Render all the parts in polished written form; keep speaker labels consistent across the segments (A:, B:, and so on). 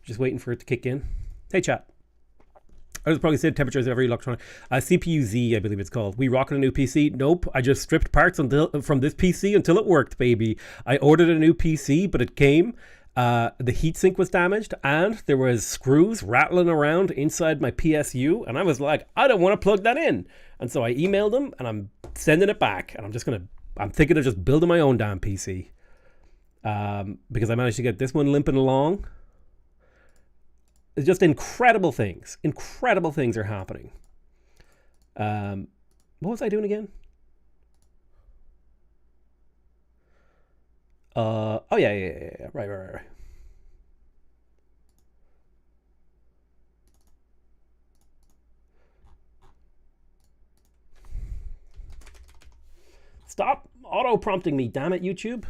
A: Just waiting for it to kick in. Hey, chat. I was probably saying temperatures of every electronic. CPU Z, I believe it's called. We rocking a new PC? Nope. I just stripped parts from this PC until it worked, baby. I ordered a new PC, but it came. The heatsink was damaged, and there was screws rattling around inside my PSU, and I was like, I don't want to plug that in. And so I emailed them, and I'm sending it back, and I'm thinking of just building my own damn PC. Because I managed to get this one limping along. It's just incredible things. Incredible things are happening. What was I doing again? Oh yeah. Right. Stop auto-prompting me, damn it, YouTube.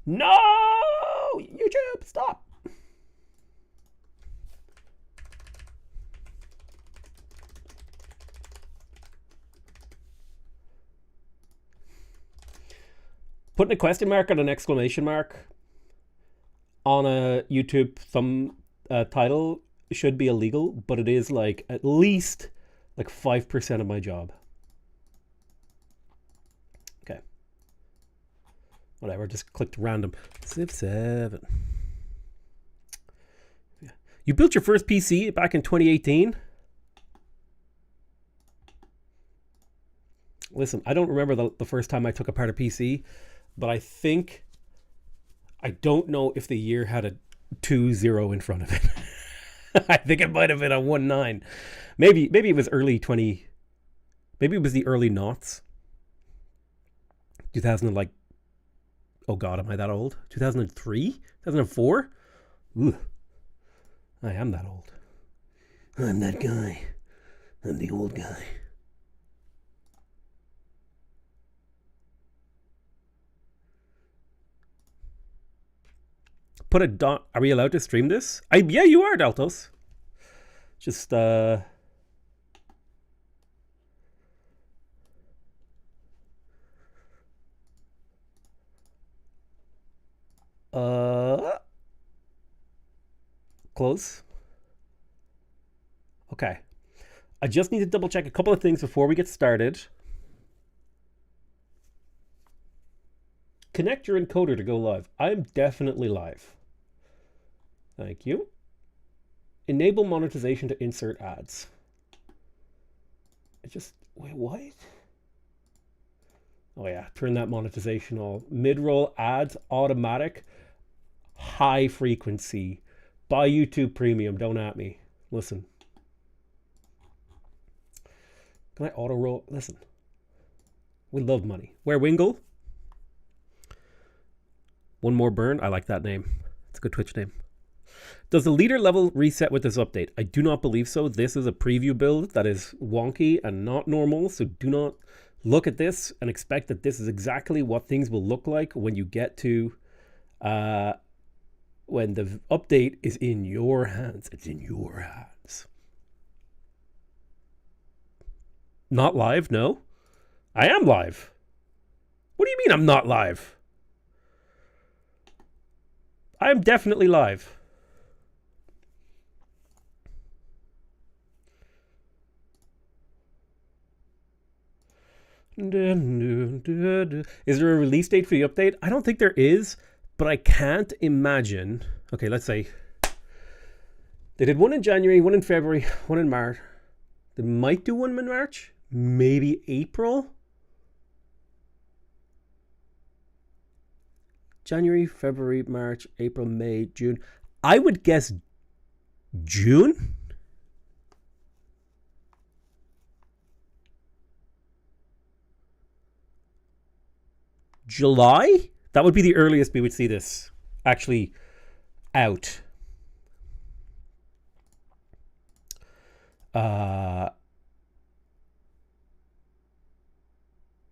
A: No! YouTube, stop. Putting a question mark and an exclamation mark on a YouTube thumb title should be illegal, but it is like at least like 5% of my job. Okay. Whatever, just clicked random. Civ 7. Yeah. You built your first PC back in 2018? Listen, I don't remember the first time I took apart a PC, but I don't know if the year had a 20 in front of it. I think it might have been a 19. Maybe it was early 20. Maybe it was the early noughts. 2000 and like, oh God, am I that old? 2003? 2004? Ooh, I am that old. I'm that guy. I'm the old guy. Put a dot. Are we allowed to stream this? Yeah, you are, Deltos. Just close. Okay. I just need to double check a couple of things before we get started. Connect your encoder to go live. I'm definitely live. Thank you. Enable monetization to insert ads. Wait, what? Oh yeah, turn that monetization on. Mid-roll ads, automatic, high frequency. Buy YouTube Premium, don't at me. Listen. Can I auto roll? Listen. We love money. Where Wingle? One more burn. I like that name. It's a good Twitch name. Does the leader level reset with this update? I do not believe so. This is a preview build that is wonky and not normal. So do not look at this and expect that this is exactly what things will look like when you get to when the update is in your hands. It's in your hands. Not live? No. I am live. What do you mean I'm not live? I am definitely live. Is there a release date for the update? I don't think there is, but I can't imagine. Okay, let's say they did one in January, one in February, one in March. They might do one in March, maybe April. January, February, March, April, May, June. I would guess June. July? That would be the earliest we would see this actually out.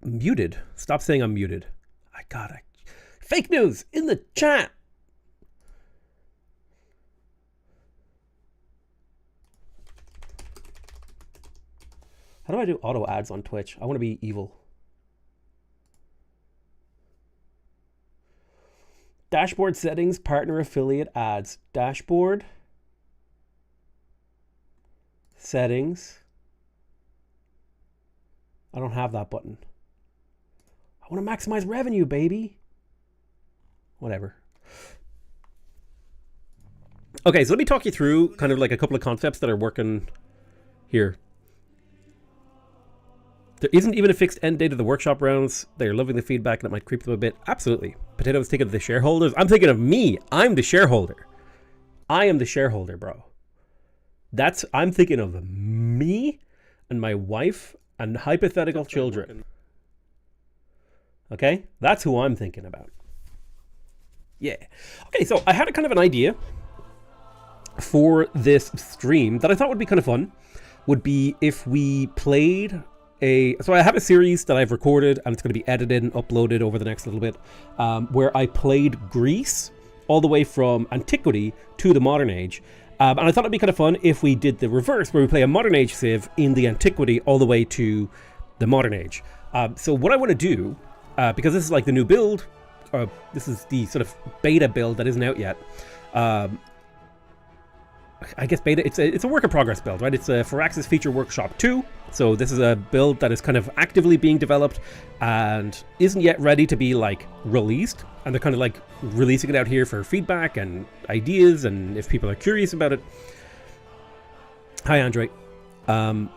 A: Muted. Stop saying I'm muted. I got it. Fake news in the chat. How do I do auto ads on Twitch? I want to be evil. Dashboard settings, partner affiliate ads. Dashboard settings. I don't have that button. I want to maximize revenue, baby. Whatever. Okay, so let me talk you through kind of like a couple of concepts that are working here. There isn't even a fixed end date of the workshop rounds. They're loving the feedback and it might creep them a bit. Absolutely. Potato's thinking of the shareholders. I'm thinking of me. I'm the shareholder. I am the shareholder, bro. I'm thinking of me and my wife and hypothetical children. Okay? That's who I'm thinking about. Yeah. Okay, so I had a kind of an idea for this stream that I thought would be kind of fun. Would be if we played so I have a series that I've recorded and it's going to be edited and uploaded over the next little bit, where I played Greece all the way from Antiquity to the modern age. And I thought it'd be kind of fun if we did the reverse, where we play a modern age civ in the Antiquity all the way to the modern age. So what I want to do, because this is like the new build, this is the sort of beta build that isn't out yet. I guess beta, it's a work in progress build, right? It's a Firaxis Feature Workshop 2. So this is a build that is kind of actively being developed and isn't yet ready to be like released. And they're kind of like releasing it out here for feedback and ideas and if people are curious about it. Hi, Andre. And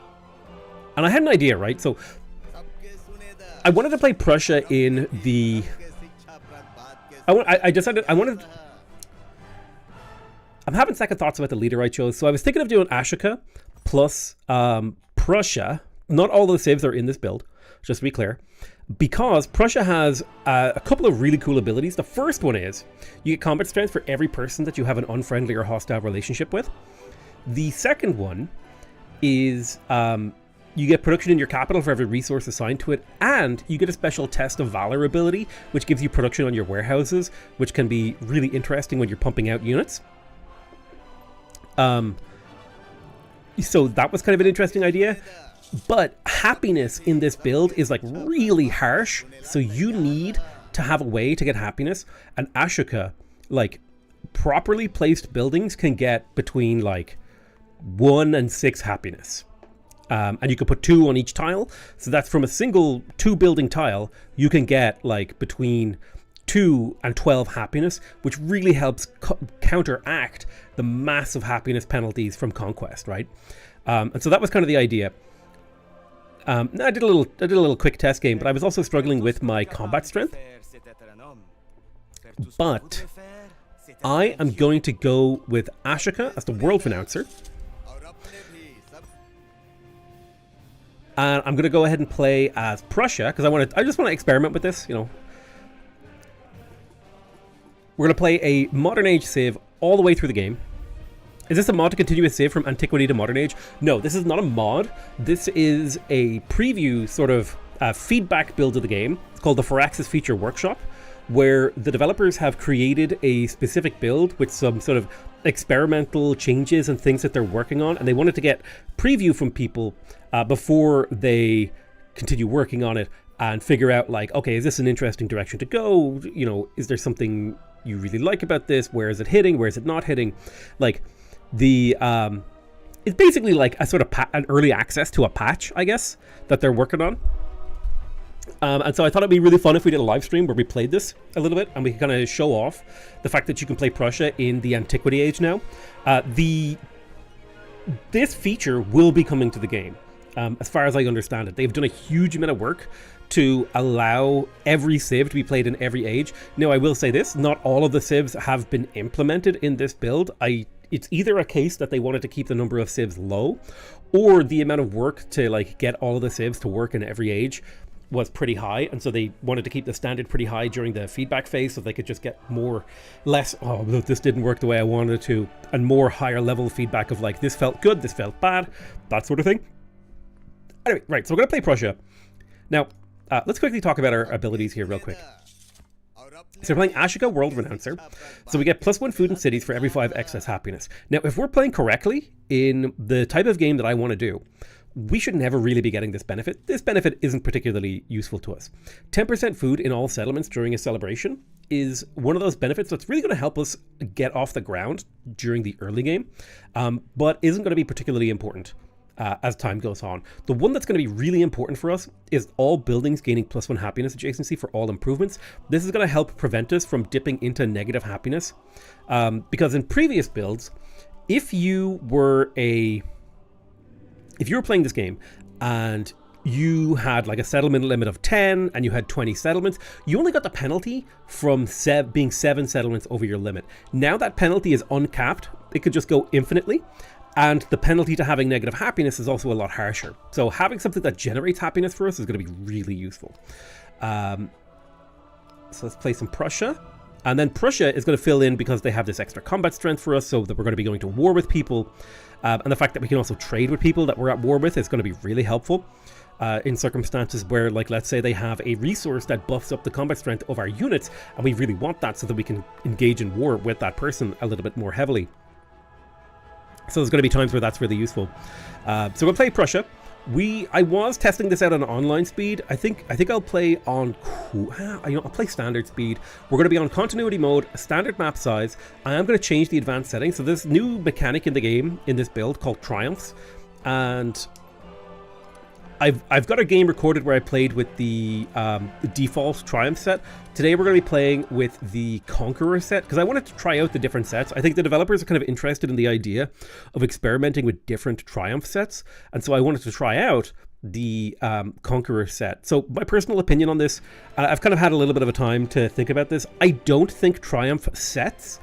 A: I had an idea, right? So I wanted to play Prussia in the... I decided I wanted... I'm having second thoughts about the leader I chose. So I was thinking of doing Ashoka plus Prussia. Not all the saves are in this build, just to be clear. Because Prussia has a couple of really cool abilities. The first one is you get combat strength for every person that you have an unfriendly or hostile relationship with. The second one is you get production in your capital for every resource assigned to it. And you get a special test of valor ability, which gives you production on your warehouses, which can be really interesting when you're pumping out units. So that was kind of an interesting idea, but happiness in this build is like really harsh. So you need to have a way to get happiness, and Ashoka, like properly placed buildings can get between like 1 and 6 happiness. And you can put 2 on each tile. So that's from a single 2 building tile, you can get like between 2 and 12 happiness, which really helps counteract the massive happiness penalties from conquest, right? And so that was kind of the idea. I did a little quick test game, but I was also struggling with my combat strength. But I am going to go with Ashoka as the world renouncer. And I'm going to go ahead and play as Prussia because I just want to experiment with this, you know. We're going to play a modern age save all the way through the game. Is this a mod to continue a save from Antiquity to modern age? No, this is not a mod. This is a preview sort of feedback build of the game. It's called the Firaxis Feature Workshop, where the developers have created a specific build with some sort of experimental changes and things that they're working on. And they wanted to get preview from people before they continue working on it and figure out like, okay, is this an interesting direction to go? You know, is there something you really like about this? Where is it hitting? Where is it not hitting? Like the it's basically like a sort of an early access to a patch, I guess, that they're working on. And so I thought it'd be really fun if we did a live stream where we played this a little bit and we could kind of show off the fact that you can play Prussia in the Antiquity age now. This feature will be coming to the game, as far as I understand it. They've done a huge amount of work to allow every civ to be played in every age. Now, I will say this, not all of the civs have been implemented in this build. It's either a case that they wanted to keep the number of civs low, or the amount of work to like get all of the civs to work in every age was pretty high, and so they wanted to keep the standard pretty high during the feedback phase so they could just get less, oh, look, this didn't work the way I wanted it to, and more higher level feedback of like, this felt good, this felt bad, that sort of thing. Anyway, right, so we're going to play Prussia. Now, let's quickly talk about our abilities here real quick. So we're playing Ashoka, World Renouncer. So we get +1 food and cities for every 5 excess happiness. Now, if we're playing correctly in the type of game that I want to do, we should never really be getting this benefit. This benefit isn't particularly useful to us. 10% food in all settlements during a celebration is one of those benefits that's really going to help us get off the ground during the early game, but isn't going to be particularly important as time goes on. The one that's going to be really important for us is all buildings gaining +1 happiness adjacency for all improvements. This is going to help prevent us from dipping into negative happiness, because in previous builds, if you were playing this game and you had like a settlement limit of 10 and you had 20 settlements, you only got the penalty from being 7 settlements over your limit. Now that penalty is uncapped. It could just go infinitely. And the penalty to having negative happiness is also a lot harsher. So having something that generates happiness for us is going to be really useful. So let's play some Prussia. And then Prussia is going to fill in because they have this extra combat strength for us, so that we're going to be going to war with people. And the fact that we can also trade with people that we're at war with is going to be really helpful. In circumstances where, like, let's say they have a resource that buffs up the combat strength of our units, and we really want that so that we can engage in war with that person a little bit more heavily. So there's going to be times where that's really useful. So we'll play Prussia. I was testing this out on online speed. I think I'll play on, I'll play standard speed. We're going to be on continuity mode, standard map size. I am going to change the advanced settings. So there's new mechanic in the game in this build called Triumphs, and I've got a game recorded where I played with the default Triumph set. Today we're going to be playing with the Conqueror set, because I wanted to try out the different sets. I think the developers are kind of interested in the idea of experimenting with different Triumph sets, and so I wanted to try out the Conqueror set. So my personal opinion on this, I've kind of had a little bit of a time to think about this. I don't think Triumph sets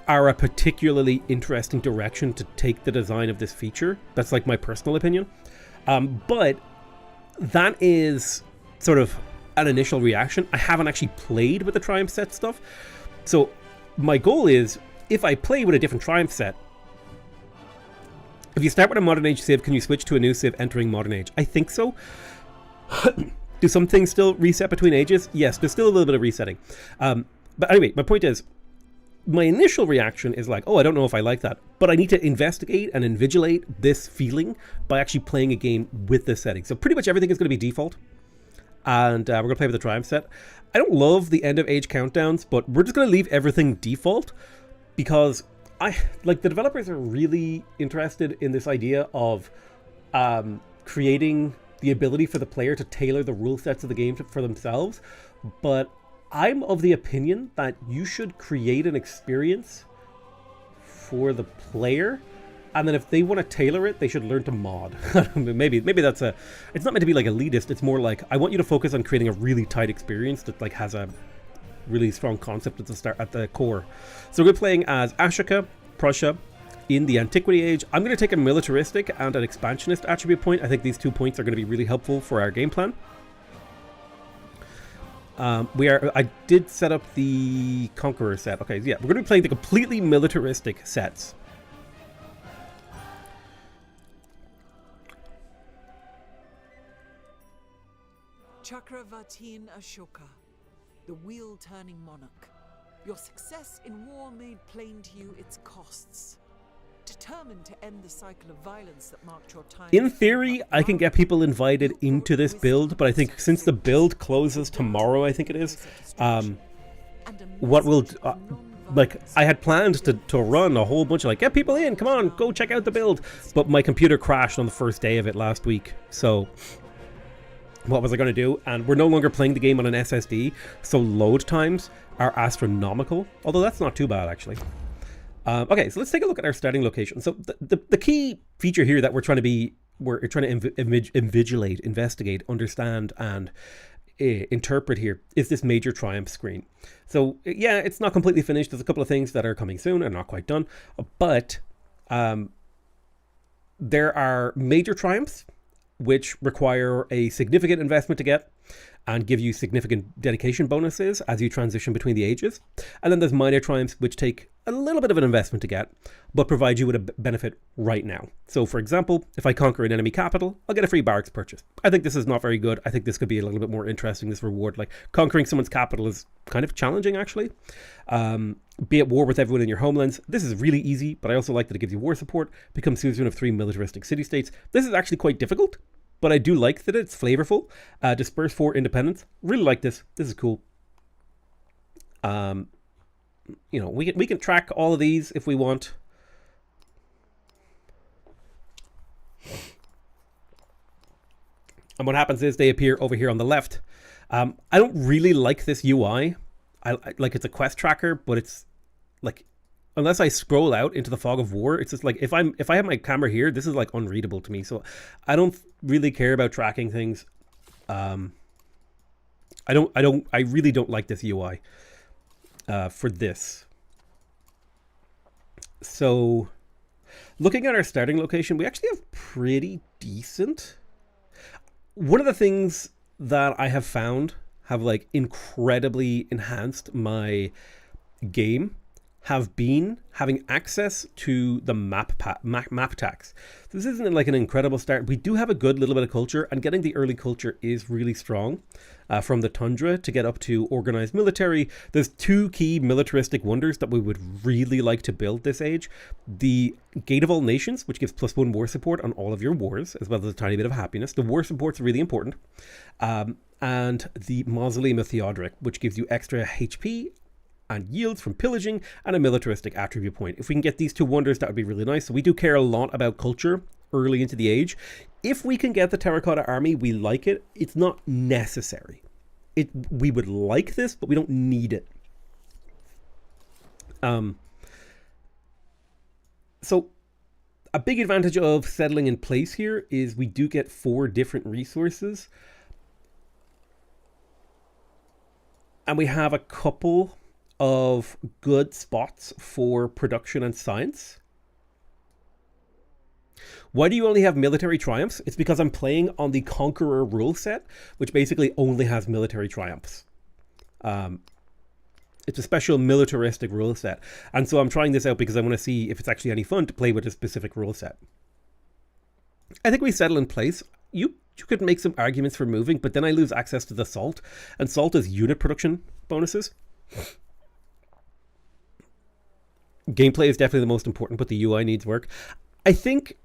A: are a particularly interesting direction to take the design of this feature. That's like my personal opinion. But that is sort of an initial reaction. I haven't actually played with the Triumph set stuff. So my goal is, if I play with a different Triumph set, if you start with a Modern Age civ, can you switch to a new civ entering Modern Age? I think so. Do some things still reset between ages? Yes, there's still a little bit of resetting. But anyway, my point is, my initial reaction is like, oh, I don't know if I like that. But I need to investigate and invigilate this feeling by actually playing a game with this setting. So pretty much everything is going to be default. And we're going to play with the Triumph set. I don't love the end of age countdowns, but we're just going to leave everything default, because the developers are really interested in this idea of creating the ability for the player to tailor the rule sets of the game for themselves. But I'm of the opinion that you should create an experience for the player, and then if they want to tailor it, they should learn to mod. maybe that's it's not meant to be like elitist. It's more like, I want you to focus on creating a really tight experience that like has a really strong concept at the core. So we're playing as Ashoka, Prussia, in the Antiquity age. I'm going to take a militaristic and an expansionist attribute point. I think these 2 points are going to be really helpful for our game plan. I did set up the Conqueror set. Okay, yeah, we're going to be playing the completely militaristic sets.
B: Chakravartin Ashoka, the wheel-turning monarch. Your success in war made plain to you its costs. Determined to end the cycle of violence that marked your time.
A: In theory, I can get people invited into this build, but I think since the build closes tomorrow, I think it is, what will I had planned to run a whole bunch of get people in, come on, go check out the build, but my computer crashed on the first day of it last week, so what was I going to do? And we're no longer playing the game on an SSD, so load times are astronomical, although that's not too bad actually. Okay, so let's take a look at our starting location. So the key feature here that we're trying to invigilate, investigate, understand, and interpret here is this major Triumph screen. So yeah, it's not completely finished. There's a couple of things that are coming soon and not quite done, but there are major Triumphs which require a significant investment to get and give you significant dedication bonuses as you transition between the ages. And then there's minor Triumphs which take a little bit of an investment to get, but provide you with a benefit right now. So for example, if I conquer an enemy capital, I'll get a free barracks purchase. I think this is not very good. I think this could be a little bit more interesting, this reward. Like, conquering someone's capital is kind of challenging actually. Be at war with everyone in your homelands. This is really easy, but I also like that it gives you war support. Become suzerain of 3 militaristic city-states. This is actually quite difficult, but I do like that it's flavorful. Disperse 4 independence. Really like this. This is cool. You know, we can track all of these if we want. And what happens is they appear over here on the left. I don't really like this UI. I like, it's a quest tracker, but it's like, unless I scroll out into the fog of war, it's just like, if I have my camera here, this is like unreadable to me. So I don't really care about tracking things. I really don't like this UI for this. So looking at our starting location, we actually have pretty decent. One of the things that I have found have like incredibly enhanced my game have been having access to the map tax. So this isn't like an incredible start. We do have a good little bit of culture, and getting the early culture is really strong. From the tundra to get up to organized military, there's 2 key militaristic wonders that we would really like to build this age. The Gate of All Nations, which gives +1 war support on all of your wars, as well as a tiny bit of happiness. The war support's really important. And the Mausoleum of Theodoric, which gives you extra HP and yields from pillaging and a militaristic attribute point. If we can get these 2 wonders, that would be really nice. So we do care a lot about culture early into the age. If we can get the terracotta army, we like it. It's not necessary. We would like this, but we don't need it. So a big advantage of settling in place here is we do get 4 different resources. And we have a couple of good spots for production and science. Why do you only have military triumphs? It's because I'm playing on the Conqueror rule set, which basically only has military triumphs. It's a special militaristic rule set. And so I'm trying this out because I want to see if it's actually any fun to play with a specific rule set. I think we settle in place. You could make some arguments for moving, but then I lose access to the salt. And salt is unit production bonuses. Gameplay is definitely the most important, but the UI needs work. I think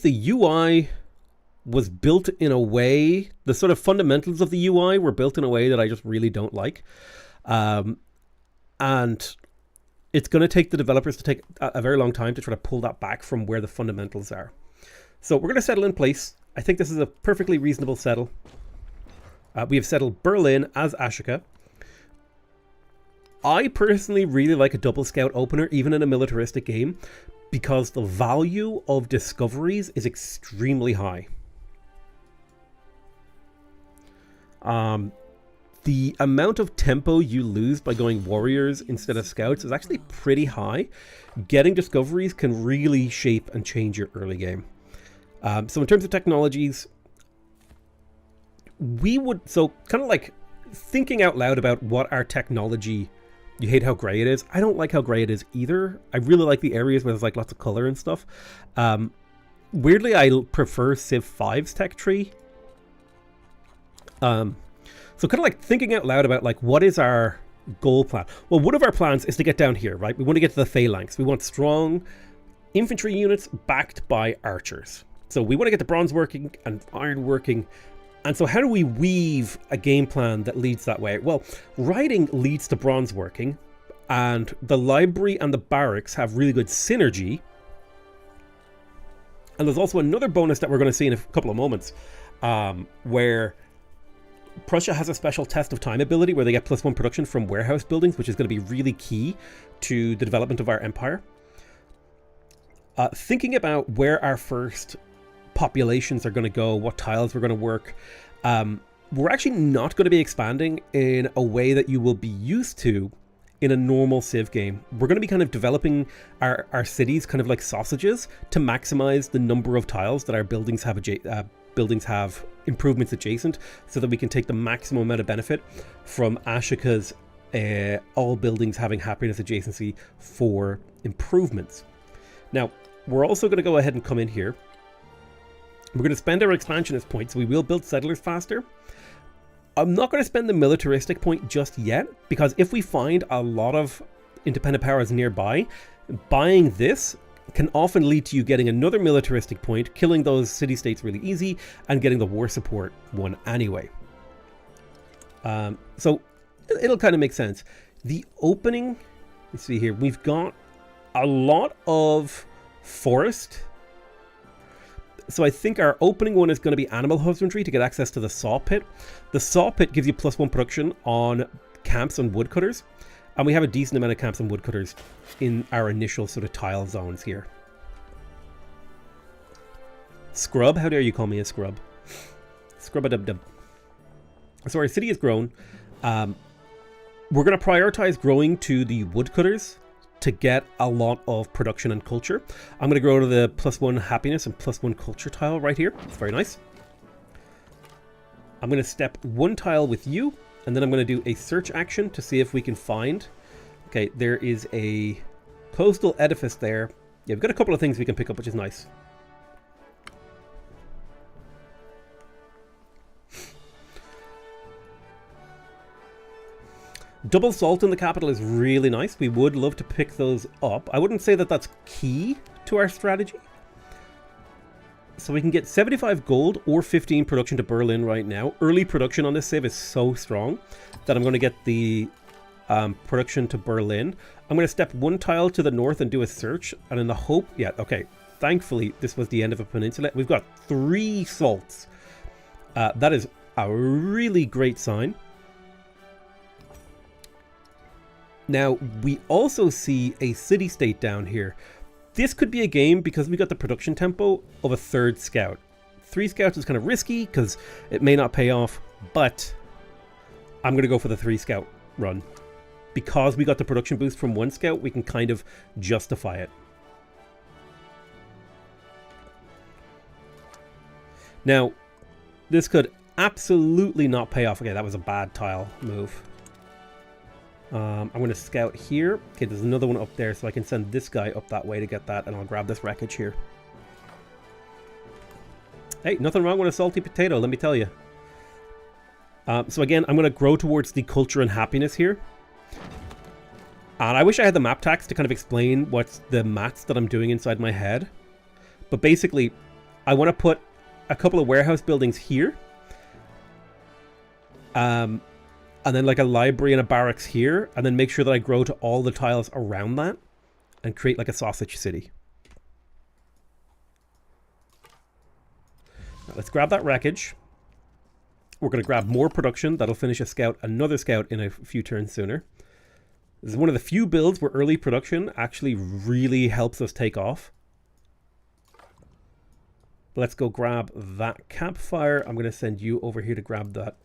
A: the UI was built in a way, the sort of fundamentals of the UI were built in a way that I just really don't like. And it's going to take the developers to take a very long time to try to pull that back from where the fundamentals are. So we're going to settle in place. I think this is a perfectly reasonable settle. We have settled Berlin as Ashoka. I personally really like a double scout opener, even in a militaristic game, because the value of discoveries is extremely high. The amount of tempo you lose by going warriors instead of scouts is actually pretty high. Getting discoveries can really shape and change your early game. So in terms of technologies, we would, so kind of like thinking out loud about what our technology. You hate how gray it is. I don't like how gray it is either. I really like the areas where there's like lots of color and stuff. Weirdly, I prefer Civ 5's tech tree. So kind of like thinking out loud about like, what is our goal plan? Well, one of our plans is to get down here, right? We want to get to the phalanx. We want strong infantry units backed by archers. So we want to get the bronze working and iron working. And so how do we weave a game plan that leads that way? Well, riding leads to bronze working, and the library and the barracks have really good synergy. And there's also another bonus that we're going to see in a couple of moments, where Prussia has a special test of time ability where they get +1 production from warehouse buildings, which is going to be really key to the development of our empire. Thinking about where our first populations are going to go, what tiles we're going to work. We're actually not going to be expanding in a way that you will be used to in a normal Civ game. We're going to be kind of developing our cities kind of like sausages to maximize the number of tiles that our buildings have improvements adjacent, so that we can take the maximum amount of benefit from Ashoka's all buildings having happiness adjacency for improvements. Now, we're also going to go ahead and come in here. We're going to spend our expansionist points, so we will build settlers faster. I'm not going to spend the militaristic point just yet, because if we find a lot of independent powers nearby, buying this can often lead to you getting another militaristic point, killing those city-states really easy, and getting the war support one anyway. So it'll kind of make sense. The opening, let's see here, we've got a lot of forest. So I think our opening one is going to be animal husbandry to get access to the saw pit. The saw pit gives you +1 production on camps and woodcutters. And we have a decent amount of camps and woodcutters in our initial sort of tile zones here. Scrub? How dare you call me a scrub? Scrub-a-dub-dub. So our city has grown. We're going to prioritize growing to the woodcutters to get a lot of production and culture. I'm going to grow to the +1 happiness and +1 culture tile right here. It's very nice. I'm going to step 1 tile with you, and then I'm going to do a search action to see if we can find... Okay, there is a coastal edifice there. Yeah, we've got a couple of things we can pick up, which is nice. Double salt in the capital is really nice. We would love to pick those up. I wouldn't say that that's key to our strategy. So we can get 75 gold or 15 production to Berlin right now. Early production on this save is so strong that I'm going to get the production to Berlin. I'm going to step 1 tile to the north and do a search. And in the hope... Yeah, okay. Thankfully, this was the end of a peninsula. We've got 3 salts. That is a really great sign. Now, we also see a city-state down here. This could be a game, because we got the production tempo, of a 3rd scout. 3 scouts is kind of risky, because it may not pay off, but I'm going to go for the 3 scout run. Because we got the production boost from 1 scout, we can kind of justify it. Now, this could absolutely not pay off. Okay, that was a bad tile move. I'm going to scout here. Okay, there's another one up there, so I can send this guy up that way to get that, and I'll grab this wreckage here. Hey, nothing wrong with a salty potato, let me tell you. So again, I'm going to grow towards the culture and happiness here. And I wish I had the map tax to kind of explain what's the maths that I'm doing inside my head. But basically, I want to put a couple of warehouse buildings here. And then like a library and a barracks here, and then make sure that I grow to all the tiles around that and create like a sausage city. Now, let's grab that wreckage. We're going to grab more production. That'll finish a scout, another scout in a few turns sooner. This is one of the few builds where early production actually really helps us take off. Let's go grab that campfire. I'm going to send you over here to grab that.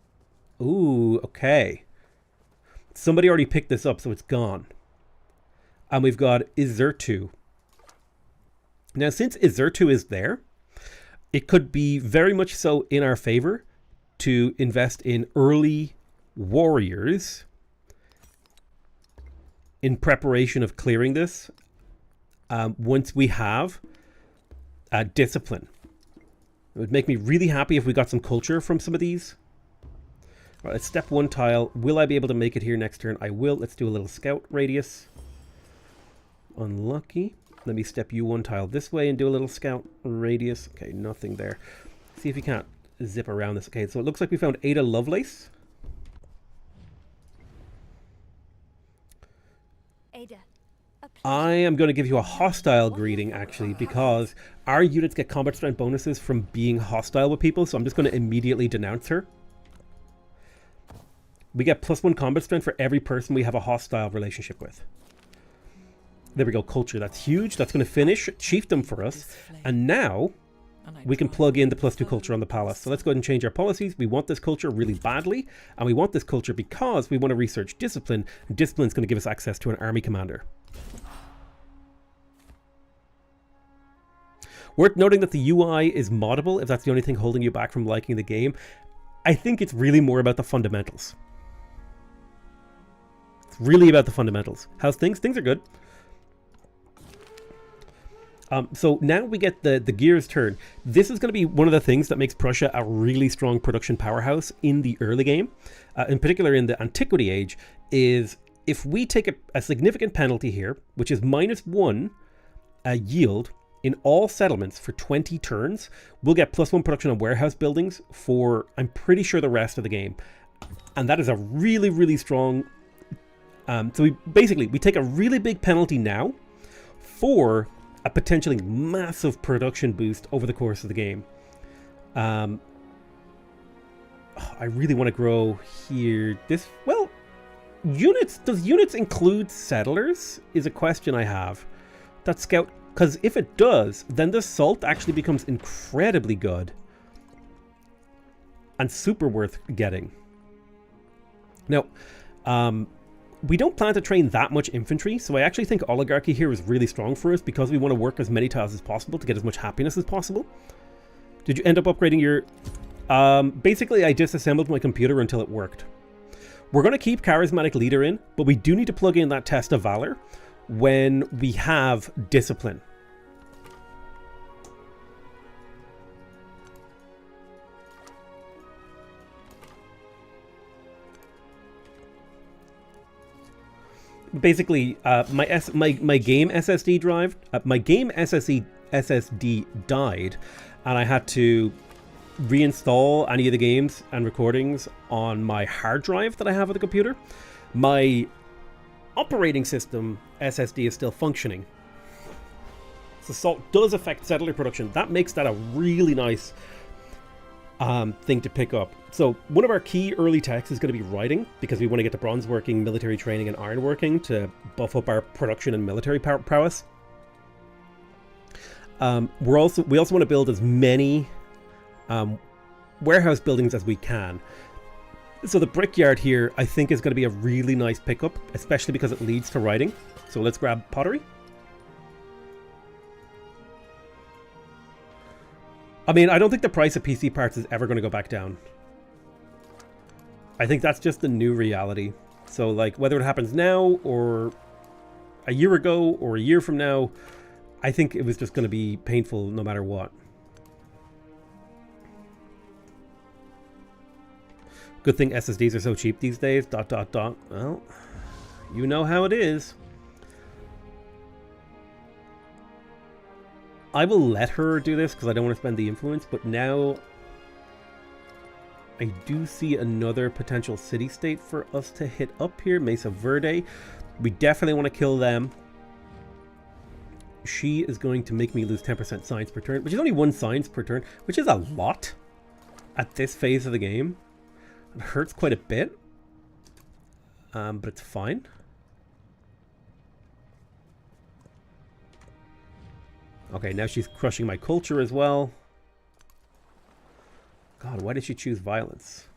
A: Ooh, okay. Somebody already picked this up, so it's gone. And we've got Izertu. Now, since Izertu is there, it could be very much so in our favor to invest in early warriors in preparation of clearing this once we have discipline. It would make me really happy if we got some culture from some of these. All right, let's step 1 tile. Will I be able to make it here next turn? I will. Let's do a little scout radius. Unlucky. Let me step you 1 tile this way and do a little scout radius. Okay, nothing there. See if we can't zip around this. Okay, so it looks like we found Ada Lovelace.
C: Ada,
A: I am going to give you a hostile greeting, actually, because our units get combat strength bonuses from being hostile with people, so I'm just going to immediately denounce her. We get +1 combat strength for every person we have a hostile relationship with. There we go, culture. That's huge. That's going to finish chiefdom for us. And now we can plug in the +2 culture on the palace. So let's go ahead and change our policies. We want this culture really badly. And we want this culture because we want to research discipline. And discipline is going to give us access to an army commander. Worth noting that the UI is moddable if that's the only thing holding you back from liking the game. I think it's really more about the fundamentals. It's really about the fundamentals. How's things? Things are good. So now we get the gears turn. This is going to be one of the things that makes Prussia a really strong production powerhouse in the early game, in particular in the Antiquity age, is if we take a significant penalty here, which is -1 yield in all settlements for 20 turns, we'll get +1 production on warehouse buildings for, I'm pretty sure, the rest of the game. And that is a really, really strong... so we take a really big penalty now for a potentially massive production boost over the course of the game. I really want to grow here. Units, does units include settlers is a question I have. That scout, because if it does, then the salt actually becomes incredibly good and super worth getting. Now, we don't plan to train that much infantry, so I actually think oligarchy here is really strong for us because we want to work as many tiles as possible to get as much happiness as possible. Did you end up upgrading your... basically, I disassembled my computer until it worked. We're going to keep Charismatic Leader in, but we do need to plug in that Test of Valor when we have Discipline. Basically, my game SSD drive, my game SSD died, and I had to reinstall any of the games and recordings on my hard drive that I have at the computer. My operating system SSD is still functioning. So salt does affect settler production. That makes that a really nice thing to pick up. So one of our key early techs is going to be writing, because we want to get to bronze working, military training, and iron working to buff up our production and military prowess. We also want to build as many warehouse buildings as we can. So the brickyard here, I think, is going to be a really nice pickup, especially because it leads to writing. So let's grab pottery. I mean, I don't think the price of PC parts is ever going to go back down. I think that's just the new reality. So, like, whether it happens now or a year ago or a year from now, I think it was just going to be painful no matter what. Good thing SSDs are so cheap these days. ... Well, you know how it is. I will let her do this because I don't want to spend the influence, but now I do see another potential city-state for us to hit up here, Mesa Verde. We definitely want to kill them. She is going to make me lose 10% science per turn, which is only 1 science per turn, which is a lot at this phase of the game. It hurts quite a bit, but it's fine. Okay, now she's crushing my culture as well. God, why did she choose violence?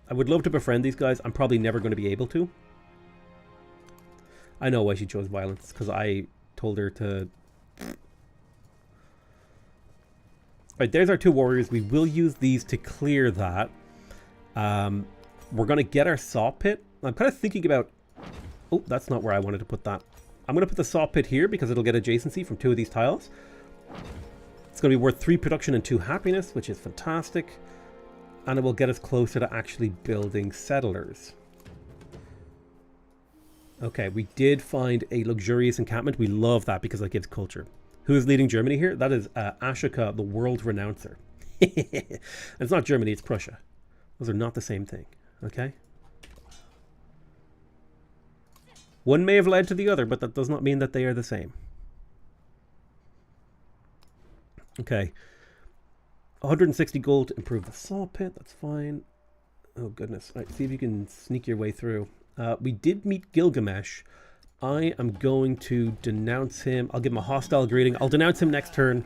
A: I would love to befriend these guys. I'm probably never going to be able to. I know why she chose violence, because I told her to... Alright, there's our 2 warriors. We will use these to clear that. We're going to get our saw pit. I'm kind of thinking about... Oh, that's not where I wanted to put that. I'm going to put the saw pit here because it'll get adjacency from 2 of these tiles. It's going to be worth 3 production and 2 happiness, which is fantastic. And it will get us closer to actually building settlers. Okay, we did find a luxurious encampment. We love that because that gives culture. Who is leading Germany here? That is Ashoka, the world renouncer. It's not Germany, it's Prussia. Those are not the same thing, okay? One may have led to the other, but that does not mean that they are the same. Okay. 160 gold to improve the saw pit. That's fine. Oh, goodness. All right, see if you can sneak your way through. We did meet Gilgamesh. I am going to denounce him. I'll give him a hostile greeting. I'll denounce him next turn.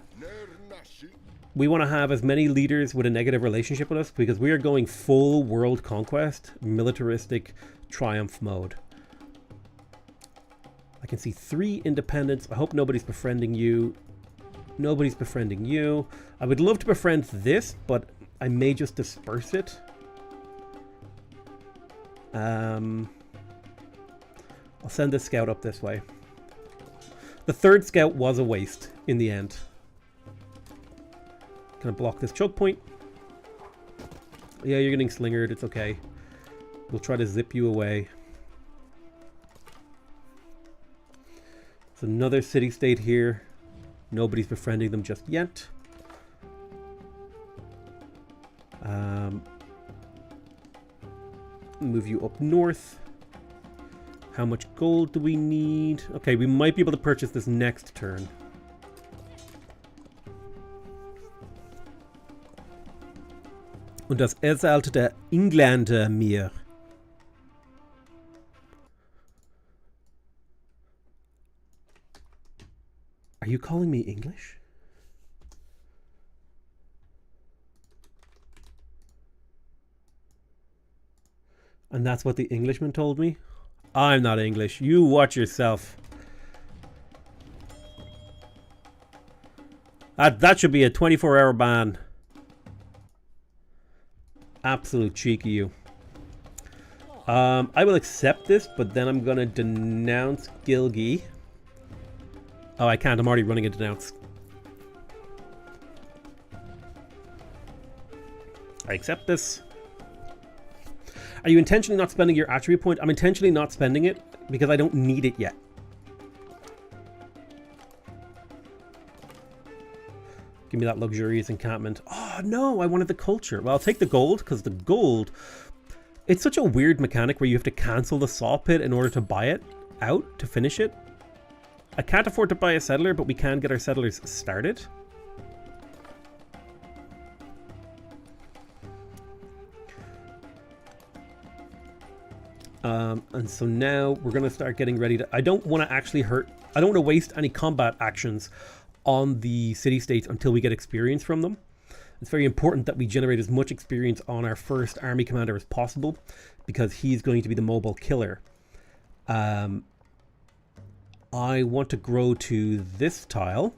A: We want to have as many leaders with a negative relationship with us because we are going full world conquest, militaristic triumph mode. I can see 3 independents. I hope nobody's befriending you. Nobody's befriending you. I would love to befriend this, but I may just disperse it. I'll send this scout up this way. The 3rd scout was a waste in the end. Can I block this choke point? Yeah, you're getting slingered. It's okay. We'll try to zip you away. There's another city-state here. Nobody's befriending them just yet. Move you up north. How much gold do we need? Okay, we might be able to purchase this next turn. Und das ersalte Engländer mir. Are you calling me English? And that's what the Englishman told me? I'm not English. You watch yourself. That should be a 24-hour ban. Absolute cheeky you. I will accept this, but then I'm gonna denounce Gilgi. Oh, I can't. I'm already running a denounce. I accept this. Are you intentionally not spending your attribute point? I'm intentionally not spending it because I don't need it yet. Give me that luxurious encampment. Oh, no, I wanted the culture. Well, I'll take the gold because the gold... It's such a weird mechanic where you have to cancel the saw pit in order to buy it out to finish it. I can't afford to buy a settler, but we can get our settlers started. And so now we're going to start getting ready to... I don't want to actually hurt... I don't want to waste any combat actions on the city-states until we get experience from them. It's very important that we generate as much experience on our first army commander as possible, because he's going to be the mobile killer. I want to grow to this tile.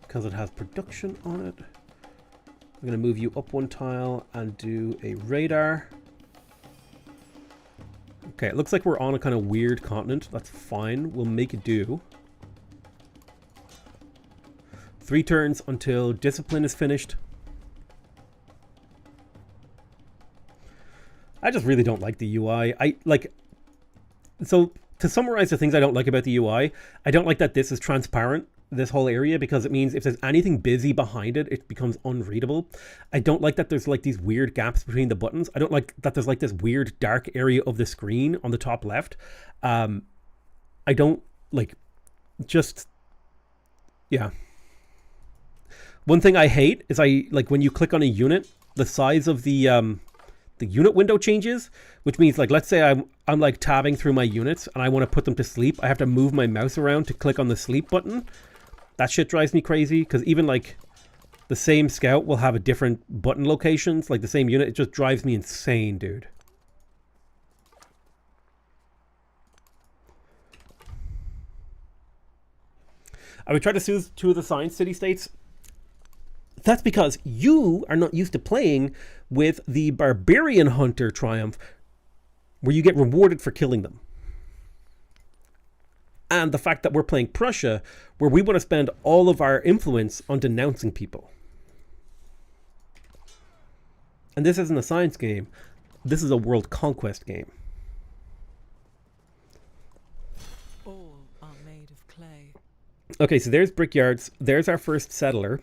A: Because it has production on it. I'm going to move you up one tile and do a radar. Okay, it looks like we're on a kind of weird continent. That's fine. We'll make it do. 3 turns until discipline is finished. I just really don't like the UI. So to summarize the things I don't like about the UI, I don't like that this is transparent, this whole area, because it means if there's anything busy behind it, it becomes unreadable. I don't like that there's like these weird gaps between the buttons. I don't like that there's like this weird dark area of the screen on the top left. I don't like, just, yeah. One thing I hate is when you click on a unit, the size of the unit window changes, which means like, let's say I'm like tabbing through my units and I want to put them to sleep. I have to move my mouse around to click on the sleep button. That shit drives me crazy, because even like the same scout will have a different button locations, like the same unit. It just drives me insane, dude. I would try to soothe 2 of the science city-states. That's because you are not used to playing with the Barbarian Hunter Triumph, where you get rewarded for killing them. And the fact that we're playing Prussia, where we want to spend all of our influence on denouncing people. And this isn't a science game. This is a world conquest game.
B: All are made of clay.
A: Okay, so there's brickyards. There's our first settler.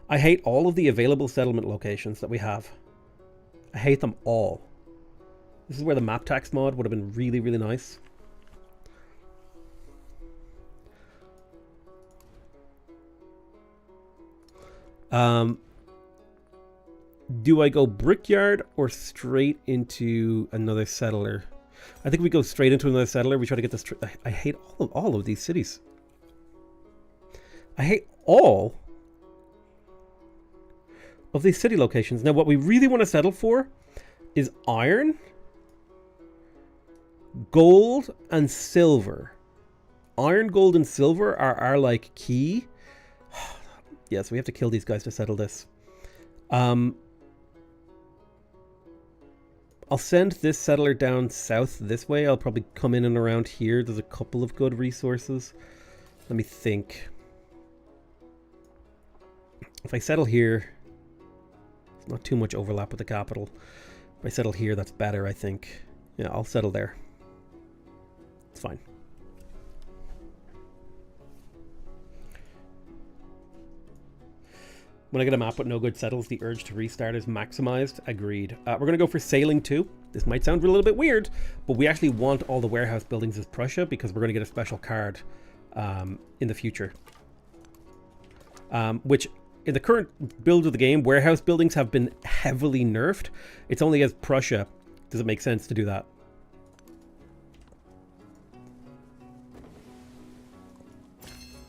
A: I hate all of the available settlement locations that we have. I hate them all. This is where the map tax mod would have been really, really nice. Do I go brickyard or straight into another settler? I think we go straight into another settler. We try to get this. I hate all of these cities. I hate all of these city locations. Now, what we really want to settle for is iron, gold, and silver. Iron, gold, and silver are our like key. Yes, we have to kill these guys to settle this. I'll send this settler down south this way. I'll probably come in and around here. There's a couple of good resources. Let me think. If I settle here, it's not too much overlap with the capital. If I settle here, that's better, I think. Yeah, I'll settle there. It's fine. When I get a map with no good settles, the urge to restart is maximized. Agreed. We're going to go for sailing too. This might sound a little bit weird, but we actually want all the warehouse buildings as Prussia because we're going to get a special card in the future. Which, in the current build of the game, warehouse buildings have been heavily nerfed. It's only as Prussia does it make sense to do that.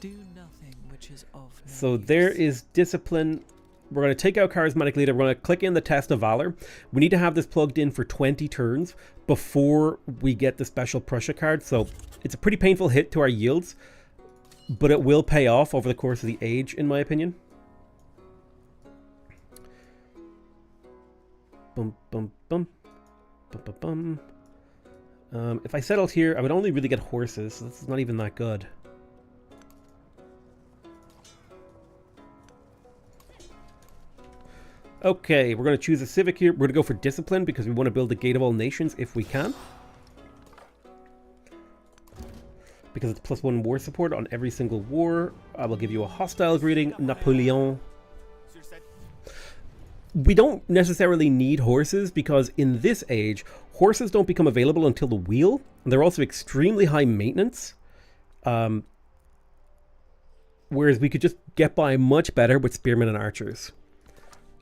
B: Do nothing which is of no
A: So
B: use.
A: there is discipline. We're going to take out Charismatic Leader. We're going to click in the Test of Valor. We need to have this plugged in for 20 turns before we get the special Prussia card. So it's a pretty painful hit to our yields, but it will pay off over the course of the age, in my opinion. Bum, bum, bum. Bum, bum, bum. If I settled here, I would only really get horses, so this is not even that good. Okay, we're going to choose a civic here. We're going to go for discipline because we want to build the Gate of All Nations if we can. Because it's +1 war support on every single war. I will give you a hostile greeting, Napoleon. We don't necessarily need horses because in this age, horses don't become available until the wheel. And they're also extremely high maintenance. Whereas we could just get by much better with spearmen and archers.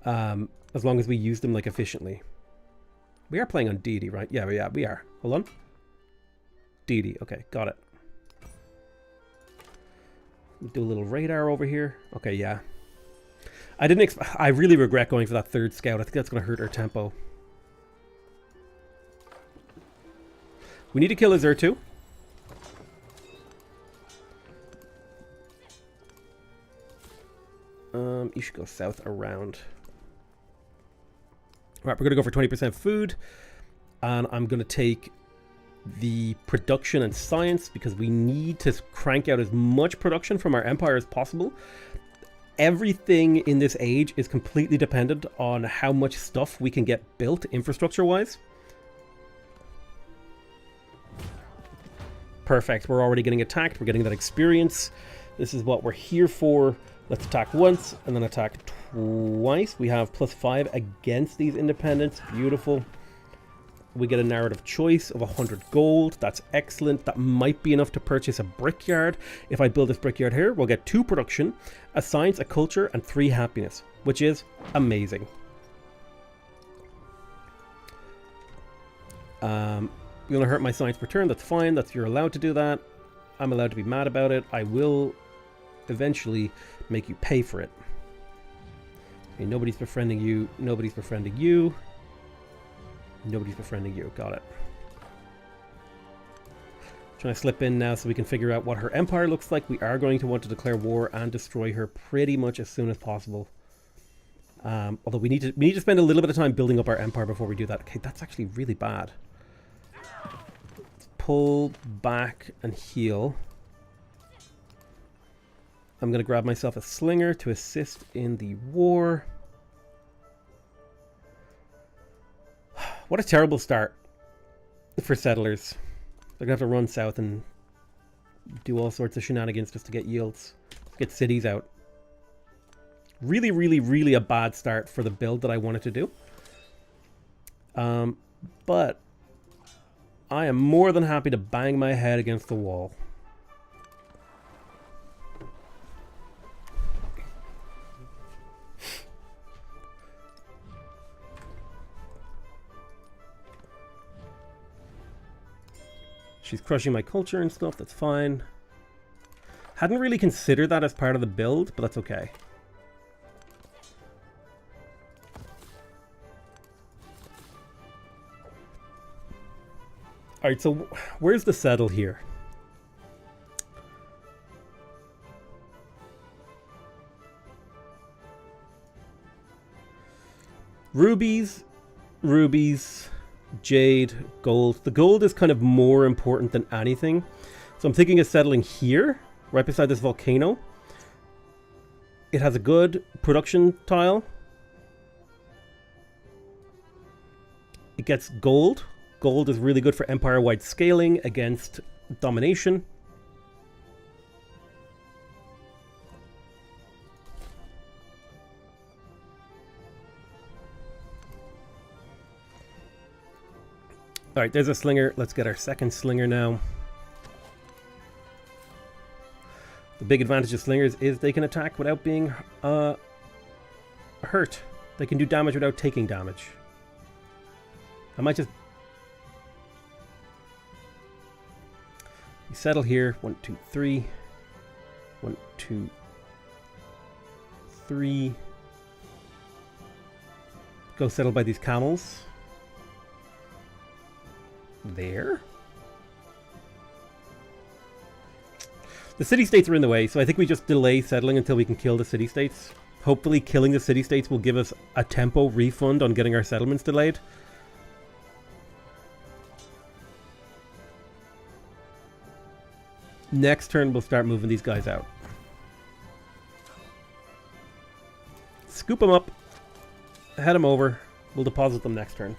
A: As long as we use them like efficiently. We are playing on deity, right? Yeah, we are. Hold on. Deity, okay, got it. Do a little radar over here. Okay, yeah. I really regret going for that third scout. I think that's going to hurt our tempo. We need to kill Azur too. You should go south around. Alright, we're going to go for 20% food. And I'm going to take the production and science because we need to crank out as much production from our empire as possible. Everything in this age is completely dependent on how much stuff we can get built infrastructure-wise. Perfect. We're already getting attacked. We're getting that experience. This is what we're here for. Let's attack once and then attack twice. We have +5 against these independents. Beautiful. We get a narrative choice of 100 gold. That's excellent. That might be enough to purchase a brickyard. If I build this brickyard here, we'll get 2 production, a science, a culture, and 3 happiness, which is amazing. You're going to hurt my science per turn. That's fine. You're allowed to do that. I'm allowed to be mad about it. I will eventually make you pay for it. Okay, nobody's befriending you. Nobody's befriending you. Nobody's befriending you. Got it. Trying to slip in now so we can figure out what her empire looks like. We are going to want to declare war and destroy her pretty much as soon as possible. Although we need to spend a little bit of time building up our empire before we do that. Okay, that's actually really bad. Let's pull back and heal. I'm going to grab myself a slinger to assist in the war. What a terrible start for settlers. They're going to have to run south and do all sorts of shenanigans just to get yields. Get cities out. Really, really, really a bad start for the build that I wanted to do. But I am more than happy to bang my head against the wall. She's crushing my culture and stuff, that's fine. Hadn't really considered that as part of the build, but that's okay. Alright, so where's the settle here? Rubies, jade, gold. The gold is kind of more important than anything. So I'm thinking of settling here, right beside this volcano. It has a good production tile. It gets gold. Gold is really good for empire-wide scaling against domination. Alright, there's a slinger. Let's get our second slinger now. The big advantage of slingers is they can attack without being hurt. They can do damage without taking damage. I might just... We settle here. 1, 2, 3. 1, 2, 3. Go settle by these camels. There. The city-states are in the way, so I think we just delay settling until we can kill the city-states. Hopefully killing the city-states will give us a tempo refund on getting our settlements delayed. Next turn we'll start moving these guys out. Scoop them up. Head them over. We'll deposit them next turn.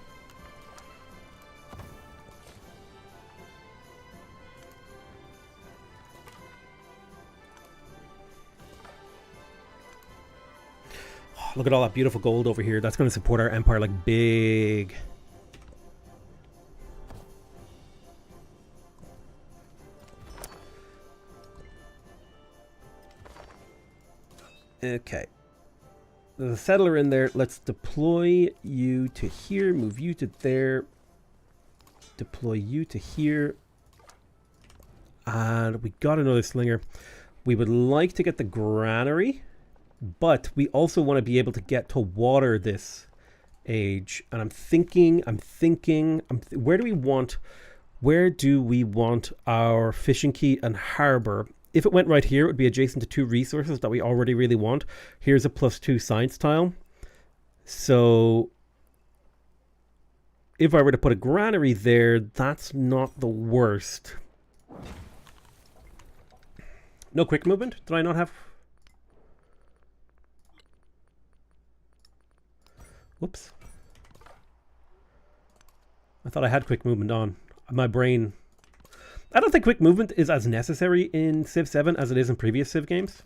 A: Look at all that beautiful gold over here. That's going to support our empire like big. Okay. There's a settler in there. Let's deploy you to here. Move you to there. Deploy you to here. And we got another slinger. We would like to get the granary. But we also want to be able to get to water this age. And I'm thinking, where do we want our fishing quay and harbor? If it went right here, it would be adjacent to 2 resources that we already really want. Here's a +2 science tile. So if I were to put a granary there, that's not the worst. No quick movement? Did I not have... Whoops. I thought I had quick movement on. My brain... I don't think quick movement is as necessary in Civ 7 as it is in previous Civ games.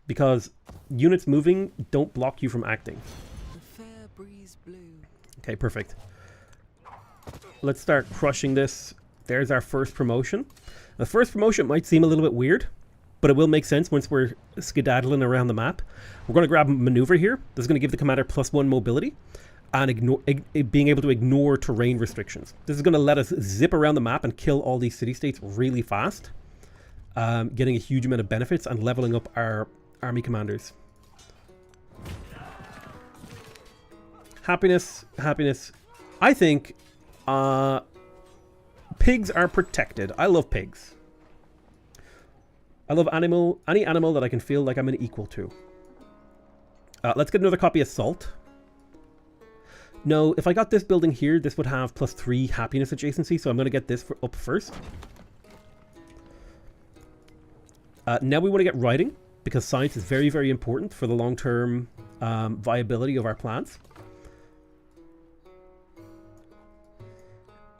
A: Because units moving don't block you from acting.
B: The fair breeze blew.
A: Okay, perfect. Let's start crushing this. There's our first promotion. The first promotion might seem a little bit weird, but it will make sense once we're skedaddling around the map. We're going to grab maneuver here. This is going to give the commander +1 mobility and being able to ignore terrain restrictions. This is going to let us zip around the map and kill all these city-states really fast, getting a huge amount of benefits and leveling up our army commanders. Happiness, happiness. I think pigs are protected. I love pigs. I love any animal that I can feel like I'm an equal to. Let's get another copy of Salt. No, if I got this building here, this would have +3 happiness adjacency, so I'm going to get this up first. Now we want to get writing, because science is very, very important for the long-term viability of our plans.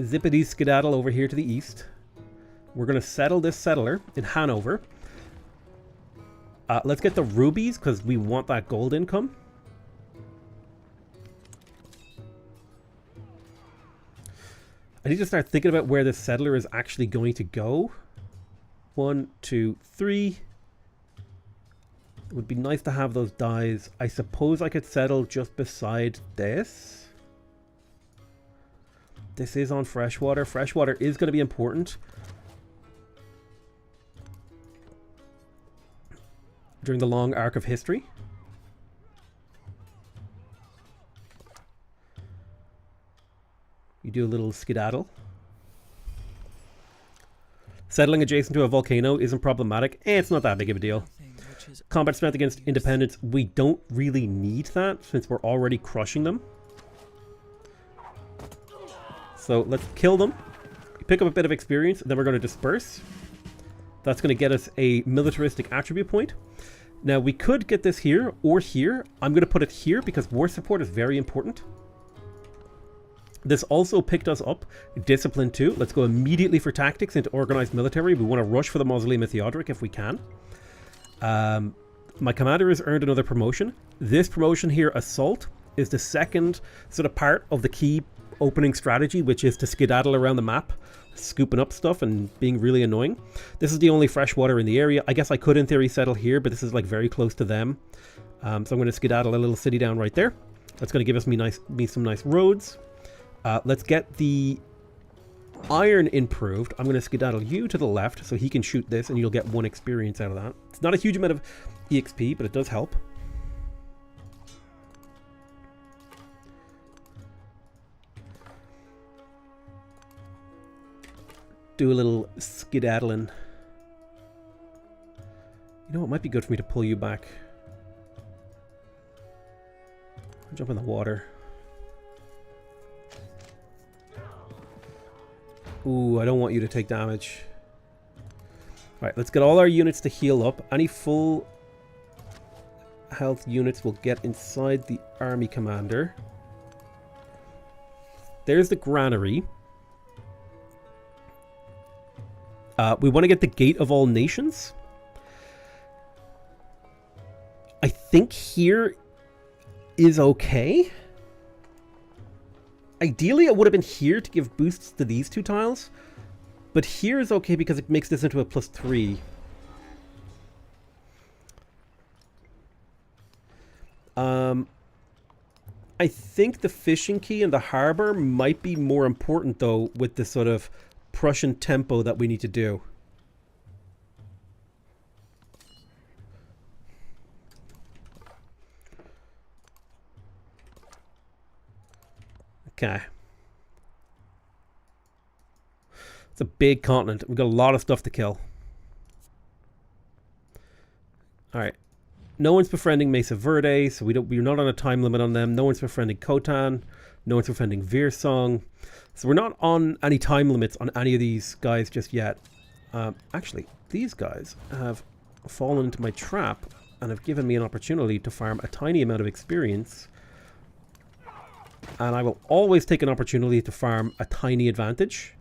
A: Zippity skedaddle over here to the east. We're going to settle this settler in Hanover. Let's get the rubies, because we want that gold income. I need to start thinking about where this settler is actually going to go. 1, 2, 3. It would be nice to have those dies. I suppose I could settle just beside this. This is on freshwater. Freshwater is going to be important during the long arc of history. You do a little skedaddle. Settling adjacent to a volcano isn't problematic. It's not that big of a deal. Combat strength against independence. We don't really need that since we're already crushing them. So let's kill them. Pick up a bit of experience. Then we're going to disperse. That's going to get us a militaristic attribute point. Now we could get this here or here. I'm going to put it here because war support is very important. This also picked us up discipline 2. Let's go immediately for tactics into organized military. We want to rush for the Mausoleum of Theodoric if we can. My commander has earned another promotion. This promotion here, Assault, is the second sort of part of the key opening strategy, which is to skedaddle around the map, scooping up stuff and being really annoying. This is the only fresh water in the area. I guess I could in theory settle here, but this is like very close to them. So I'm going to skedaddle a little city down right there. That's going to give us me some nice roads. Let's get the iron improved. I'm going to skedaddle you to the left so he can shoot this and you'll get 1 experience out of that. It's not a huge amount of EXP, but it does help. Do a little skedaddling. You know, it might be good for me to pull you back. Jump in the water. Ooh, I don't want you to take damage. Alright, let's get all our units to heal up. Any full health units will get inside the army commander. There's the granary. We want to get the Gate of All Nations. I think here is okay. Ideally, it would have been here to give boosts to these 2 tiles. But here is okay because it makes this into a +3. I think the fishing quay and the harbor might be more important, though, with the sort of Prussian tempo that we need to do. Okay. It's a big continent. We've got a lot of stuff to kill. Alright. No one's befriending Mesa Verde, so we're not on a time limit on them. No one's befriending Khotan. No one's befriending Virsong. So we're not on any time limits on any of these guys just yet. Actually, these guys have fallen into my trap and have given me an opportunity to farm a tiny amount of experience. And I will always take an opportunity to farm a tiny advantage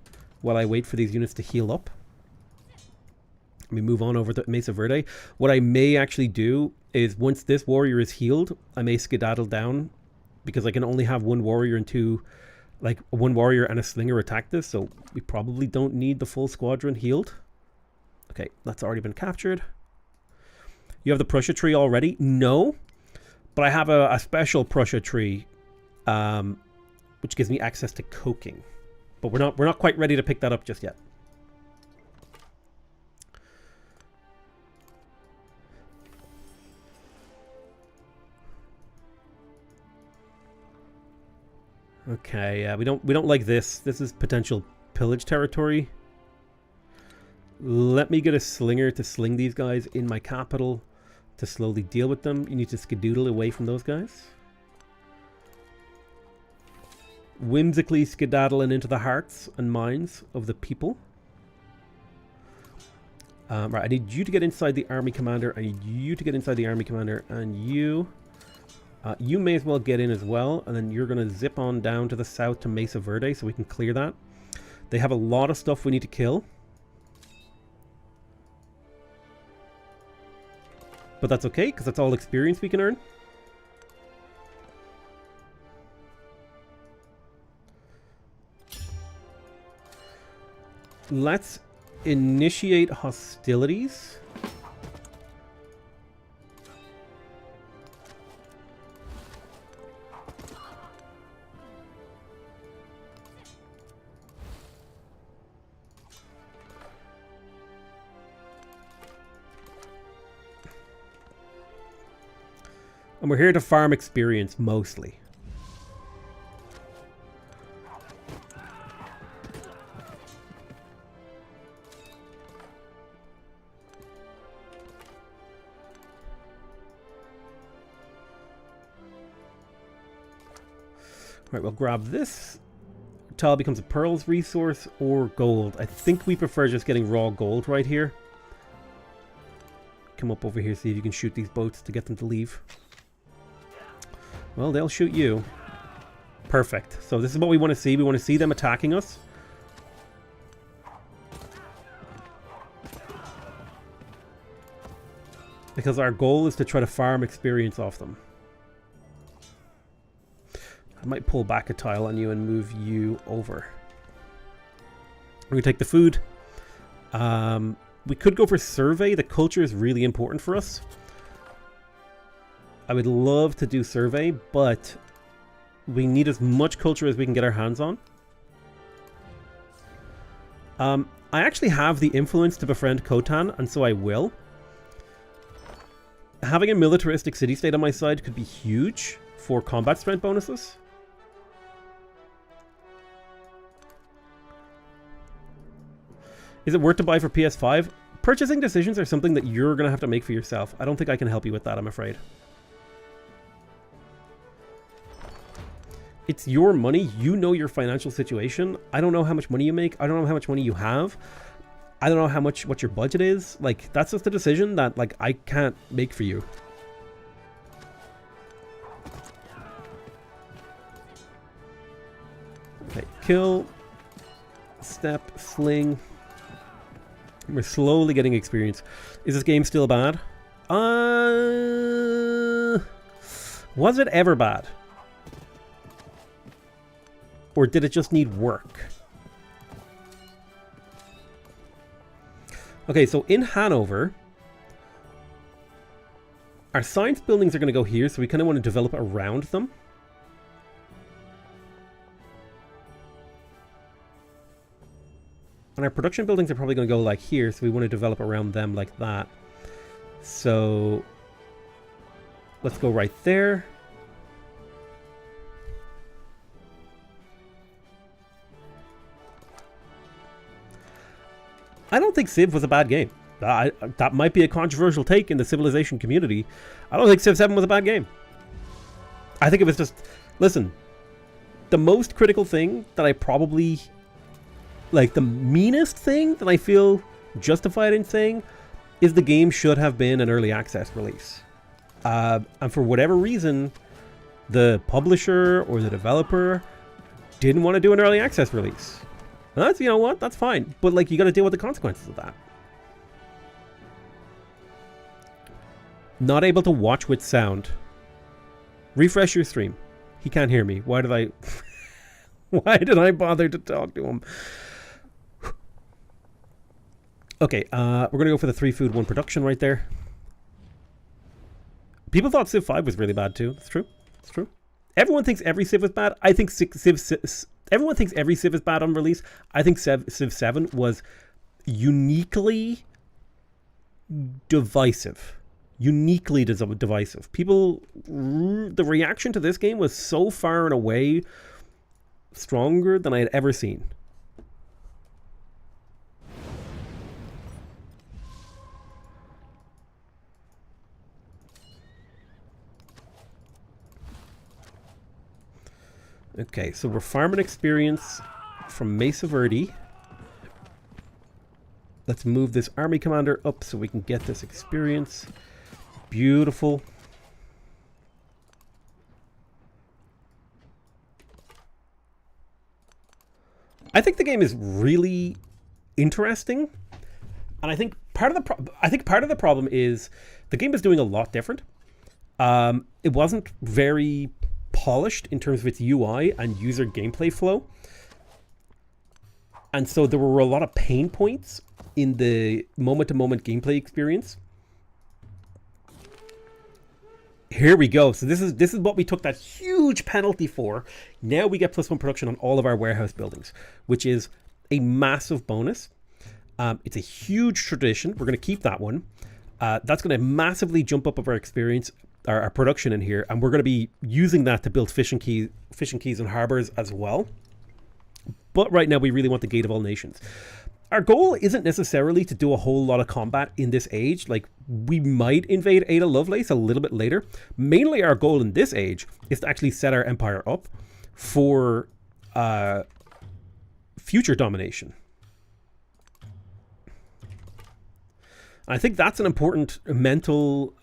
A: while I wait for these units to heal up. Let me move on over to Mesa Verde. What I may actually do is once this warrior is healed, I may skedaddle down because I can only have 1 warrior and 2, like 1 warrior and a slinger attack this, so we probably don't need the full squadron healed. Okay, that's already been captured. You have the Prussia tree already? No, but I have a special Prussia tree, which gives me access to coking. But we're not quite ready to pick that up just yet. Okay, we don't like this. This is potential pillage territory. Let me get a slinger to sling these guys in my capital to slowly deal with them. You need to skedoodle away from those guys. Whimsically skedaddling into the hearts and minds of the people. Right, I need you to get inside the army commander. I need you to get inside the army commander, and you may as well get in as well, and then you're going to zip on down to the south to Mesa Verde so we can clear that. They have a lot of stuff we need to kill. But that's okay, because that's all experience we can earn. Let's initiate hostilities. And we're here to farm experience, mostly. Right, we'll grab this. Tile becomes a pearls resource or gold. I think we prefer just getting raw gold right here. Come up over here, see if you can shoot these boats to get them to leave. Well, they'll shoot you. Perfect. So this is what we want to see. We want to see them attacking us. Because our goal is to try to farm experience off them. I might pull back a tile on you and move you over. We take the food. We could go for survey. The culture is really important for us. I would love to do survey, but we need as much culture as we can get our hands on. I actually have the influence to befriend Khotan, and so I will. Having a militaristic city-state on my side could be huge for combat strength bonuses. Is it worth to buy for PS5? Purchasing decisions are something that you're going to have to make for yourself. I don't think I can help you with that, I'm afraid. It's your money. You know your financial situation. I don't know how much money you make. I don't know how much money you have. I don't know what your budget is. Like, that's just a decision that, like, I can't make for you. Okay, kill, step, sling. We're slowly getting experience. Is this game still bad? Was it ever bad? Or did it just need work? Okay, so in Hanover, our science buildings are going to go here, so we kind of want to develop around them. And our production buildings are probably going to go like here, so we want to develop around them like that. So let's go right there. I don't think Civ was a bad game. That might be a controversial take in the Civilization community. I don't think Civ 7 was a bad game. I think it was just... Listen, the most critical thing that I probably... Like, the meanest thing that I feel justified in saying is the game should have been an early access release. And for whatever reason, the publisher or the developer didn't want to do an early access release. That's, you know what, that's fine. But, like, you got to deal with the consequences of that. Not able to watch with sound. Refresh your stream. He can't hear me. Why did I... Why did I bother to talk to him? Okay, we're going to go for the 3 food, 1 production right there. People thought Civ 5 was really bad too. It's true. It's true. Everyone thinks every Civ is bad. I think everyone thinks every Civ is bad on release. I think Civ 7 was uniquely divisive. Uniquely divisive. People... The reaction to this game was so far and away stronger than I had ever seen. Okay, so we're farming experience from Mesa Verde. Let's move this army commander up so we can get this experience. Beautiful. I think the game is really interesting, and I think part of the problem is the game is doing a lot different. It wasn't very polished in terms of its UI and user gameplay flow, and so there were a lot of pain points in the moment-to-moment gameplay experience. Here we go. So this is what we took that huge penalty for. Now we get +1 production on all of our warehouse buildings, which is a massive bonus. It's a huge tradition. We're going to keep that one. That's going to massively jump up our experience, our production in here, and we're going to be using that to build fishing quays and harbors as well. But right now we really want the Gate of All Nations. Our goal isn't necessarily to do a whole lot of combat in this age. Like, we might invade Ada Lovelace a little bit later. Mainly our goal in this age is to actually set our empire up for future domination. I think that's an important mental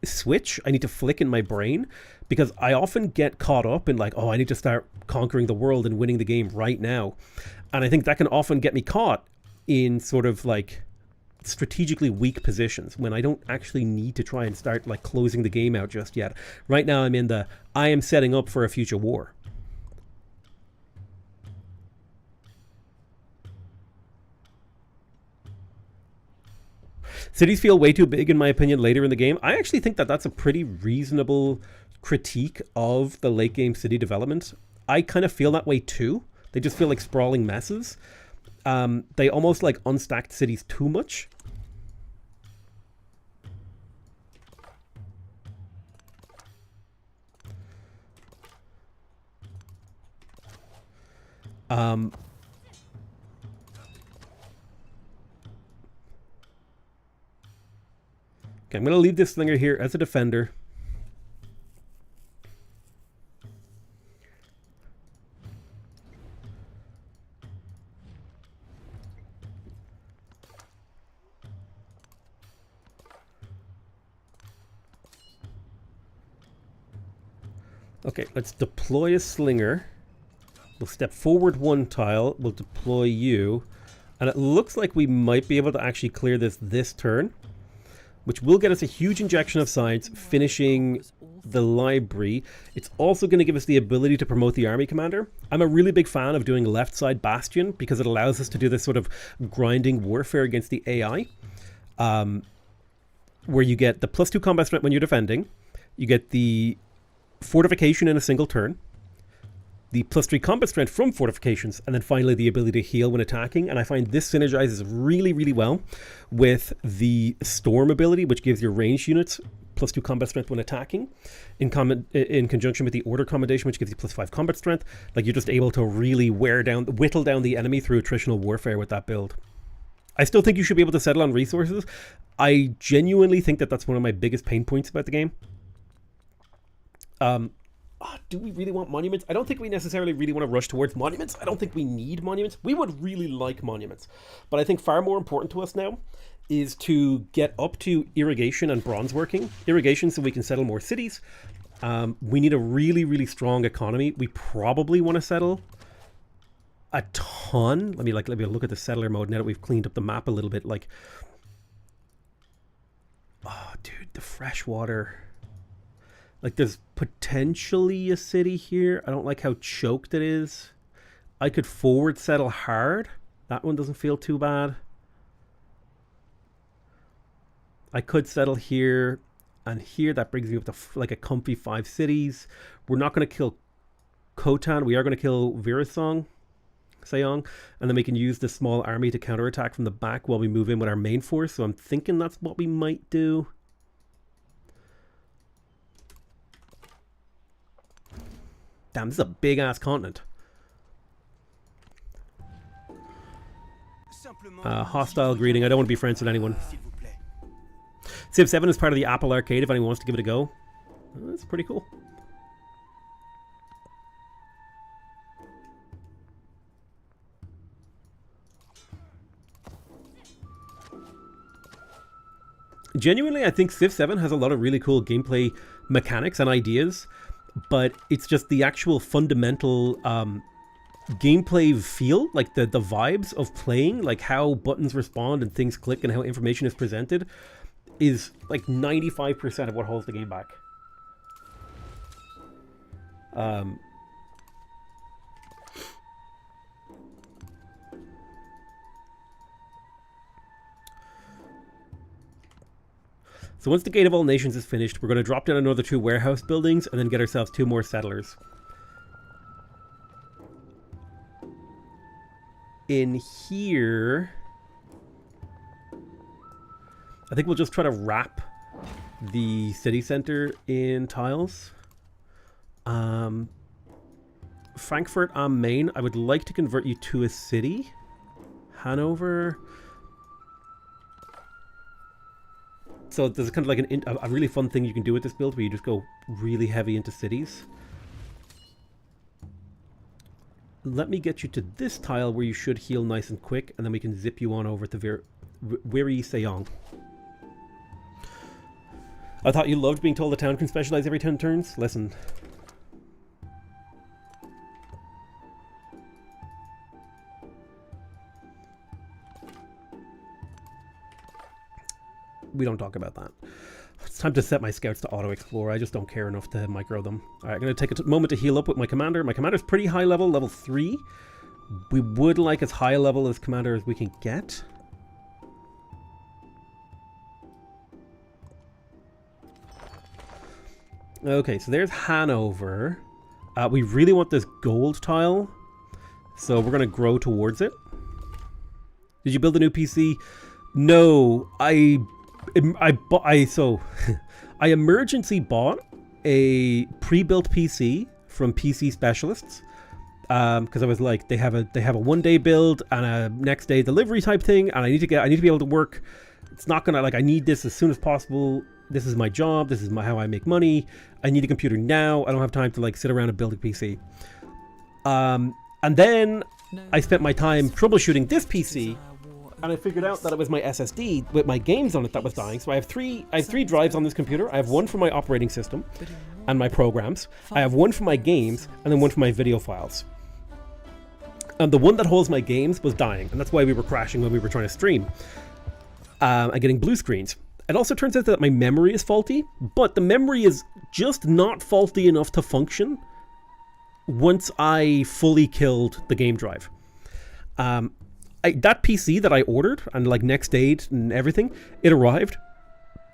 A: switch I need to flick in my brain, because I often get caught up in like, oh, I need to start conquering the world and winning the game right now. And I think that can often get me caught in sort of like strategically weak positions when I don't actually need to try and start like closing the game out just yet. Right now I'm in the I am setting up for a future war. Cities feel way too big, in my opinion, later in the game. I actually think that that's a pretty reasonable critique of the late game city development. I kind of feel that way too. They just feel like sprawling messes. They almost like unstacked cities too much. Okay, I'm going to leave this slinger here as a defender. Okay, let's deploy a slinger. We'll step forward one tile. We'll deploy you. And it looks like we might be able to actually clear this turn, which will get us a huge injection of science, finishing the library. It's also going to give us the ability to promote the army commander. I'm a really big fan of doing left side bastion because it allows us to do this sort of grinding warfare against the AI, where you get the +2 combat strength when you're defending, you get the fortification in a single turn, the +3 combat strength from fortifications, and then finally the ability to heal when attacking. And I find this synergizes really, really well with the storm ability, which gives your ranged units +2 combat strength when attacking, in conjunction with the order commendation, which gives you +5 combat strength. Like, you're just able to really whittle down the enemy through attritional warfare with that build. I still think you should be able to settle on resources. I genuinely think that that's one of my biggest pain points about the game. Do we really want monuments? I don't think we necessarily really want to rush towards monuments. I don't think we need monuments. We would really like monuments. But I think far more important to us now is to get up to irrigation and bronze working. Irrigation so we can settle more cities. We need a really, really strong economy. We probably want to settle a ton. Let me look at the settler mode now that we've cleaned up the map a little bit. Like, oh, dude, the freshwater. Like, there's potentially a city here. I don't like how choked it is. I could forward settle hard. That one doesn't feel too bad. I could settle here and here. That brings me up to like a comfy 5 cities. We're not going to kill Khotan. We are going to kill Sayong. And then we can use the small army to counterattack from the back while we move in with our main force. So I'm thinking that's what we might do. Damn, this is a big-ass continent. Hostile greeting. I don't want to be friends with anyone. Civ 7 is part of the Apple Arcade if anyone wants to give it a go. That's pretty cool. Genuinely, I think Civ 7 has a lot of really cool gameplay mechanics and ideas, but it's just the actual fundamental gameplay feel, like the vibes of playing, like how buttons respond and things click and how information is presented, is like 95% of what holds the game back. So once the Gate of All Nations is finished, we're going to drop down another 2 warehouse buildings and then get ourselves 2 more settlers. In here, I think we'll just try to wrap the city center in tiles. Frankfurt am Main, I would like to convert you to a city. Hanover. So there's kind of like a really fun thing you can do with this build where you just go really heavy into cities. Let me get you to this tile where you should heal nice and quick, and then we can zip you on over to Sayong. I thought you loved being told the town can specialize every 10 turns. Listen. we don't talk about that. It's time to set my scouts to auto-explore. I just don't care enough to micro them. Alright, I'm going to take a moment to heal up with my commander. My commander's pretty high level, level 3. We would like as high level as commander as we can get. Okay, so there's Hanover. We really want this gold tile, so we're going to grow towards it. Did you build a new PC? No, I emergency bought a pre-built PC from PC Specialists because I was like, they have a 1-day build and a next day delivery type thing, and I need to be able to work. It's not gonna, like, I need this as soon as possible. This is my job. This is how I make money. I need a computer now. I don't have time to like sit around and build a PC. And then I spent my time troubleshooting this PC, and I figured out that it was my SSD with my games on it that was dying. So I have three drives on this computer. I have one for my operating system and my programs. I have one for my games, and then one for my video files. And the one that holds my games was dying, and that's why we were crashing when we were trying to stream. And getting blue screens. It also turns out that my memory is faulty, but the memory is just not faulty enough to function once I fully killed the game drive. That PC that I ordered, and like next day and everything, it arrived.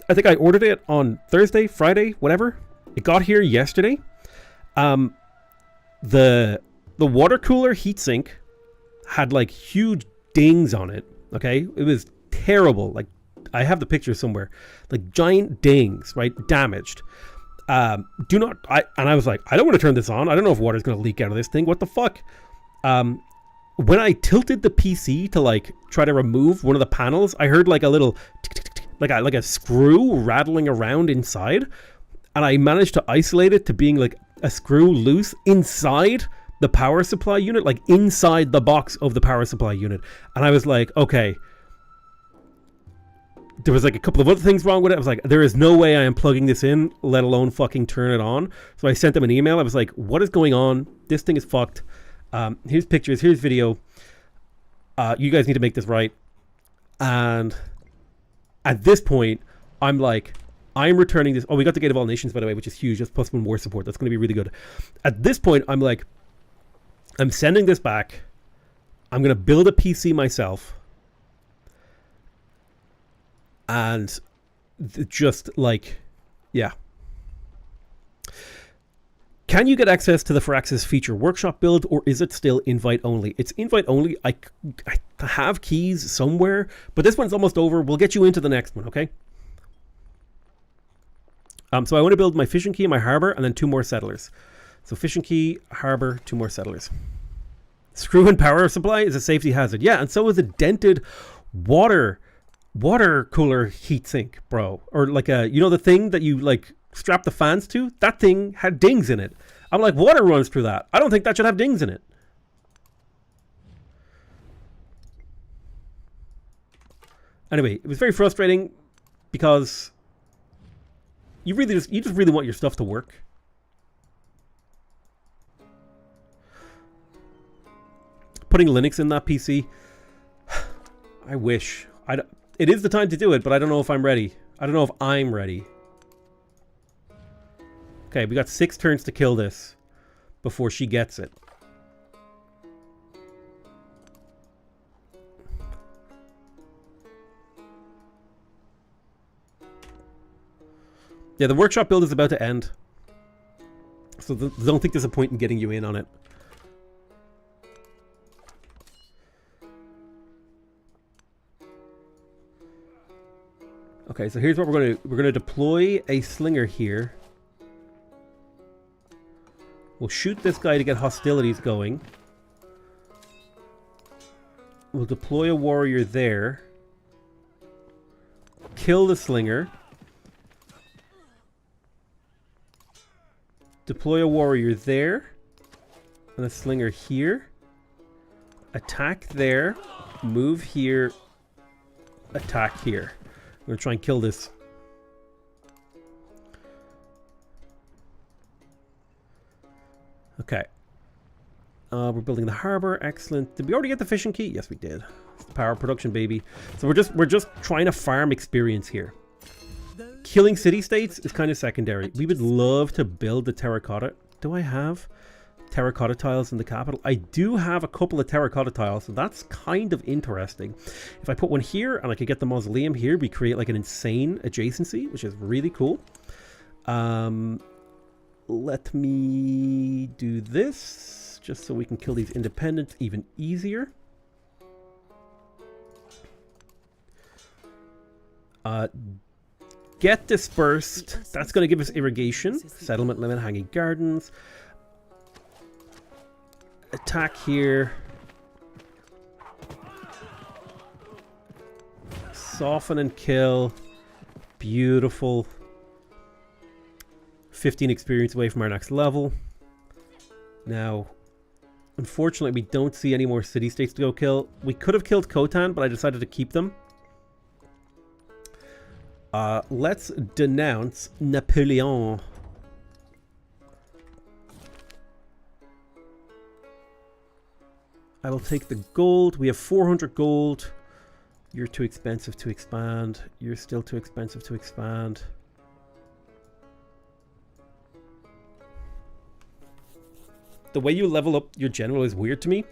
A: I think I ordered it on Thursday, Friday, whatever. It got here yesterday. The water cooler heatsink had like huge dings on it. Okay, it was terrible. Like, I have the picture somewhere, like giant dings, right? Damaged. I was like, I don't want to turn this on. I don't know if water's going to leak out of this thing. What the fuck? When I tilted the PC to like try to remove one of the panels, I heard like a little like a screw rattling around inside, and I managed to isolate it to being like a screw loose inside the power supply unit, like inside the box of the power supply unit. And I was like, okay. There was like a couple of other things wrong with it. I was like, there is no way I am plugging this in, let alone fucking turn it on. So I sent them an email. I was like, what is going on? This thing is fucked. Here's pictures. Here's video. You guys need to make this right. And at this point, I'm like, I'm returning this. Oh, we got the Gate of All Nations, by the way, which is huge. That's +1 war support. That's going to be really good. At this point, I'm like, I'm sending this back. I'm going to build a PC myself. And just like, yeah. Can you get access to the Firaxis feature workshop build, or is it still invite only? It's invite only. I have keys somewhere, but this one's almost over. We'll get you into the next one, okay? So I want to build my fishing key, my harbor, and then 2 more settlers. So fishing key, harbor, 2 more settlers. Screw in power supply is a safety hazard. Yeah, and so is a dented water cooler heatsink, bro. Or like a, you know, the thing that you like strap the fans to? That thing had dings in it. I'm like, water runs through that. I don't think that should have dings in it. Anyway, it was very frustrating because you just really want your stuff to work. Putting Linux in that PC, I wish. It is the time to do it, but I don't know if I'm ready. I don't know if I'm ready. Okay, we got 6 turns to kill this before she gets it. Yeah, the workshop build is about to end. So don't think there's a point in getting you in on it. Okay, so here's what we're going to do. We're going to deploy a slinger here. We'll shoot this guy to get hostilities going. We'll deploy a warrior there. Kill the slinger. Deploy a warrior there. And a slinger here. Attack there. Move here. Attack here. I'm going to try and kill this. Okay. We're building the harbor. Excellent. Did we already get the fishing key? Yes, we did. It's the power production, baby. So we're just trying to farm experience here. killing city-states is kind of secondary. We would love to build the terracotta. Do I have terracotta tiles in the capital? I do have a couple of terracotta tiles, so that's kind of interesting. If I put one here and I could get the mausoleum here, we create like an insane adjacency, which is really cool. Let me do this just so we can kill these independents even easier. Get dispersed. That's going to give us irrigation. Settlement limit, hanging gardens. Attack here. Soften and kill. Beautiful. 15 experience away from our next level. Now, unfortunately, we don't see any more city-states to go kill. We could have killed Khotan, but I decided to keep them. Let's denounce Napoleon. I will take the gold. We have 400 gold. You're too expensive to expand. You're still too expensive to expand. The way you level up your general is weird to me.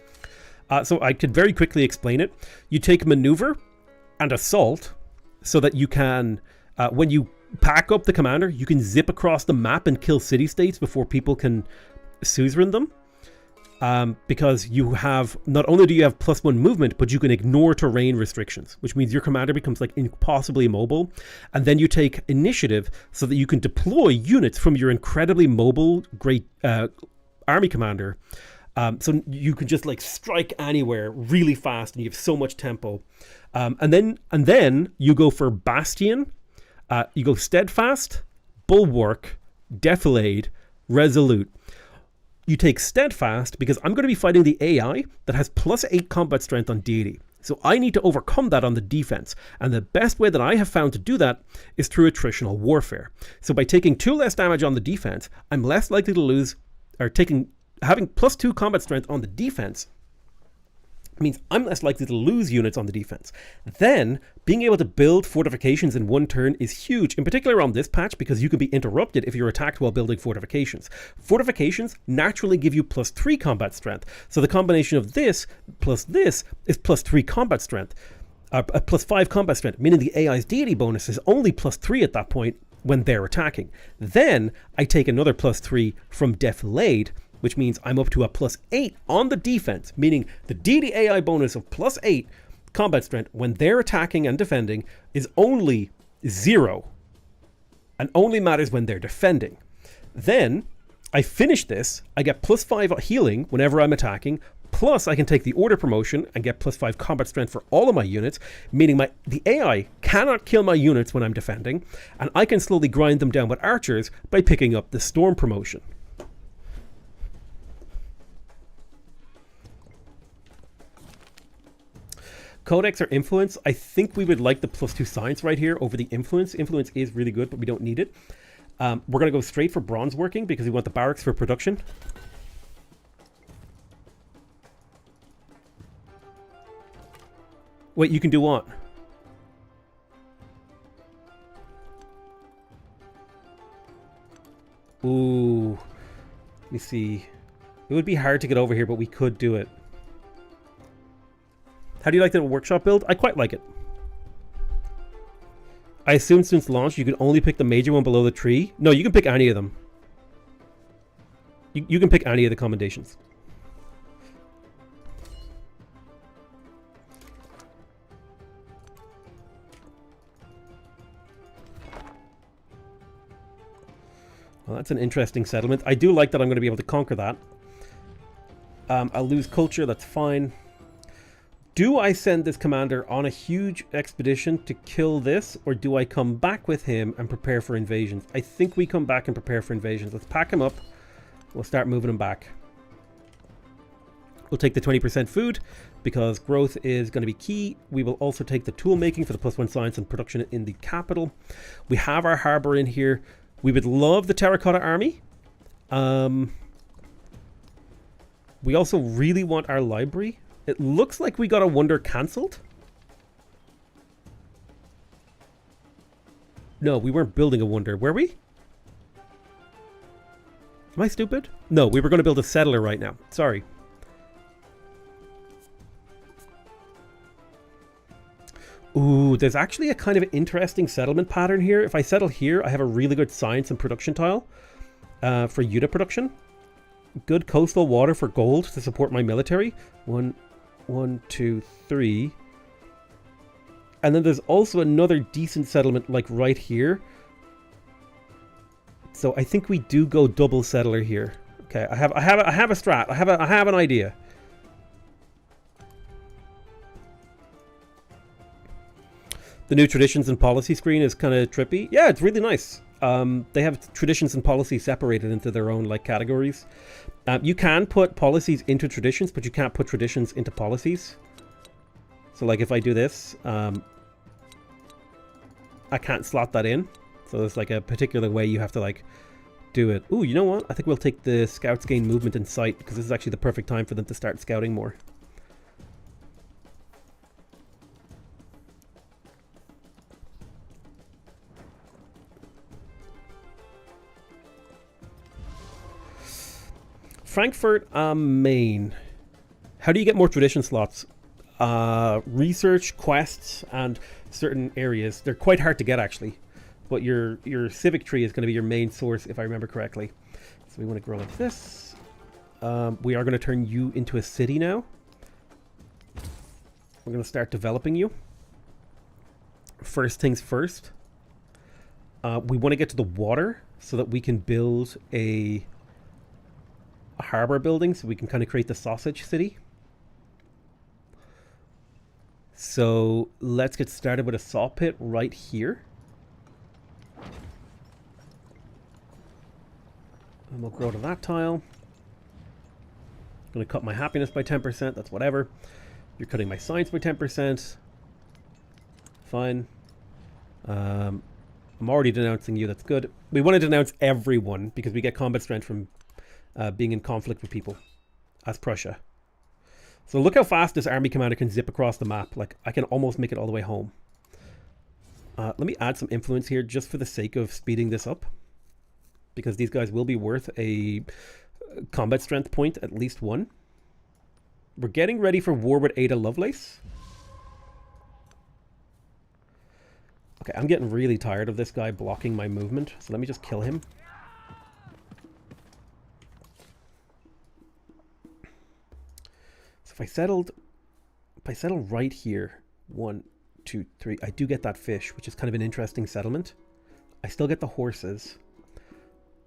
A: So I could very quickly explain it. You take maneuver and assault so that you can, when you pack up the commander, you can zip across the map and kill city-states before people can suzerain them. Because you have, not only do you have +1 movement, but you can ignore terrain restrictions, which means your commander becomes like impossibly mobile. And then you take initiative so that you can deploy units from your incredibly mobile, great army commander. So you can just like strike anywhere really fast and you have so much tempo. And then you go for Bastion, you go Steadfast, Bulwark, Defilade, Resolute. You take Steadfast because I'm going to be fighting the AI that has +8 combat strength on deity. So I need to overcome that on the defense. And the best way that I have found to do that is through attritional warfare. So by taking 2 less damage on the defense, I'm less likely to lose, or having +2 combat strength on the defense means I'm less likely to lose units on the defense. Then, being able to build fortifications in one turn is huge, in particular on this patch, because you can be interrupted if you're attacked while building fortifications. Fortifications naturally give you +3 combat strength. So the combination of this plus this is +3 combat strength. +5 combat strength, meaning the AI's deity bonus is only +3 at that point when they're attacking. Then, I take another +3 from Defilade, which means I'm up to a +8 on the defense, meaning the deity AI bonus of +8 combat strength when they're attacking and defending is only 0 and only matters when they're defending. Then I finish this, I get +5 healing whenever I'm attacking, plus I can take the order promotion and get +5 combat strength for all of my units, meaning the AI cannot kill my units when I'm defending, and I can slowly grind them down with archers by picking up the storm promotion. Codex or influence, I think we would like the +2 science right here over the influence. Influence is really good, but we don't need it. We're going to go straight for bronze working because we want the barracks for production. Wait, you can do what? Ooh. Let me see. It would be hard to get over here, but we could do it. How do you like the workshop build? I quite like it. I assume since launch you can only pick the major one below the tree. No, you can pick any of them. You can pick any of the commendations. Well, that's an interesting settlement. I do like that I'm going to be able to conquer that. I'll lose culture, that's fine. Do I send this commander on a huge expedition to kill this, or do I come back with him and prepare for invasions? I think we come back and prepare for invasions. Let's pack him up. We'll start moving him back. We'll take the 20% food because growth is going to be key. We will also take the tool making for the +1 science and production in the capital. We have our harbor in here. We would love the terracotta army. We also really want our library. It looks like we got a wonder cancelled. No, we weren't building a wonder, were we? Am I stupid? No, we were going to build a settler right now. Sorry. Ooh, there's actually a kind of interesting settlement pattern here. If I settle here, I have a really good science and production tile for unit production. Good coastal water for gold to support my military. 1, 2, 3. And then there's also another decent settlement like right here. So I think we do go double settler here. Okay, I have a strat. I have an idea. The new traditions and policy screen is kind of trippy. Yeah, it's really nice. They have traditions and policies separated into their own like categories. You can put policies into traditions, but you can't put traditions into policies. So like if I do this, I can't slot that in. So there's like a particular way you have to like do it. Ooh, you know what? I think we'll take the scouts gain movement in sight because this is actually the perfect time for them to start scouting more. Frankfurt am Main. How do you get more tradition slots? Research, quests, and certain areas. They're quite hard to get actually. But your civic tree is going to be your main source if I remember correctly. So we want to grow like this. We are going to turn you into a city now. We're going to start developing you. First things first. We want to get to the water so that we can build a harbor building so we can kind of create the sausage city. So let's get started with a saw pit right here. And we'll grow to that tile. I'm going to cut my happiness by 10%. That's whatever. You're cutting my science by 10%. Fine. I'm already denouncing you. That's good. We want to denounce everyone because we get combat strength from being in conflict with people as Prussia. So look how fast this army commander can zip across the map. Like, I can almost make it all the way home. Let me add some influence here just for the sake of speeding this up. Because these guys will be worth a combat strength point, at least one. We're getting ready for war with Ada Lovelace. Okay, I'm getting really tired of this guy blocking my movement. So let me just kill him. So if I settle right here, 1, 2, 3, I do get that fish, which is kind of an interesting settlement. I still get the horses.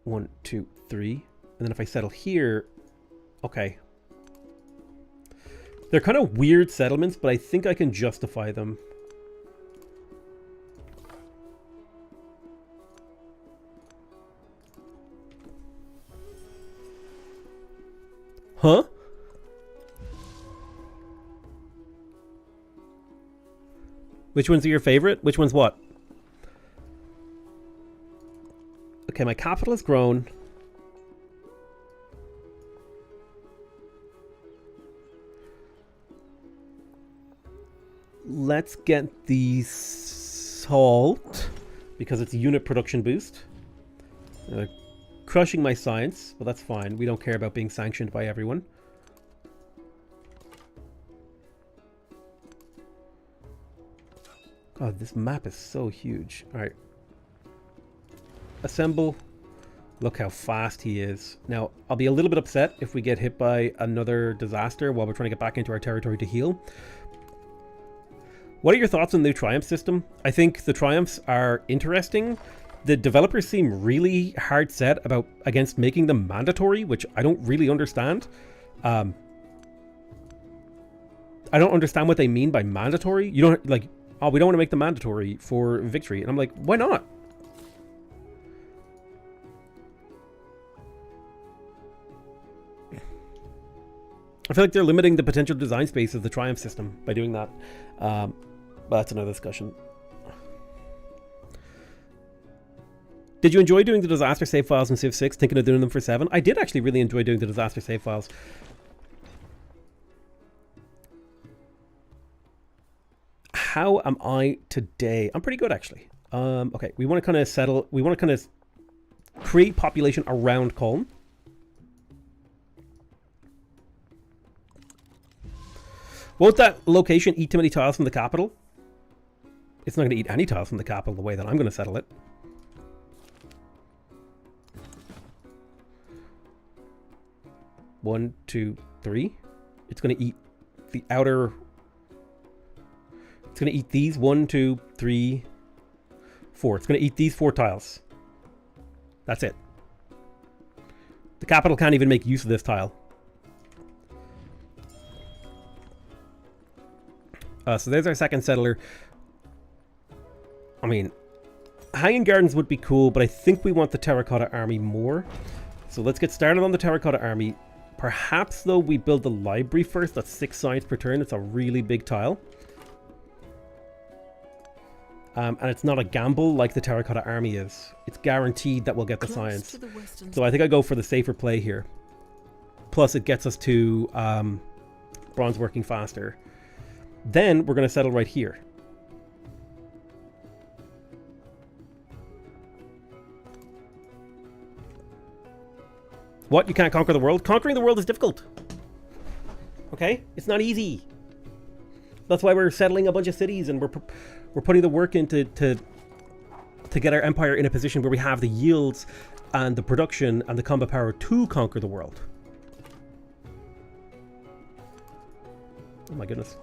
A: 1, 2, 3. And then if I settle here, okay. They're kind of weird settlements, but I think I can justify them. Huh? Which ones are your favorite? Which one's what? Okay, my capital has grown. Let's get the salt because it's a unit production boost. Crushing my science, but that's fine. We don't care about being sanctioned by everyone. God, this map is so huge. All right. Assemble. Look how fast he is. Now, I'll be a little bit upset if we get hit by another disaster while we're trying to get back into our territory to heal. What are your thoughts on the new Triumph system? I think the Triumphs are interesting. The developers seem really hard set against making them mandatory, which I don't really understand. I don't understand what they mean by mandatory. You don't, like, oh, we don't want to make them mandatory for victory. And I'm like, why not? I feel like they're limiting the potential design space of the Triumph system by doing that. But that's another discussion. Did you enjoy doing the disaster save files in Civ 6? Thinking of doing them for 7? I did actually really enjoy doing the disaster save files. How am I today? I'm pretty good, actually. Okay, we want to kind of settle. We want to kind of create population around Colne. Won't that location eat too many tiles from the capital? It's not going to eat any tiles from the capital the way that I'm going to settle it. One, two, three. It's going to eat the outer... It's going to eat these. 1, 2, 3, 4. It's going to eat these 4 tiles. That's it. The capital can't even make use of this tile. So there's our second settler. I mean, hanging gardens would be cool, but I think we want the terracotta army more. So let's get started on the terracotta army. Perhaps, though, we build the library first. That's 6 science per turn. It's a really big tile. And it's not a gamble like the terracotta army is. It's guaranteed that we'll get the science. So I think I go for the safer play here. Plus, it gets us to bronze working faster. Then we're going to settle right here. What? You can't conquer the world? Conquering the world is difficult. Okay? It's not easy. That's why we're settling a bunch of cities and we're putting the work into to get our empire in a position where we have the yields and the production and the combat power to conquer the world. Oh my goodness.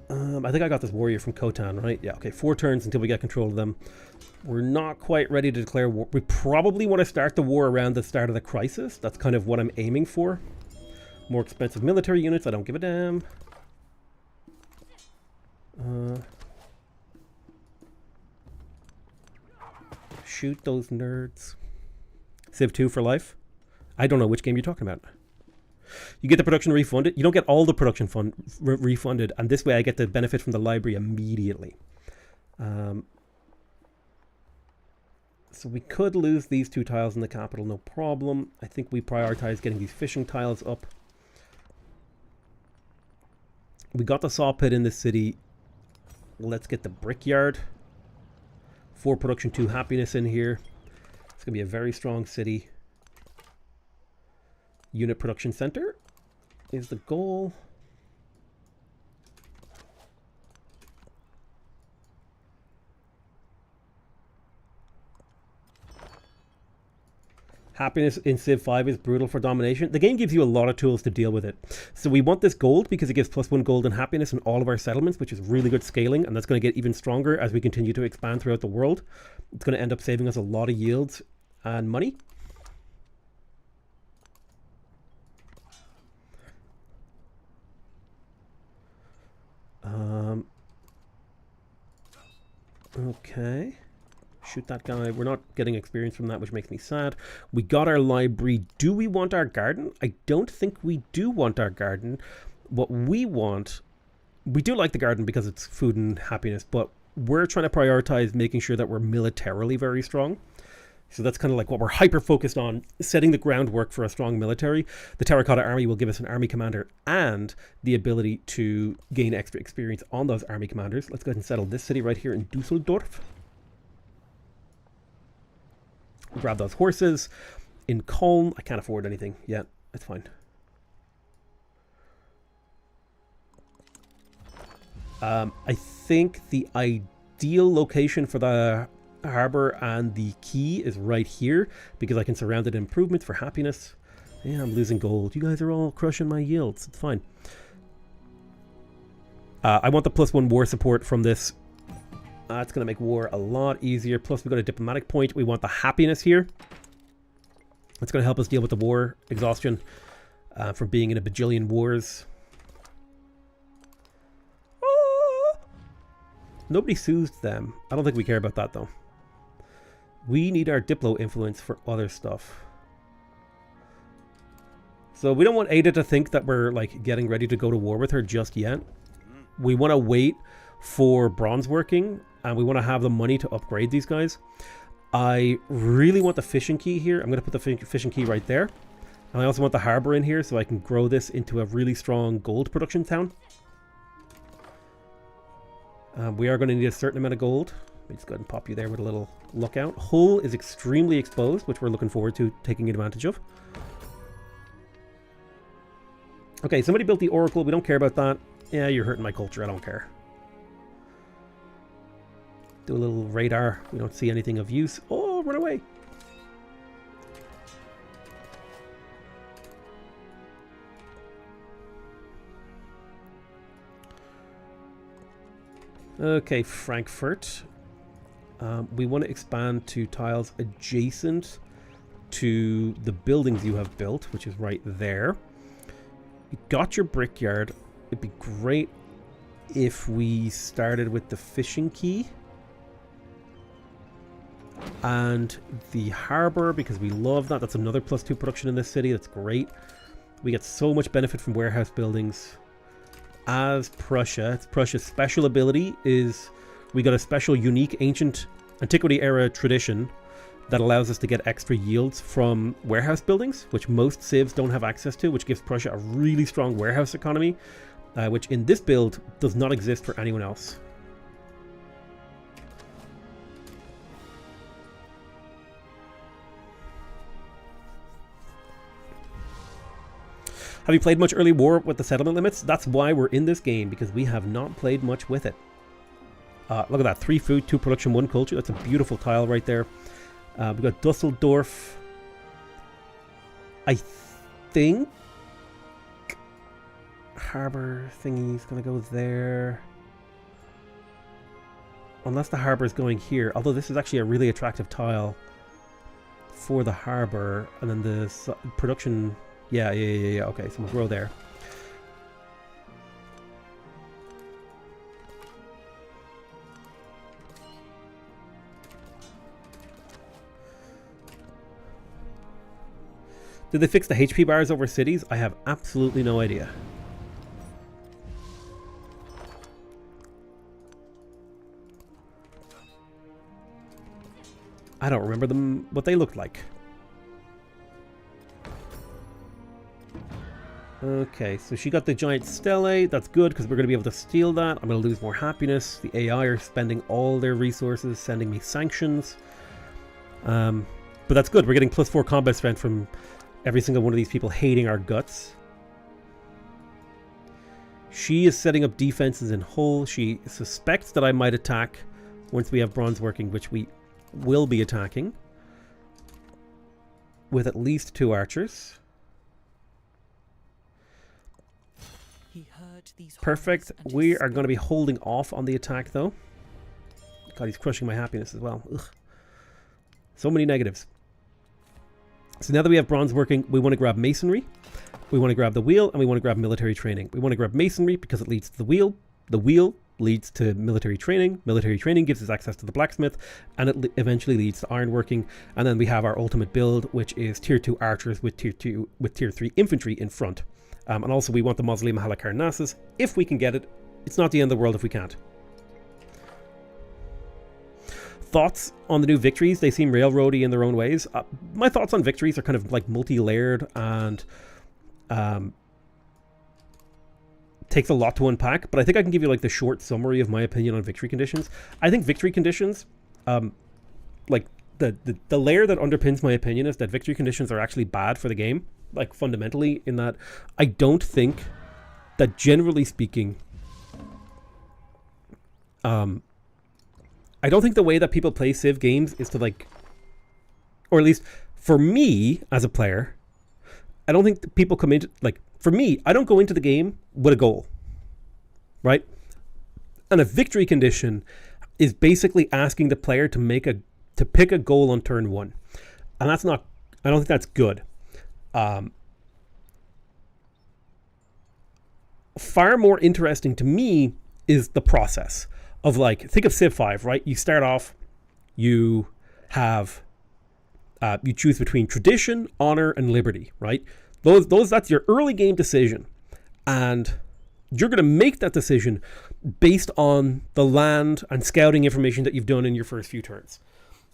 A: I think I got this warrior from Khotan, right? Yeah, okay. 4 turns until we get control of them. We're not quite ready to declare war. We probably want to start the war around the start of the crisis. That's kind of what I'm aiming for. More expensive military units. I don't give a damn. Shoot those nerds. Civ 2 for life. I don't know which game you're talking about. You get the production refunded. You don't get all the production fund refunded, and this way I get the benefit from the library immediately. So we could lose these 2 tiles in the capital, no problem. I think we prioritize getting these fishing tiles up. We got the saw pit in this city. Let's get the brickyard. 4 production, 2 happiness in here. It's going to be a very strong city. Unit production center is the goal. Happiness in Civ 5 is brutal for domination. The game gives you a lot of tools to deal with it. So we want this gold because it gives +1 gold and happiness in all of our settlements, which is really good scaling, and that's going to get even stronger as we continue to expand throughout the world. It's going to end up saving us a lot of yields and money. Okay. Shoot that guy. We're not getting experience from that, which makes me sad. We got our library. Do we want our garden? I don't think we do want our garden. What we want... We do like the garden because it's food and happiness, but we're trying to prioritize making sure that we're militarily very strong. So that's kind of like what we're hyper-focused on, setting the groundwork for a strong military. The Terracotta Army will give us an army commander and the ability to gain extra experience on those army commanders. Let's go ahead and settle this city right here in Dusseldorf. Grab those horses. In Colne, I can't afford anything yet. That's fine. I think the ideal location for the harbor and the key is right here because I can surround it in improvements for happiness. Yeah, I'm losing gold. You guys are all crushing my yields. It's fine. I want the +1 war support from this. That's going to make war a lot easier. Plus, we've got a diplomatic point. We want the happiness here. It's going to help us deal with the war exhaustion from being in a bajillion wars. Nobody soothed them. I don't think we care about that, though. We need our Diplo influence for other stuff. So we don't want Ada to think that we're like getting ready to go to war with her just yet. We want to wait for bronze working, and we want to have the money to upgrade these guys. I really want the fishing key here. I'm going to put the fishing key right there. And I also want the harbor in here so I can grow this into a really strong gold production town. We are going to need a certain amount of gold. Let me just go ahead and pop you there with a little lookout. Hull is extremely exposed, which we're looking forward to taking advantage of. Okay, somebody built the Oracle. We don't care about that. Yeah, you're hurting my culture. I don't care. Do a little radar. We don't see anything of use. Oh, run away. Okay, Frankfurt. We want to expand to tiles adjacent to the buildings you have built, which is right there. You got your brickyard. It'd be great if we started with the fishing quay and the harbor, because we love that. That's another +2 production in this city. That's great. We get so much benefit from warehouse buildings. As Prussia, Prussia's special ability is we got a special, unique, ancient Antiquity era tradition that allows us to get extra yields from warehouse buildings, which most civs don't have access to, which gives Prussia a really strong warehouse economy, which in this build does not exist for anyone else. Have you played much early war with the settlement limits? That's why we're in this game, because we have not played much with it. Look at that, 3 food, 2 production, 1 culture. That's a beautiful tile right there. We got Dusseldorf. I think harbor thingy's gonna go there. Unless the harbor is going here. Although this is actually a really attractive tile for the harbor. And then the production... Yeah. Okay, so we'll grow there. Did they fix the HP bars over cities? I have absolutely no idea. I don't remember them, what they looked like. Okay, so she got the giant stele. That's good, because we're going to be able to steal that. I'm going to lose more happiness. The AI are spending all their resources sending me sanctions. But that's good. We're getting +4 combat strength from every single one of these people hating our guts. She is setting up defenses in Hull. She suspects that I might attack once we have bronze working, which we will be attacking. With at least 2 archers. Perfect. We are going to be holding off on the attack, though. God, he's crushing my happiness as well. Ugh. So many negatives. So now that we have bronze working, we want to grab masonry. We want to grab the wheel, and we want to grab military training. We want to grab masonry because it leads to the wheel. The wheel leads to military training. Military training gives us access to the blacksmith, and it eventually leads to ironworking. And then we have our ultimate build, which is tier 2 archers with tier 3 infantry in front. And also we want the Mausoleum of Halicarnassus if we can get it. It's not the end of the world if we can't. Thoughts on the new victories? They seem railroady in their own ways. My thoughts on victories are kind of like multi-layered and takes a lot to unpack, but I think I can give you like the short summary of my opinion on victory conditions. I think victory conditions, like the layer that underpins my opinion is that victory conditions are actually bad for the game. Like fundamentally, in that I don't think that, generally speaking, I don't think the way that people play Civ games is to like, or at least for me as a player, I don't think that people come into, like, for me, I don't go into the game with a goal, right? And a victory condition is basically asking the player to pick a goal on turn 1, and that's not, I don't think that's good. Far more interesting to me is the process of, like, think of Civ 5, right? You start off, you have, you choose between tradition, honor, and liberty, right? That's your early game decision, and you're going to make that decision based on the land and scouting information that you've done in your first few turns.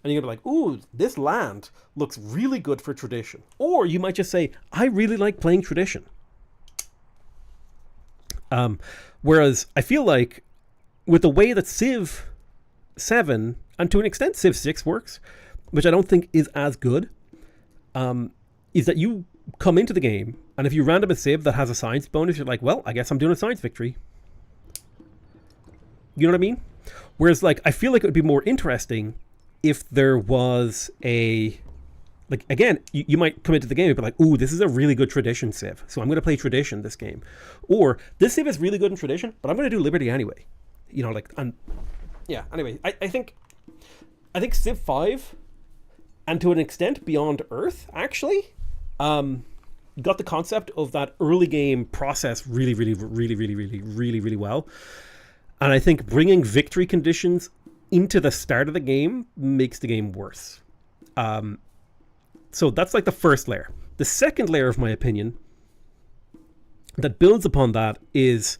A: And you're going to be like, ooh, this land looks really good for tradition. Or you might just say, I really like playing tradition. Whereas I feel like with the way that Civ 7, and to an extent Civ 6 works, which I don't think is as good, is that you come into the game, and if you random a Civ that has a science bonus, you're like, well, I guess I'm doing a science victory. You know what I mean? Whereas, like, I feel like it would be more interesting if there was a... Like, again, you might come into the game and be like, ooh, this is a really good tradition Civ, so I'm going to play tradition this game. Or, this Civ is really good in tradition, but I'm going to do liberty anyway. You know, like, and... Yeah, anyway, I think Civ 5, and to an extent Beyond Earth, actually, got the concept of that early game process really well. And I think bringing victory conditions into the start of the game makes the game worse. So that's like the first layer. The second layer of my opinion that builds upon that is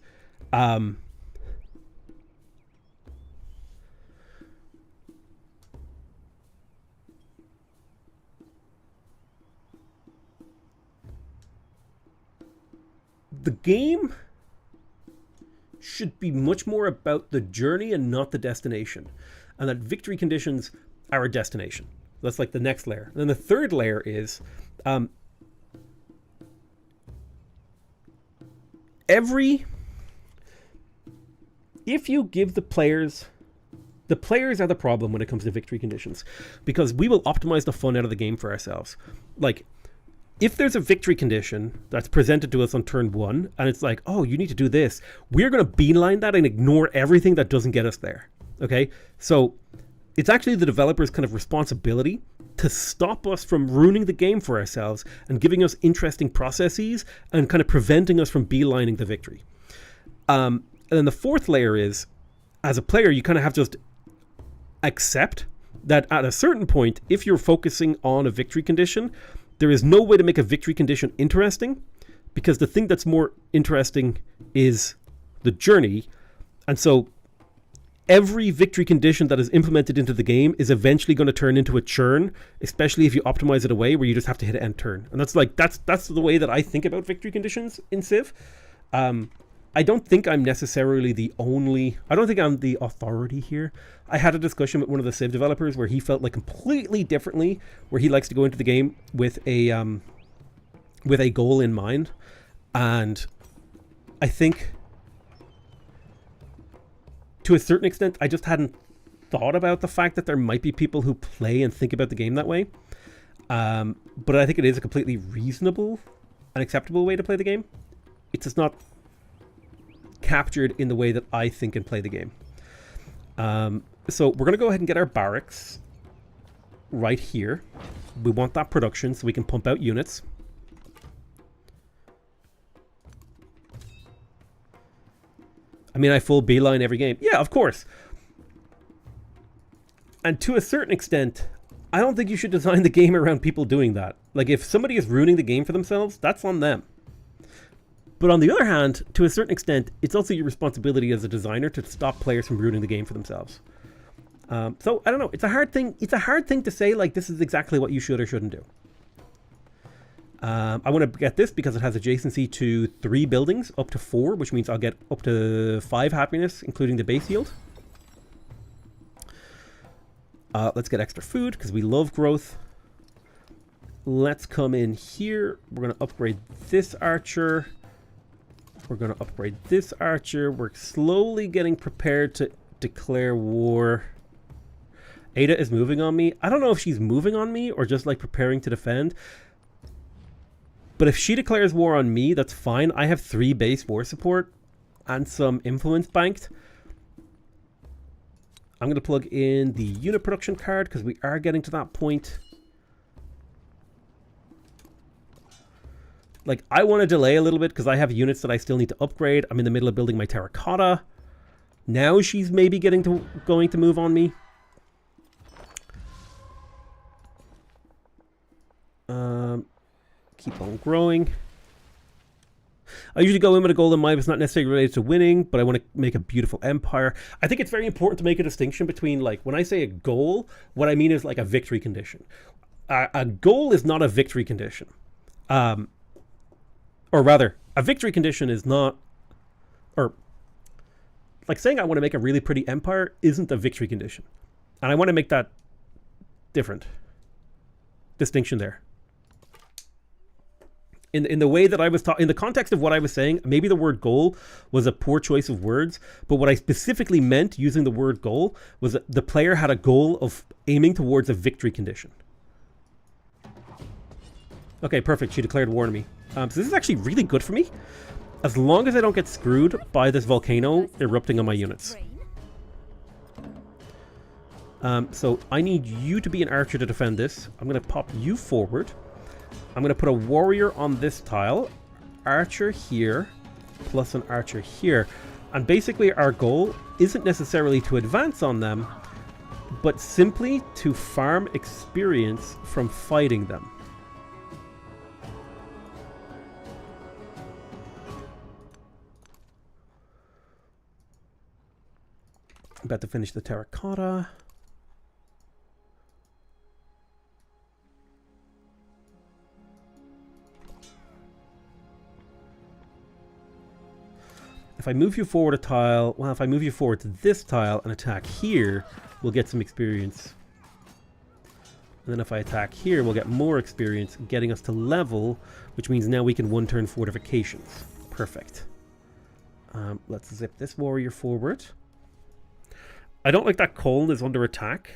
A: the game should be much more about the journey and not the destination. And that victory conditions are a destination. That's like the next layer. And then the third layer is if you give the players are the problem when it comes to victory conditions, because we will optimize the fun out of the game for ourselves. Like, if there's a victory condition that's presented to us on turn 1, and it's like, oh, you need to do this, we're going to beeline that and ignore everything that doesn't get us there. Okay? So it's actually the developer's kind of responsibility to stop us from ruining the game for ourselves and giving us interesting processes and kind of preventing us from beelining the victory. And then the fourth layer is, as a player, you kind of have to just accept that at a certain point, if you're focusing on a victory condition, there is no way to make a victory condition interesting, because the thing that's more interesting is the journey. And so every victory condition that is implemented into the game is eventually going to turn into a churn, especially if you optimize it away where you just have to hit end turn. And that's the way that I think about victory conditions in Civ. I don't think I'm necessarily I don't think I'm the authority here. I had a discussion with one of the Civ developers where he felt like completely differently, where he likes to go into the game with a goal in mind. And I think to a certain extent, I just hadn't thought about the fact that there might be people who play and think about the game that way. But I think it is a completely reasonable and acceptable way to play the game. It's just not captured in the way that I think and play the game. So we're going to go ahead and get our barracks right here. We want that production so we can pump out units. I mean, I full beeline every game. Yeah, of course. And to a certain extent, I don't think you should design the game around people doing that. Like, if somebody is ruining the game for themselves, that's on them. But on the other hand, to a certain extent, it's also your responsibility as a designer to stop players from ruining the game for themselves. So, I don't know. It's a hard thing. It's a hard thing to say, like, this is exactly what you should or shouldn't do. I want to get this because it has adjacency to 3 buildings, up to 4, which means I'll get up to 5 happiness, including the base yield. Let's get extra food, because we love growth. Let's come in here. We're going to upgrade this archer. We're going to upgrade this archer. We're slowly getting prepared to declare war. Ada is moving on me. I don't know if she's moving on me or just like preparing to defend. But if she declares war on me, that's fine. I have 3 base war support and some influence banked. I'm going to plug in the unit production card because we are getting to that point. Like, I want to delay a little bit because I have units that I still need to upgrade. I'm in the middle of building my terracotta. Now she's maybe going to move on me. Keep on growing. I usually go in with a goal in mind. It's not necessarily related to winning, but I want to make a beautiful empire. I think it's very important to make a distinction between, like, when I say a goal, what I mean is like a victory condition. A goal is not a victory condition. Or rather, a victory condition is not, or like saying I want to make a really pretty empire isn't a victory condition. And I want to make that different. Distinction there. In the way that I was talking, in the context of what I was saying, maybe the word goal was a poor choice of words, but what I specifically meant using the word goal was that the player had a goal of aiming towards a victory condition. Okay, perfect. She declared war to me. So this is actually really good for me, as long as I don't get screwed by this volcano erupting on my units. So I need you to be an archer to defend this. I'm going to pop you forward. I'm going to put a warrior on this tile, archer here, plus an archer here. And basically our goal isn't necessarily to advance on them, but simply to farm experience from fighting them. About to finish the terracotta. If I move you forward a tile, well, if I move you forward to this tile and attack here, we'll get some experience. And then if I attack here, we'll get more experience, getting us to level, which means now we can one-turn fortifications. Perfect. Let's zip this warrior forward. I don't like that Colne is under attack.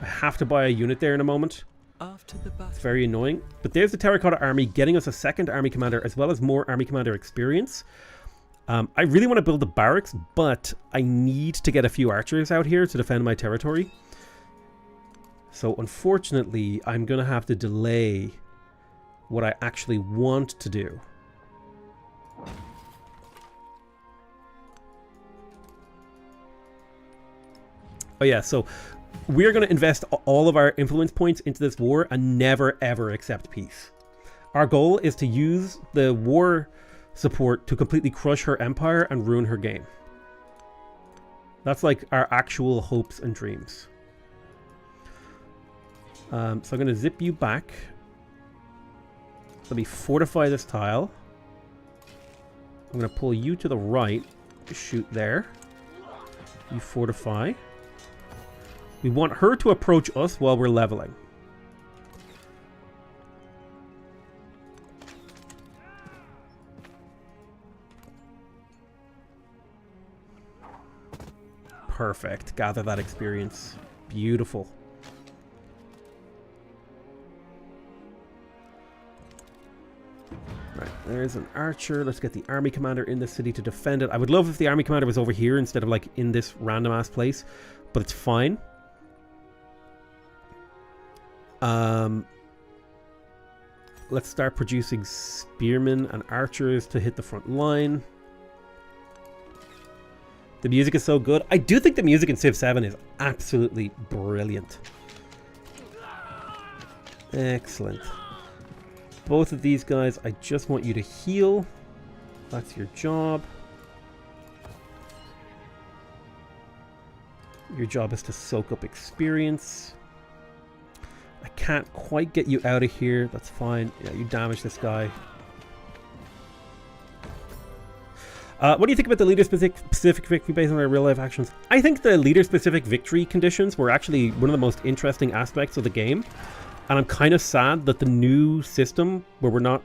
A: I have to buy a unit there in a moment.
B: After the battle.
A: It's very annoying. But there's the Terracotta Army getting us a second Army Commander as well as more Army Commander experience. I really want to build the barracks, but I need to get a few archers out here to defend my territory. So unfortunately, I'm going to have to delay what I actually want to do. Oh yeah, so we're going to invest all of our influence points into this war and never ever accept peace. Our goal is to use the war support to completely crush her empire and ruin her game. That's like our actual hopes and dreams. So I'm going to zip you back. Let me fortify this tile. I'm going to pull you to the right. Shoot there. You fortify. We want her to approach us while we're leveling. Perfect. Gather that experience. Beautiful. Right, there's an archer. Let's get the army commander in the city to defend it. I would love if the army commander was over here instead of like in this random ass place, but it's fine. Let's start producing spearmen and archers to hit the front line. The music is so good. I do think the music in Civ 7 is absolutely brilliant. Excellent. Both of these guys, I just want you to heal. That's your job. Your job is to soak up experience. I can't quite get you out of here. That's fine. Yeah, you damage this guy. What do you think about the leader-specific victory based on our real-life actions? I think the leader-specific victory conditions were actually one of the most interesting aspects of the game. And I'm kind of sad that the new system, where we're not...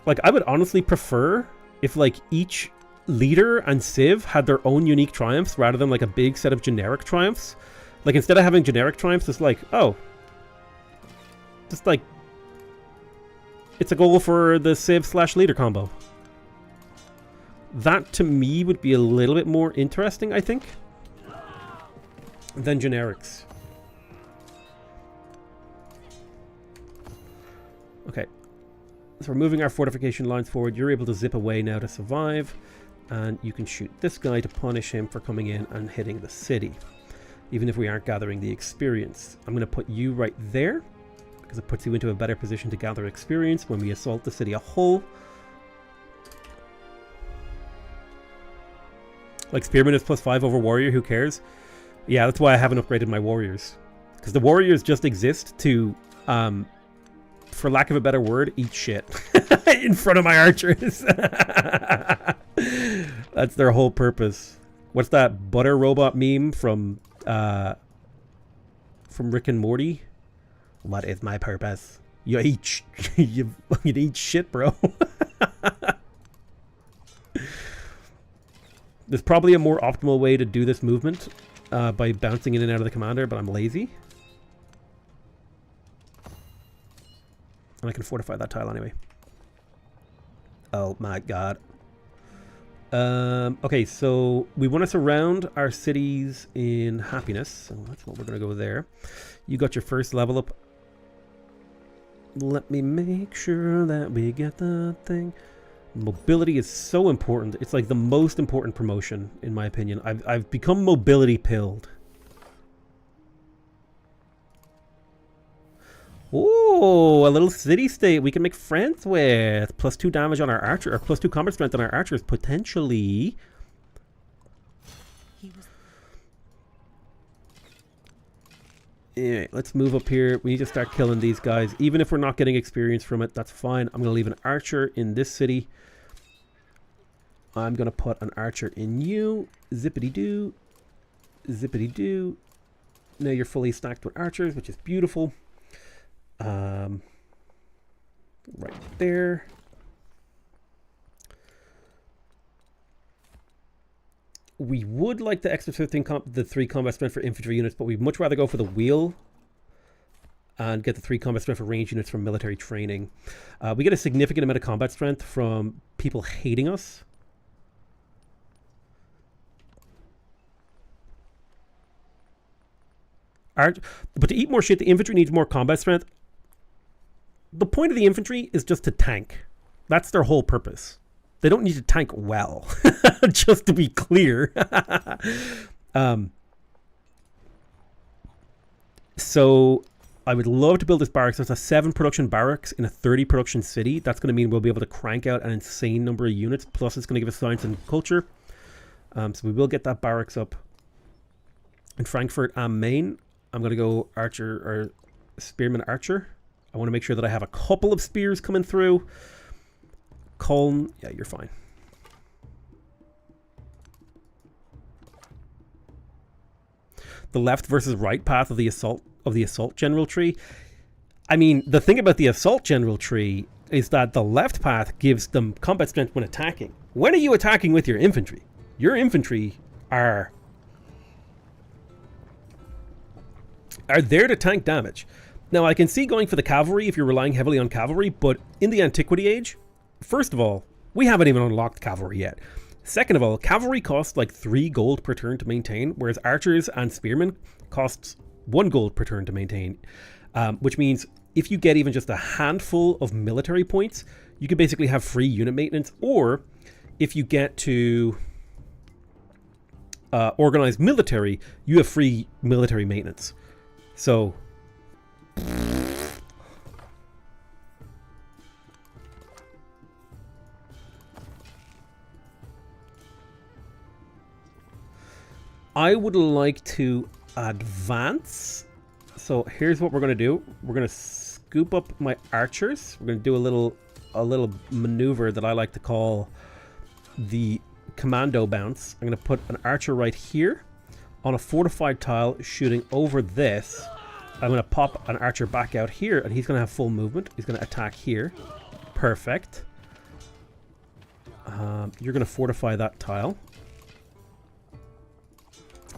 A: Like, I would honestly prefer if, like, each leader and civ had their own unique triumphs rather than, like, a big set of generic triumphs. Like, instead of having generic triumphs, it's like, oh... Just, like... It's a goal for the civ/leader combo. That, to me, would be a little bit more interesting, I think, than generics. Okay. So we're moving our fortification lines forward. You're able to zip away now to survive. And you can shoot this guy to punish him for coming in and hitting the city. Even if we aren't gathering the experience. I'm going to put you right there, because it puts you into a better position to gather experience when we assault the city a whole. Like, Spearman is +5 over Warrior, who cares? Yeah, that's why I haven't upgraded my Warriors. Because the Warriors just exist to, for lack of a better word, eat shit in front of my archers. That's their whole purpose. What's that butter robot meme from Rick and Morty? What is my purpose? You eat you eat shit, bro. There's probably a more optimal way to do this movement by bouncing in and out of the commander, but I'm lazy. And I can fortify that tile anyway. Oh my god. Okay, so we want to surround our cities in happiness. So that's what we're going to go there. You got your first level up. Let me make sure that we get the thing. Mobility is so important. It's like the most important promotion, in my opinion. I've become mobility pilled. Oh, a little city-state we can make friends with. +2 damage on our archer, or +2 combat strength on our archers, potentially. Yeah, let's move up here. We need to start killing these guys. Even if we're not getting experience from it, that's fine. I'm going to leave an archer in this city. I'm going to put an archer in you. Zippity-doo. Zippity-doo. Now you're fully stacked with archers, which is beautiful. Right there. We would like the extra 3 combat strength for infantry units, but we'd much rather go for the wheel and get the 3 combat strength for range units from military training. We get a significant amount of combat strength from people hating us. But to eat more shit, the infantry needs more combat strength. The point of the infantry is just to tank. That's their whole purpose. They don't need to tank well, just to be clear. So I would love to build this barracks. There's a 7 production barracks in a 30 production city. That's going to mean we'll be able to crank out an insane number of units. Plus it's going to give us science and culture. So we will get that barracks up. In Frankfurt am Main, I'm going to go archer or spearman archer. I want to make sure that I have a couple of spears coming through. Colne, yeah, you're fine. The left versus right path of the assault general tree. I mean, the thing about the assault general tree is that the left path gives them combat strength when attacking. When are you attacking with your infantry? Your infantry are there to tank damage. Now, I can see going for the cavalry if you're relying heavily on cavalry, but in the Antiquity age, first of all, we haven't even unlocked cavalry yet. Second of all, cavalry costs like 3 gold per turn to maintain, whereas archers and spearmen costs 1 gold per turn to maintain. Which means if you get even just a handful of military points, you can basically have free unit maintenance, or if you get to organized military, you have free military maintenance. So I would like to advance. So here's what we're going to do. We're going to scoop up my archers. We're going to do a little maneuver that I like to call the commando bounce. I'm going to put an archer right here on a fortified tile shooting over this. I'm going to pop an archer back out here and he's going to have full movement. He's going to attack here. Perfect. You're going to fortify that tile.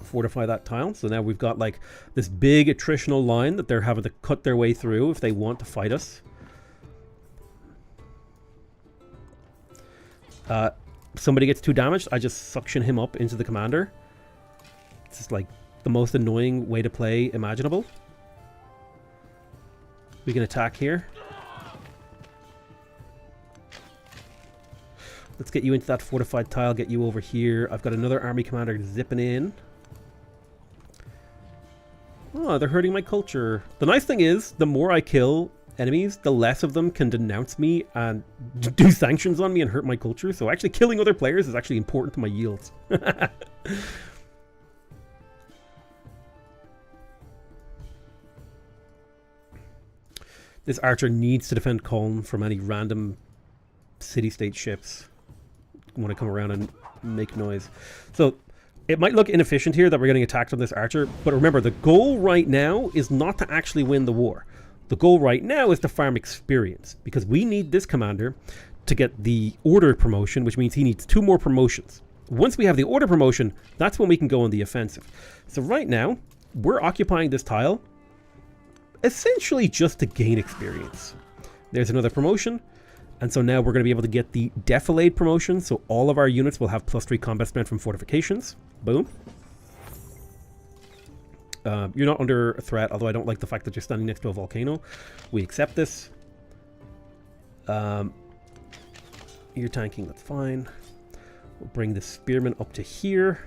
A: Fortify that tile. So now we've got like this big attritional line that they're having to cut their way through if they want to fight us. Somebody gets 2 damaged, I just suction him up into the commander. It's just like the most annoying way to play imaginable. We can attack here. Let's get you into that fortified tile, get you over here. I've got another army commander zipping in. Oh, they're hurting my culture. The nice thing is, the more I kill enemies, the less of them can denounce me and do sanctions on me and hurt my culture. So actually killing other players is actually important to my yields. This archer needs to defend Colne from any random city-state ships. want to come around and make noise. So it might look inefficient here that we're getting attacked on this archer, but remember, the goal right now is not to actually win the war. The goal right now is to farm experience, because we need this commander to get the order promotion, which means he needs 2 more promotions. Once we have the order promotion, that's when we can go on the offensive. So right now, we're occupying this tile essentially just to gain experience. There's another promotion, and so now we're going to be able to get the Defilade promotion, so all of our units will have +3 combat strength from fortifications. Boom. You're not under threat, although I don't like the fact that you're standing next to a volcano. We accept this. You're tanking, that's fine. We'll bring the spearman up to here.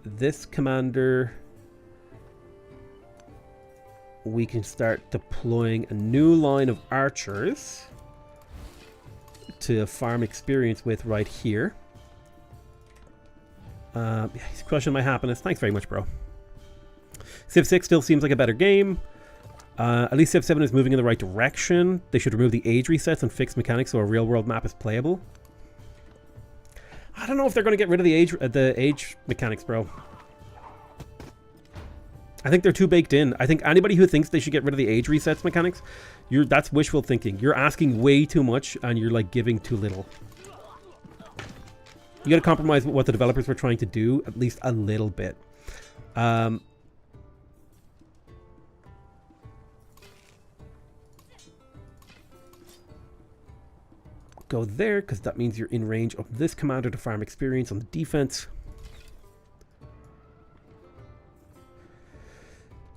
A: This commander, we can start deploying a new line of archers to farm experience with right here. He's crushing my happiness. Thanks very much, bro. Civ 6 still seems like a better game. At least Civ 7 is moving in the right direction. They should remove the age resets and fix mechanics so a real world map is playable. I don't know if they're going to get rid of the age mechanics, bro. I think they're too baked in. I think anybody who thinks they should get rid of the age resets mechanics, that's wishful thinking. You're asking way too much and you're like giving too little. You got to compromise with what the developers were trying to do at least a little bit. Go there, because that means you're in range of this commander to farm experience on the defense.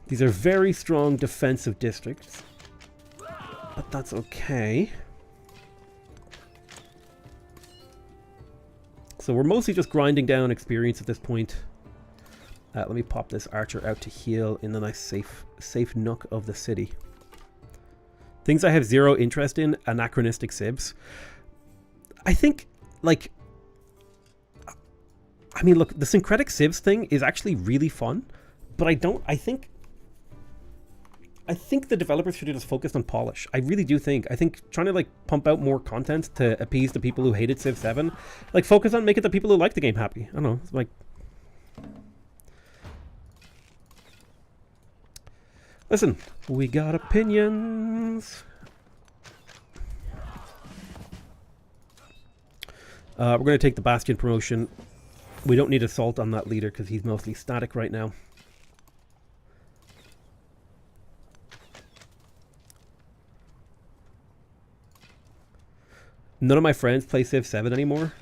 A: These are very strong defensive districts, but that's okay. So we're mostly just grinding down experience at this point. Let me pop this archer out to heal in the nice safe nook of the city. Things I have zero interest in, anachronistic civs. I think, like, I mean, look, the syncretic civs thing is actually really fun, but I think the developers should have just focused on polish. I really do think. I think trying to, like, pump out more content to appease the people who hated Civ 7, like, focus on making the people who like the game happy. I don't know, it's like... Listen, we got opinions. We're going to take the Bastion promotion. We don't need assault on that leader because he's mostly static right now. None of my friends play Civ 7 anymore.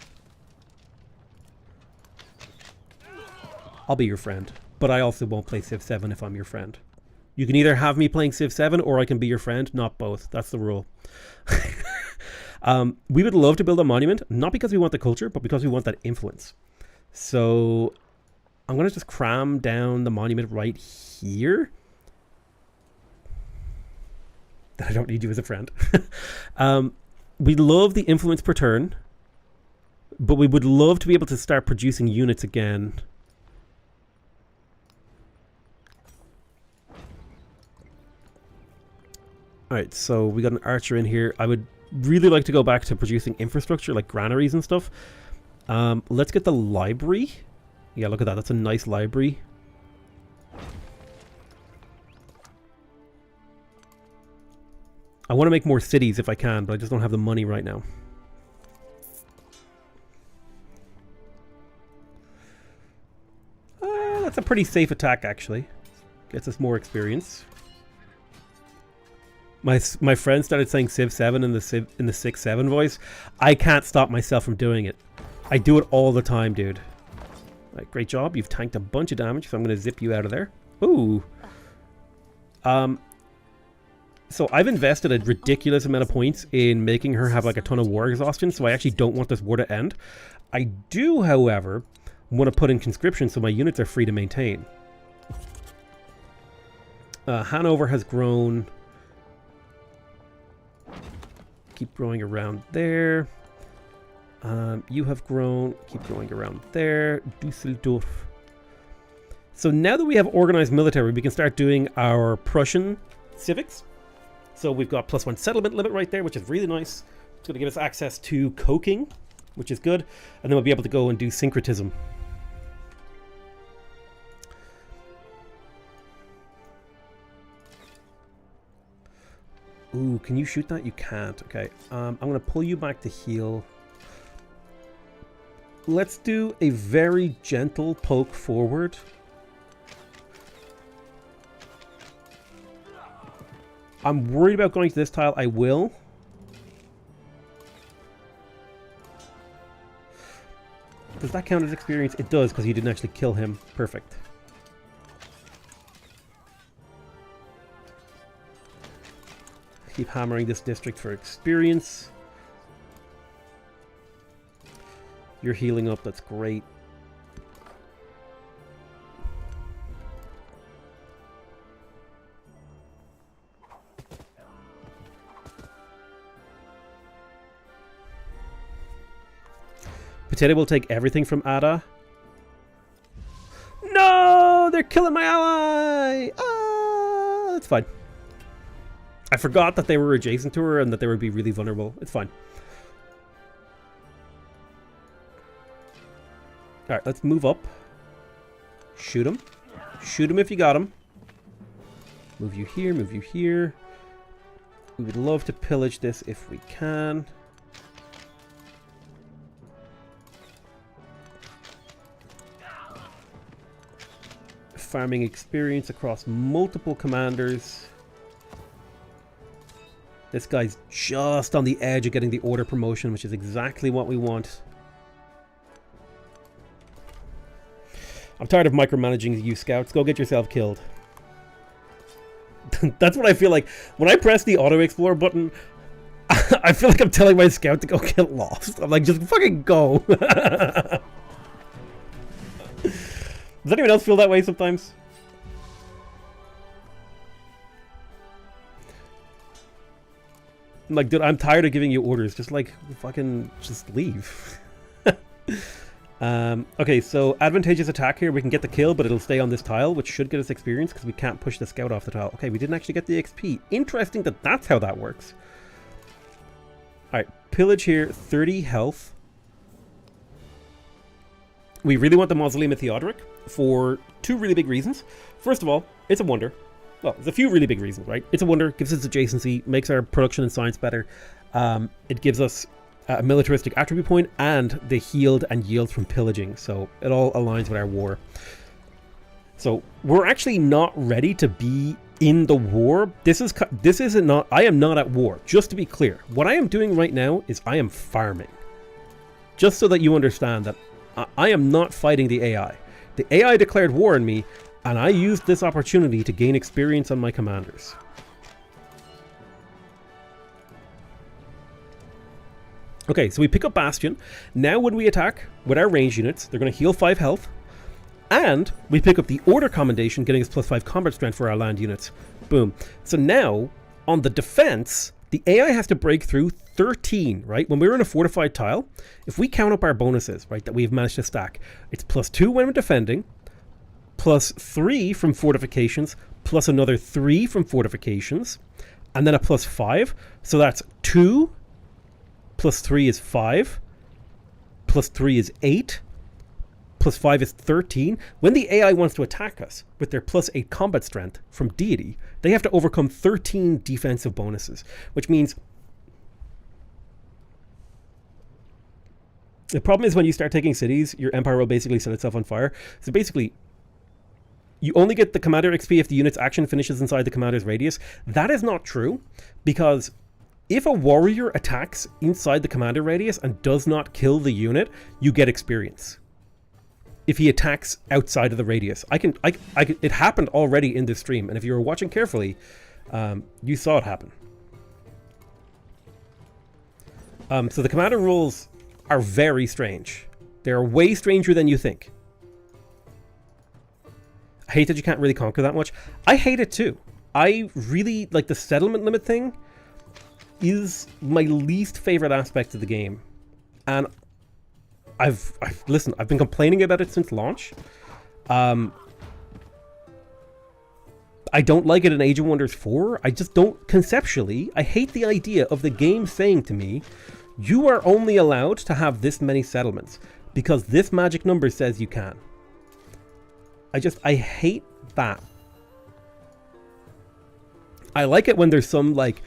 A: I'll be your friend, but I also won't play Civ 7 if I'm your friend. You can either have me playing Civ 7 or I can be your friend, not both. That's the rule. We would love to build a monument, not because we want the culture, but because we want that influence. So I'm going to just cram down the monument right here. I don't need you as a friend. We love the influence per turn, but we would love to be able to start producing units again. Alright, so we got an archer in here. I would really like to go back to producing infrastructure like granaries and stuff. Let's get the library. Yeah, look at that. That's a nice library. I want to make more cities if I can, but I just don't have the money right now. That's a pretty safe attack, actually. Gets us more experience. My friend started saying Civ 7 in the 6-7 voice. I can't stop myself from doing it. I do it all the time, dude. Right, great job. You've tanked a bunch of damage, so I'm going to zip you out of there. Ooh. So I've invested a ridiculous amount of points in making her have like a ton of war exhaustion, so I actually don't want this war to end. I do, however, want to put in conscription so my units are free to maintain. Hanover has grown... Keep growing around there. You have grown. Keep growing around there. Dusseldorf. So now that we have organized military, we can start doing our Prussian civics. So we've got +1 settlement limit right there, which is really nice. It's going to give us access to coking. which is good. And then we'll be able to go and do syncretism. Ooh, can you shoot that? You can't. Okay, I'm going to pull you back to heal. Let's do a very gentle poke forward. I'm worried about going to this tile. I will. Does that count as experience? It does, because you didn't actually kill him. Perfect. Keep hammering this district for experience. You're healing up, that's great. Potato will take everything from Ada. No! They're killing my ally! Ah, that's fine. I forgot that they were adjacent to her and that they would be really vulnerable. It's fine. Alright, let's move up. Shoot him. Shoot him if you got him. Move you here, move you here. We would love to pillage this if we can. Farming experience across multiple commanders. This guy's just on the edge of getting the order promotion, which is exactly what we want. I'm tired of micromanaging you scouts. Go get yourself killed. That's what I feel like. When I press the auto explore button, I feel like I'm telling my scout to go get lost. I'm like, just fucking go. Does anyone else feel that way sometimes? I'm like, dude, I'm tired of giving you orders. Just like, fucking, just leave. Okay, so advantageous attack here. We can get the kill, but it'll stay on this tile, which should get us experience because we can't push the scout off the tile. Okay, we didn't actually get the XP. Interesting that that's how that works. Alright, pillage here, 30 health. We really want the Mausoleum of Theodoric for two really big reasons. First of all, it's a wonder. Well, there's a few really big reasons, right? It's a wonder, gives us adjacency, makes our production and science better. It gives us a militaristic attribute point and the healed and yield from pillaging. So it all aligns with our war. So we're actually not ready to be in the war. This isn't not. I am not at war. Just to be clear, what I am doing right now is I am farming. Just so that you understand that I am not fighting the AI. The AI declared war on me, and I used this opportunity to gain experience on my commanders. Okay, so we pick up Bastion. Now when we attack with our range units, they're going to heal 5 health. And we pick up the Order Commendation, getting us +5 combat strength for our land units. Boom. So now, on the defense, the AI has to break through 13, right? When we're in a fortified tile, if we count up our bonuses, right, that we've managed to stack, it's +2 when we're defending, +3 from fortifications, plus another 3 from fortifications, and then a +5. So that's 2, +3 is 5, +3 is 8, +5 is 13. When the AI wants to attack us with their +8 combat strength from deity, they have to overcome 13 defensive bonuses, which means the problem is when you start taking cities, your empire will basically set itself on fire. So basically, you only get the commander XP if the unit's action finishes inside the commander's radius. That is not true, because if a warrior attacks inside the commander radius and does not kill the unit, you get experience. If he attacks outside of the radius, it happened already in this stream, and if you were watching carefully, you saw it happen. So the commander rules are very strange. They're way stranger than you think. I hate that you can't really conquer that much. I hate it too. I really like the settlement limit thing is my least favorite aspect of the game, and listen, I've been complaining about it since launch. I don't like it in Age of Wonders 4. I just don't, conceptually, I hate the idea of the game saying to me, You are only allowed to have this many settlements because this magic number says you can. I hate that. I like it when there's some like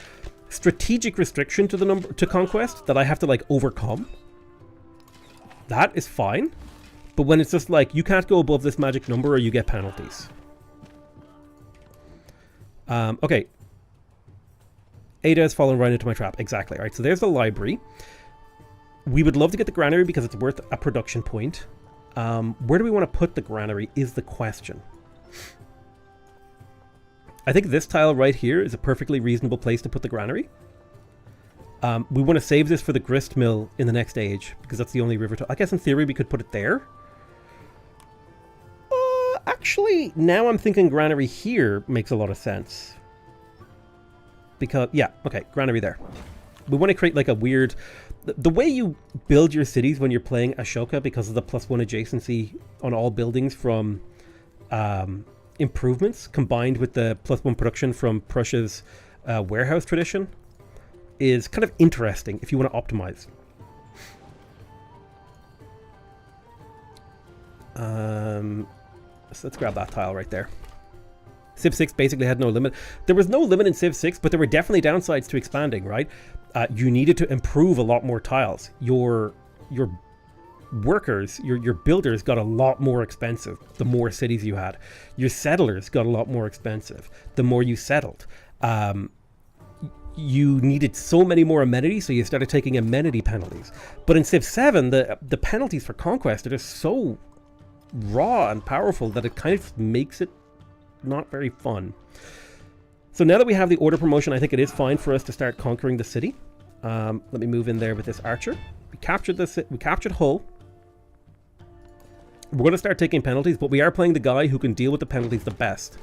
A: strategic restriction to the number to conquest that I have to like overcome. That is fine. But when it's just like you can't go above this magic number or you get penalties. Okay. Ada has fallen right into my trap. Exactly. All right, so there's the library. We would love to get the granary because it's worth a production point. Where do we want to put the granary is the question. I think this tile right here is a perfectly reasonable place to put the granary. We want to save this for the grist mill in the next age because that's the only river tile. I guess in theory we could put it there. Actually, now I'm thinking granary here makes a lot of sense. Because, yeah, okay, granary there. We want to create like a weird... The way you build your cities when you're playing Ashoka because of the +1 adjacency on all buildings from improvements combined with the +1 production from Prussia's warehouse tradition is kind of interesting if you want to optimize. So let's grab that tile right there. Civ 6 basically had no limit. There was no limit in Civ 6, but there were definitely downsides to expanding, right? You needed to improve a lot more tiles. Your workers, your builders got a lot more expensive the more cities you had. Your settlers got a lot more expensive the more you settled. You needed so many more amenities, so you started taking amenity penalties. But in Civ 7, the penalties for conquest are just so raw and powerful that it kind of makes it not very fun. So now that we have the order promotion, I think it is fine for us to start conquering the city. Let me move in there with this archer. We captured Hull. We're going to start taking penalties, but we are playing the guy who can deal with the penalties the best.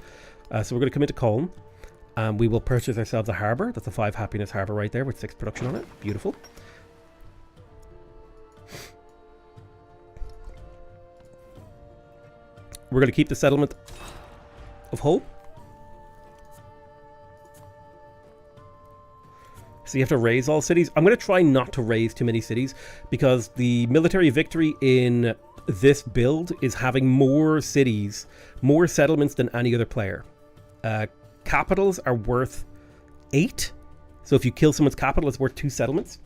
A: So we're going to come into Colne. We will purchase ourselves a harbour. That's a 5 happiness harbour right there with 6 production on it. Beautiful. We're going to keep the settlement of Hull. So you have to raise all cities. I'm going to try not to raise too many cities because the military victory in this build is having more cities, more settlements than any other player. Capitals are worth 8. So if you kill someone's capital, it's worth 2 settlements.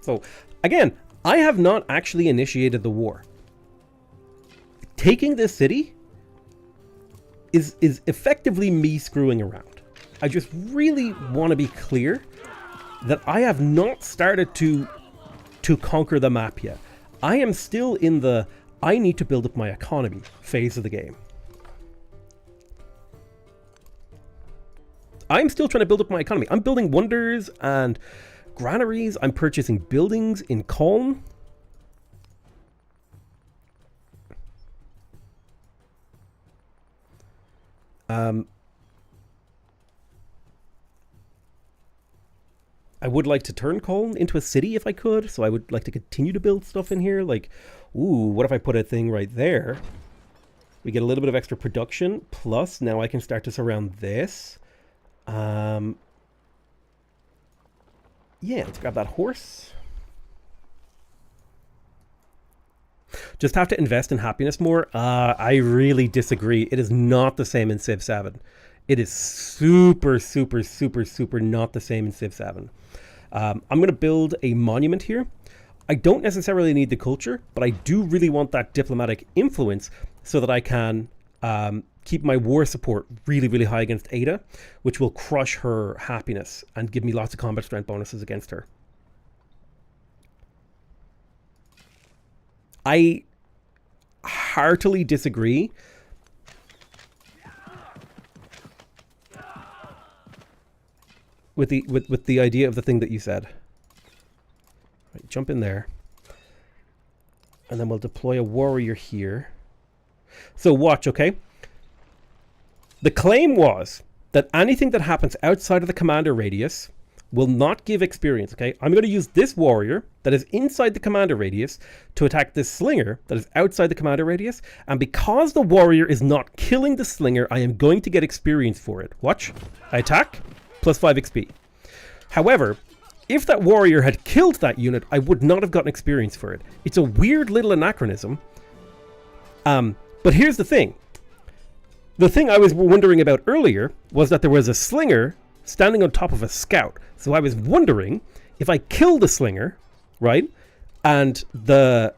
A: So again, I have not actually initiated the war. Taking this city is effectively me screwing around. I just really want to be clear that I have not started to conquer the map yet. I am still in the I need to build up my economy phase of the game. I'm still trying to build up my economy. I'm building wonders and granaries. I'm purchasing buildings in Colne. I would like to turn Colne into a city if I could, so I would like to continue to build stuff in here. Like, ooh, what if I put a thing right there? We get a little bit of extra production, plus now I can start to surround this. Yeah, let's grab that horse. Just have to invest in happiness more. I really disagree. It is not the same in Civ 7. It is super, super, super, super not the same in Civ 7. I'm going to build a monument here. I don't necessarily need the culture, but I do really want that diplomatic influence so that I can keep my war support really, really high against Ada, which will crush her happiness and give me lots of combat strength bonuses against her. I heartily disagree with the idea of the thing that you said. Right, jump in there. And then we'll deploy a warrior here. So watch, okay? The claim was that anything that happens outside of the commander radius will not give experience, okay? I'm going to use this warrior that is inside the commander radius to attack this slinger that is outside the commander radius. And because the warrior is not killing the slinger, I am going to get experience for it. Watch. I attack. plus 5 XP. However, if that warrior had killed that unit, I would not have gotten experience for it. It's a weird little anachronism. But here's the thing. The thing I was wondering about earlier was that there was a slinger standing on top of a scout. So I was wondering if I kill the slinger, right, and the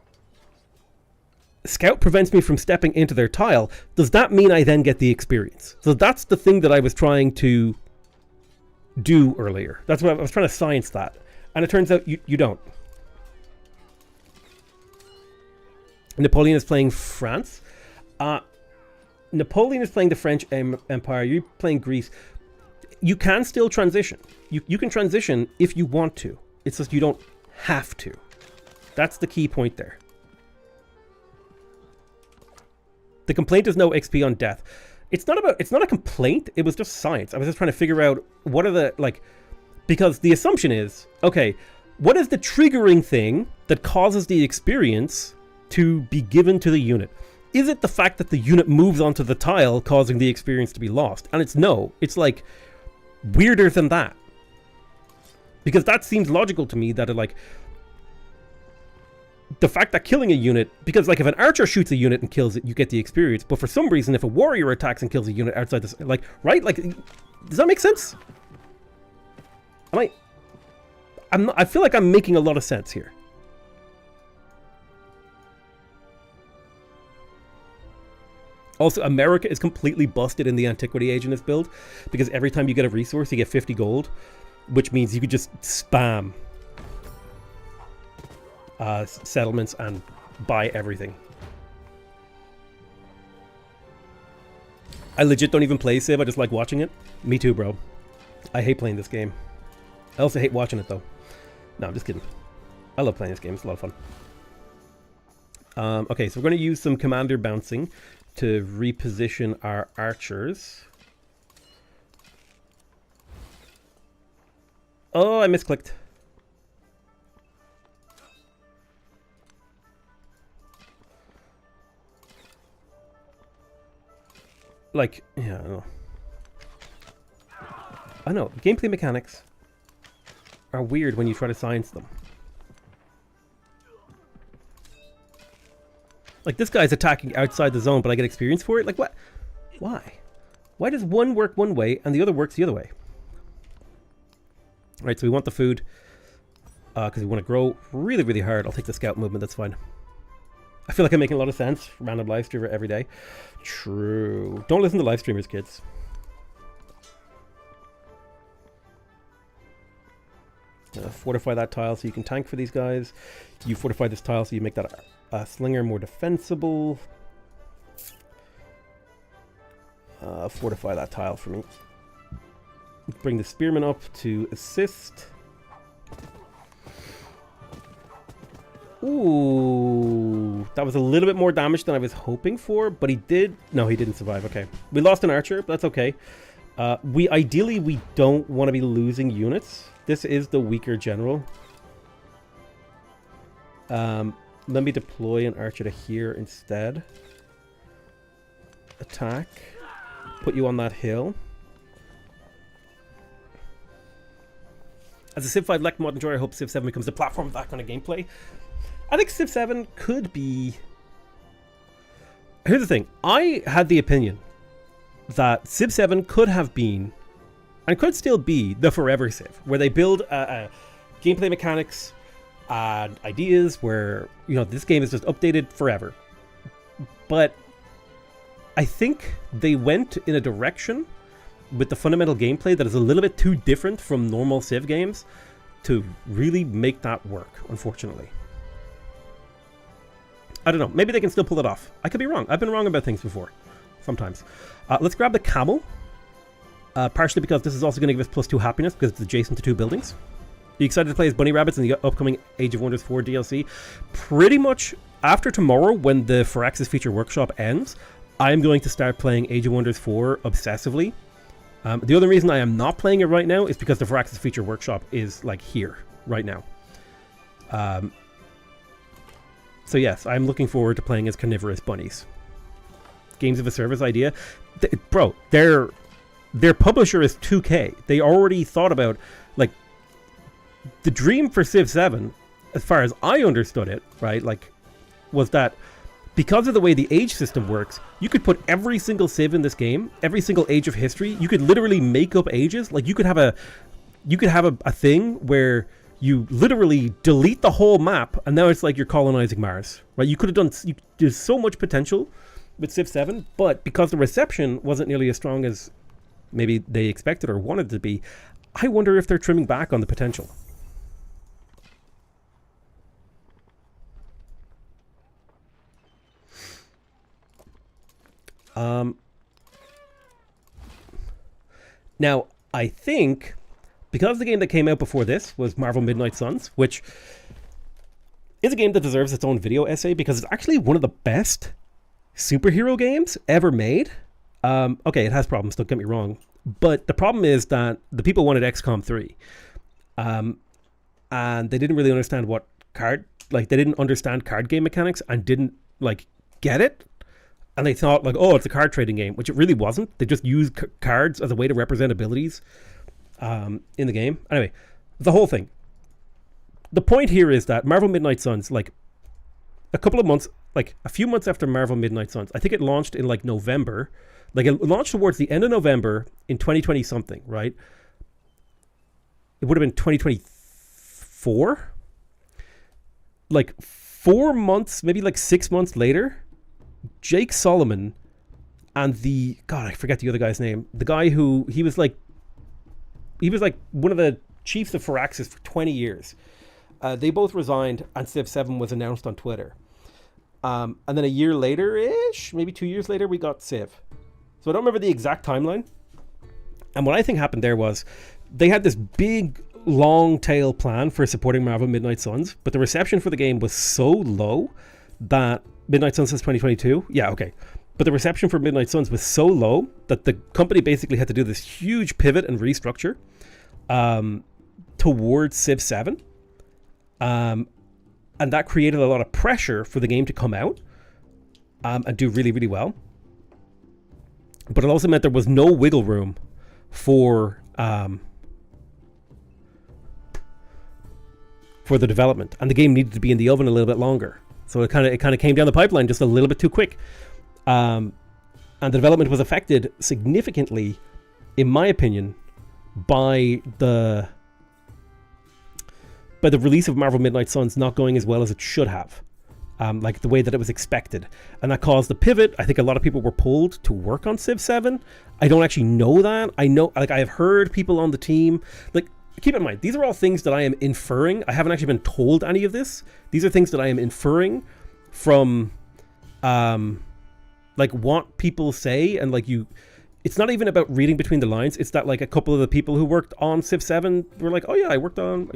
A: scout prevents me from stepping into their tile, does that mean I then get the experience? So that's the thing that I was trying to do earlier. That's what I was trying to science that. And it turns out you don't. Napoleon is playing France. Napoleon is playing the French Empire. You're playing Greece. You can still transition. You can transition if you want to. It's just you don't have to. That's the key point there. The complaint is no XP on death. It's not a complaint. It was just science. I was just trying to figure out what are the, like, because the assumption is, okay, what is the triggering thing that causes the experience to be given to the unit? Is it the fact that the unit moves onto the tile causing the experience to be lost? And it's no. It's like weirder than that. Because that seems logical to me that it, like, the fact that killing a unit, because like if an archer shoots a unit and kills it, you get the experience. But for some reason, if a warrior attacks and kills a unit outside this, like, right? Like, does that make sense? I feel like I'm making a lot of sense here. Also, America is completely busted in the Antiquity age in this build, because every time you get a resource, you get 50 gold, which means you could just spam settlements and buy everything. I legit don't even play Civ, I just like watching it. Me too, bro. I hate playing this game. I also hate watching it, though. No, I'm just kidding. I love playing this game, it's a lot of fun. Okay, so we're going to use some commander bouncing to reposition our archers. Oh, I misclicked. Like, yeah, I know. I know, gameplay mechanics are weird when you try to science them. Like, this guy's attacking outside the zone, but I get experience for it? Like, what? Why? Why does one work one way and the other works the other way? Alright, so we want the food. Because we want to grow really, really hard. I'll take the scout movement, that's fine. I feel like I'm making a lot of sense. Random live streamer every day. True. Don't listen to live streamers, kids. Fortify that tile so you can tank for these guys. You fortify this tile so you make that slinger more defensible. Fortify that tile for me. Bring the spearman up to assist. Ooh, that was a little bit more damage than I was hoping for, but he did... No, he didn't survive. Okay. We lost an archer, but that's okay. Ideally, we don't want to be losing units. This is the weaker general. Let me deploy an archer to here instead. Attack. Put you on that hill. As a Civ 5 Lect mod enjoyer, I hope Civ 7 becomes the platform of that kind of gameplay. I think Civ 7 could be... Here's the thing. I had the opinion that Civ 7 could have been, and could still be, the forever Civ, where they build gameplay mechanics and ideas where, you know, this game is just updated forever. But I think they went in a direction with the fundamental gameplay that is a little bit too different from normal Civ games to really make that work, unfortunately. I don't know. Maybe they can still pull it off. I could be wrong. I've been wrong about things before. Sometimes. Let's grab the camel. Partially because this is also going to give us +2 happiness because it's adjacent to 2 buildings. Are you excited to play as bunny rabbits in the upcoming Age of Wonders 4 DLC? Pretty much after tomorrow, when the Firaxis Feature Workshop ends, I'm going to start playing Age of Wonders 4 obsessively. The other reason I am not playing it right now is because the Firaxis Feature Workshop is, like, here, right now. So yes, I'm looking forward to playing as carnivorous bunnies. Games of a service idea. Bro, they're their publisher is 2K. They already thought about, like, the dream for Civ 7, as far as I understood it, right, like, was that because of the way the age system works, you could put every single Civ in this game, every single age of history. You could literally make up ages. Like, you could have a thing where you literally delete the whole map, and now it's like you're colonizing Mars, right? You could have done. There's so much potential with Civ 7, but because the reception wasn't nearly as strong as maybe they expected or wanted to be, I wonder if they're trimming back on the potential. Now, I think, because the game that came out before this was Marvel Midnight Suns, which is a game that deserves its own video essay because it's actually one of the best superhero games ever made. Okay, it has problems, don't get me wrong. But the problem is that the people wanted XCOM 3. And they didn't really understand they didn't understand card game mechanics and didn't, like, get it. And they thought, like, oh, it's a card trading game, which it really wasn't. They just used cards as a way to represent abilities in the game. Anyway, the whole thing. The point here is that Marvel Midnight Suns, like, a few months after Marvel Midnight Suns, I think it launched in, like, November. Like, it launched towards the end of November in 2020 something, right? It would have been 2024. Like, 4 months, maybe like 6 months later, Jake Solomon and I forget the other guy's name. The guy who, he was like one of the chiefs of Firaxis for 20 years. They both resigned, and Civ 7 was announced on Twitter. And then a year later-ish, maybe 2 years later, we got Civ. So I don't remember the exact timeline. And what I think happened there was they had this big, long tail plan for supporting Marvel Midnight Suns, but the reception for the game was so low that Midnight Suns is 2022. Yeah, okay. But the reception for Midnight Suns was so low that the company basically had to do this huge pivot and restructure towards Civ 7. And that created a lot of pressure for the game to come out and do really, really well. But it also meant there was no wiggle room for the development. And the game needed to be in the oven a little bit longer. So it kind of came down the pipeline just a little bit too quick. And the development was affected significantly, in my opinion, by the release of Marvel Midnight Suns not going as well as it should have. Like the way that it was expected. And that caused the pivot. I think a lot of people were pulled to work on Civ 7. I don't actually know that. I know, like, I have heard people on the team, like, keep in mind, these are all things that I am inferring. I haven't actually been told any of this. These are things that I am inferring from, like, what people say. And, like, it's not even about reading between the lines. It's that, like, a couple of the people who worked on Civ 7 were like, oh yeah, I worked on,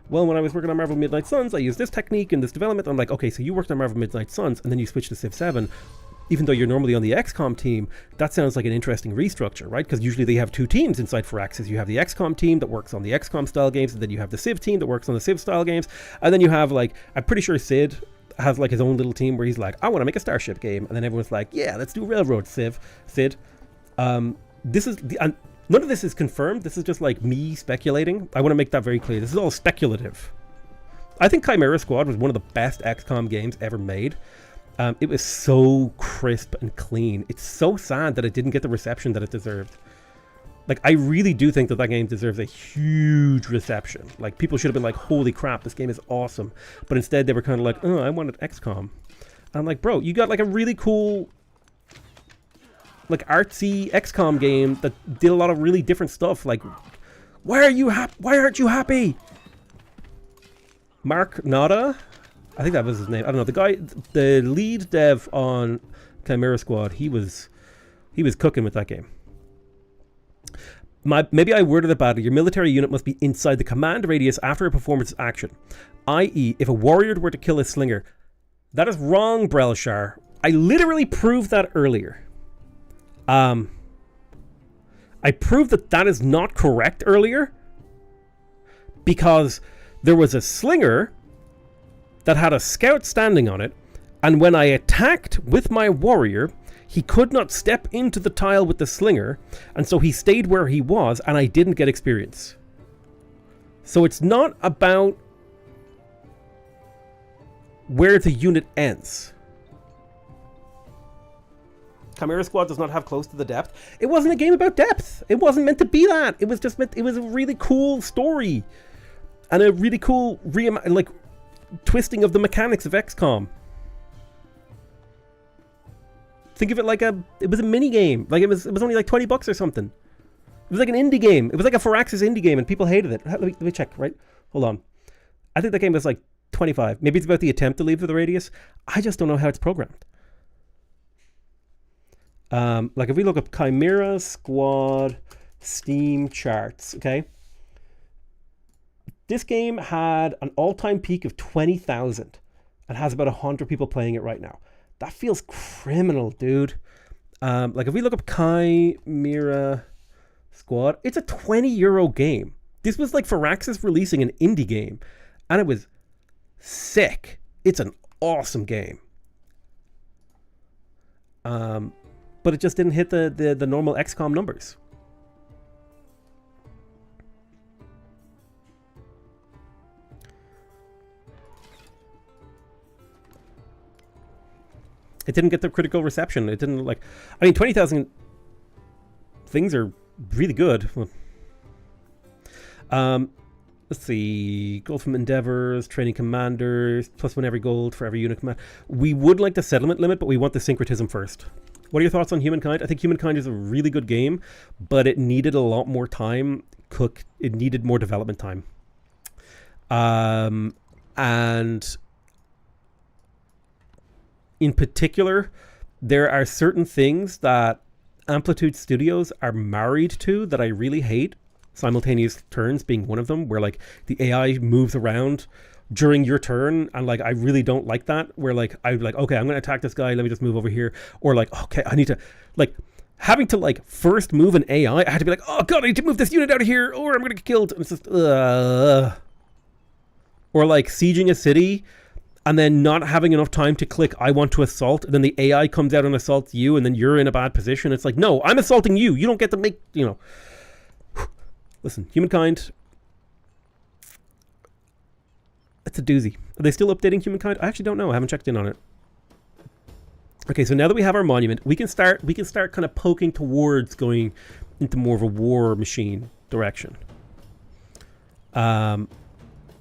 A: when I was working on Marvel Midnight Suns, I used this technique and this development. I'm like, okay, so you worked on Marvel Midnight Suns and then you switched to Civ 7. Even though you're normally on the XCOM team, that sounds like an interesting restructure, right? Because usually they have two teams inside Firaxis. You have the XCOM team that works on the XCOM style games, and then you have the Civ team that works on the Civ style games. And then you have, like, I'm pretty sure Sid has, like, his own little team where he's like, I want to make a Starship game. And then everyone's like, yeah, let's do Railroad, Sid. This is none of this is confirmed. This is just, like, me speculating. I want to make that very clear. This is all speculative. I think Chimera Squad was one of the best XCOM games ever made. It was so crisp and clean. It's so sad that it didn't get the reception that it deserved. Like, I really do think that game deserves a huge reception. Like, people should have been like, holy crap, this game is awesome. But instead, they were kind of like, oh, I wanted XCOM. And I'm like, bro, you got, like, a really cool, like, artsy XCOM game that did a lot of really different stuff. Like, why aren't you happy? Mark Nada? I think that was his name. I don't know. The guy, the lead dev on Chimera Squad, he was cooking with that game. Maybe I worded it badly. Your military unit must be inside the command radius after a performance action. I.e., if a warrior were to kill a slinger. That is wrong, Brelshar. I literally proved that earlier. I proved that is not correct earlier. Because there was a slinger that had a scout standing on it, and when I attacked with my warrior, He could not step into the tile with the slinger, and so he stayed where he was, and I didn't get experience. So it's not about where the unit ends. Chimera Squad does not have close to the depth. It wasn't a game about depth. It wasn't meant to be that. It was just meant, it was a really cool story. And a really cool twisting of the mechanics of XCOM. Think of it like it was a mini game. Like it was only like $20 or something. It was like an indie game. It was like a Firaxis indie game, and people hated it. Let me check. Right, hold on. I think that game was like 25. Maybe it's about the attempt to leave the radius. I just don't know how it's programmed. Like if we look up Chimera Squad Steam charts, okay. This game had an all-time peak of 20,000 and has about 100 people playing it right now. That feels criminal, dude. Like if we look up Chimera Squad, it's a €20 game. This was like Firaxis releasing an indie game, and it was sick. It's an awesome game. But it just didn't hit the normal XCOM numbers. It didn't get the critical reception. It didn't like... I mean, 20,000 things are really good. Let's see. Gold from Endeavors, training commanders, +1 every gold for every unit command. We would like the settlement limit, but we want the syncretism first. What are your thoughts on Humankind? I think Humankind is a really good game, but it needed a lot more time. It needed more development time. And in particular, there are certain things that Amplitude Studios are married to that I really hate. Simultaneous turns being one of them, where like the AI moves around during your turn, and like I really don't like that, where like I'm like, okay, I'm gonna attack this guy, let me just move over here, or like, okay, I need to, like, having to like first move an AI, I had to be like, oh god, I need to move this unit out of here or I'm gonna get killed. And it's just or like sieging a city and then not having enough time to click I want to assault, and then the AI comes out and assaults you, and then you're in a bad position. It's like, no, I'm assaulting you, you don't get to make, you know. Listen, Humankind, it's a doozy. Are they still updating Humankind? I actually don't know. I haven't checked in on it. Okay, so now that we have our monument, we can start kind of poking towards going into more of a war machine direction. So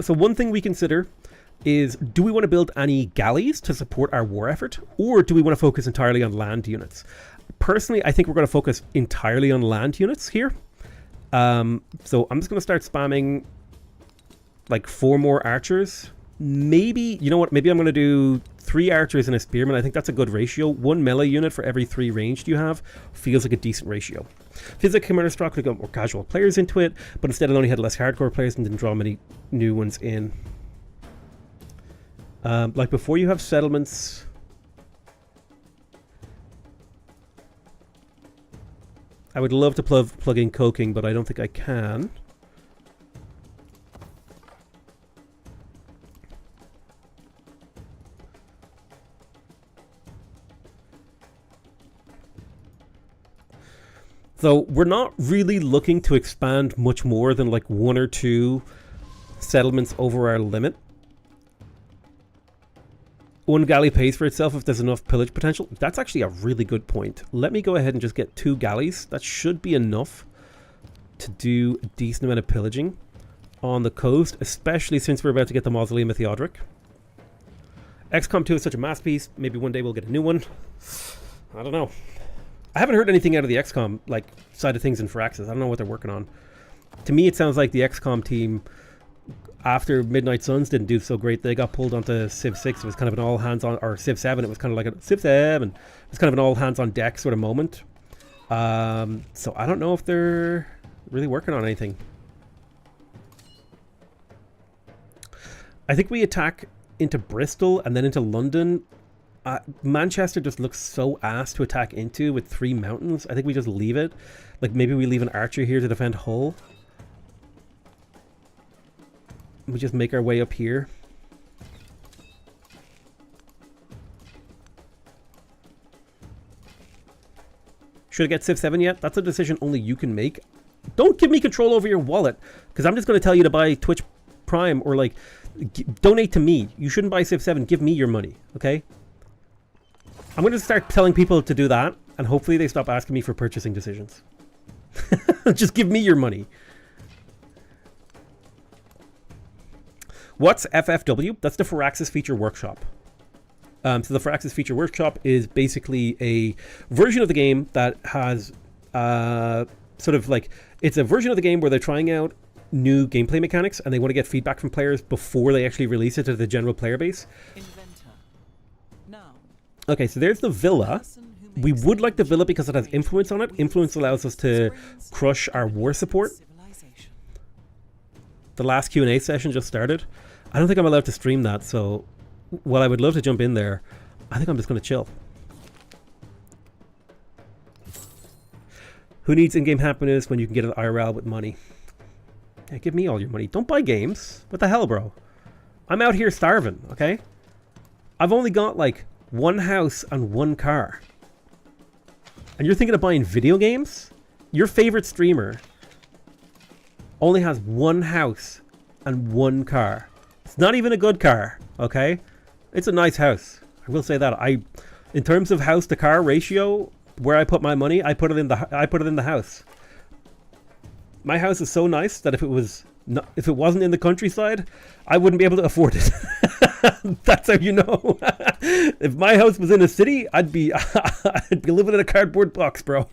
A: one thing we consider is, do we want to build any galleys to support our war effort, or do we want to focus entirely on land units? Personally, I think we're going to focus entirely on land units here. So I'm just going to start spamming like 4 more archers. Maybe, you know what, maybe I'm going to do 3 archers and a spearman. I think that's a good ratio. 1 melee unit for every 3 ranged you have feels like a decent ratio. Feels like Chimera Squad could have got more casual players into it, but instead it only had less hardcore players and didn't draw many new ones in. Like before you have settlements... I would love to plug in coking, but I don't think I can. So we're not really looking to expand much more than like 1 or 2 settlements over our limit. 1 galley pays for itself if there's enough pillage potential. That's actually a really good point. Let me go ahead and just get 2 galleys. That should be enough to do a decent amount of pillaging on the coast, especially since we're about to get the Mausoleum of Theodoric. XCOM 2 is such a masterpiece. Maybe one day we'll get a new one. I don't know. I haven't heard anything out of the XCOM like side of things in Firaxis. I don't know what they're working on. To me, it sounds like the XCOM team, after Midnight Suns didn't do so great, they got pulled onto Civ 6. It was kind of an all hands on, or Civ 7. It was kind of like a Civ 7. It was kind of an all hands on deck sort of moment. So I don't know if they're really working on anything. I think we attack into Bristol and then into London. Manchester just looks so ass to attack into with 3 mountains. I think we just leave it. Like maybe we leave an archer here to defend Hull. We just make our way up here. Should I get Civ 7 yet? That's a decision only you can make. Don't give me control over your wallet, because I'm just going to tell you to buy Twitch Prime or like donate to me. You shouldn't buy Civ 7. Give me your money, okay? I'm going to start telling people to do that, and hopefully they stop asking me for purchasing decisions. Just give me your money. What's FFW? That's the Firaxis Feature Workshop. So the Firaxis Feature Workshop is basically a version of the game that has sort of like, it's a version of the game where they're trying out new gameplay mechanics and they want to get feedback from players before they actually release it to the general player base. Okay, so there's the villa. We would like the villa because it has influence on it. Influence allows us to crush our war support. The last Q&A session just started. I don't think I'm allowed to stream that, so while I would love to jump in there, I think I'm just going to chill. Who needs in-game happiness when you can get it IRL with money? Yeah, give me all your money. Don't buy games. What the hell, bro? I'm out here starving, okay? I've only got like one house and one car. And you're thinking of buying video games? Your favorite streamer only has one house and one car. It's not even a good car, okay? It's a nice house. I will say that. In terms of house to car ratio, where I put my money, I put it in the house. My house is so nice that if it wasn't in the countryside, I wouldn't be able to afford it. That's how you know. If my house was in a city, I'd be living in a cardboard box, bro.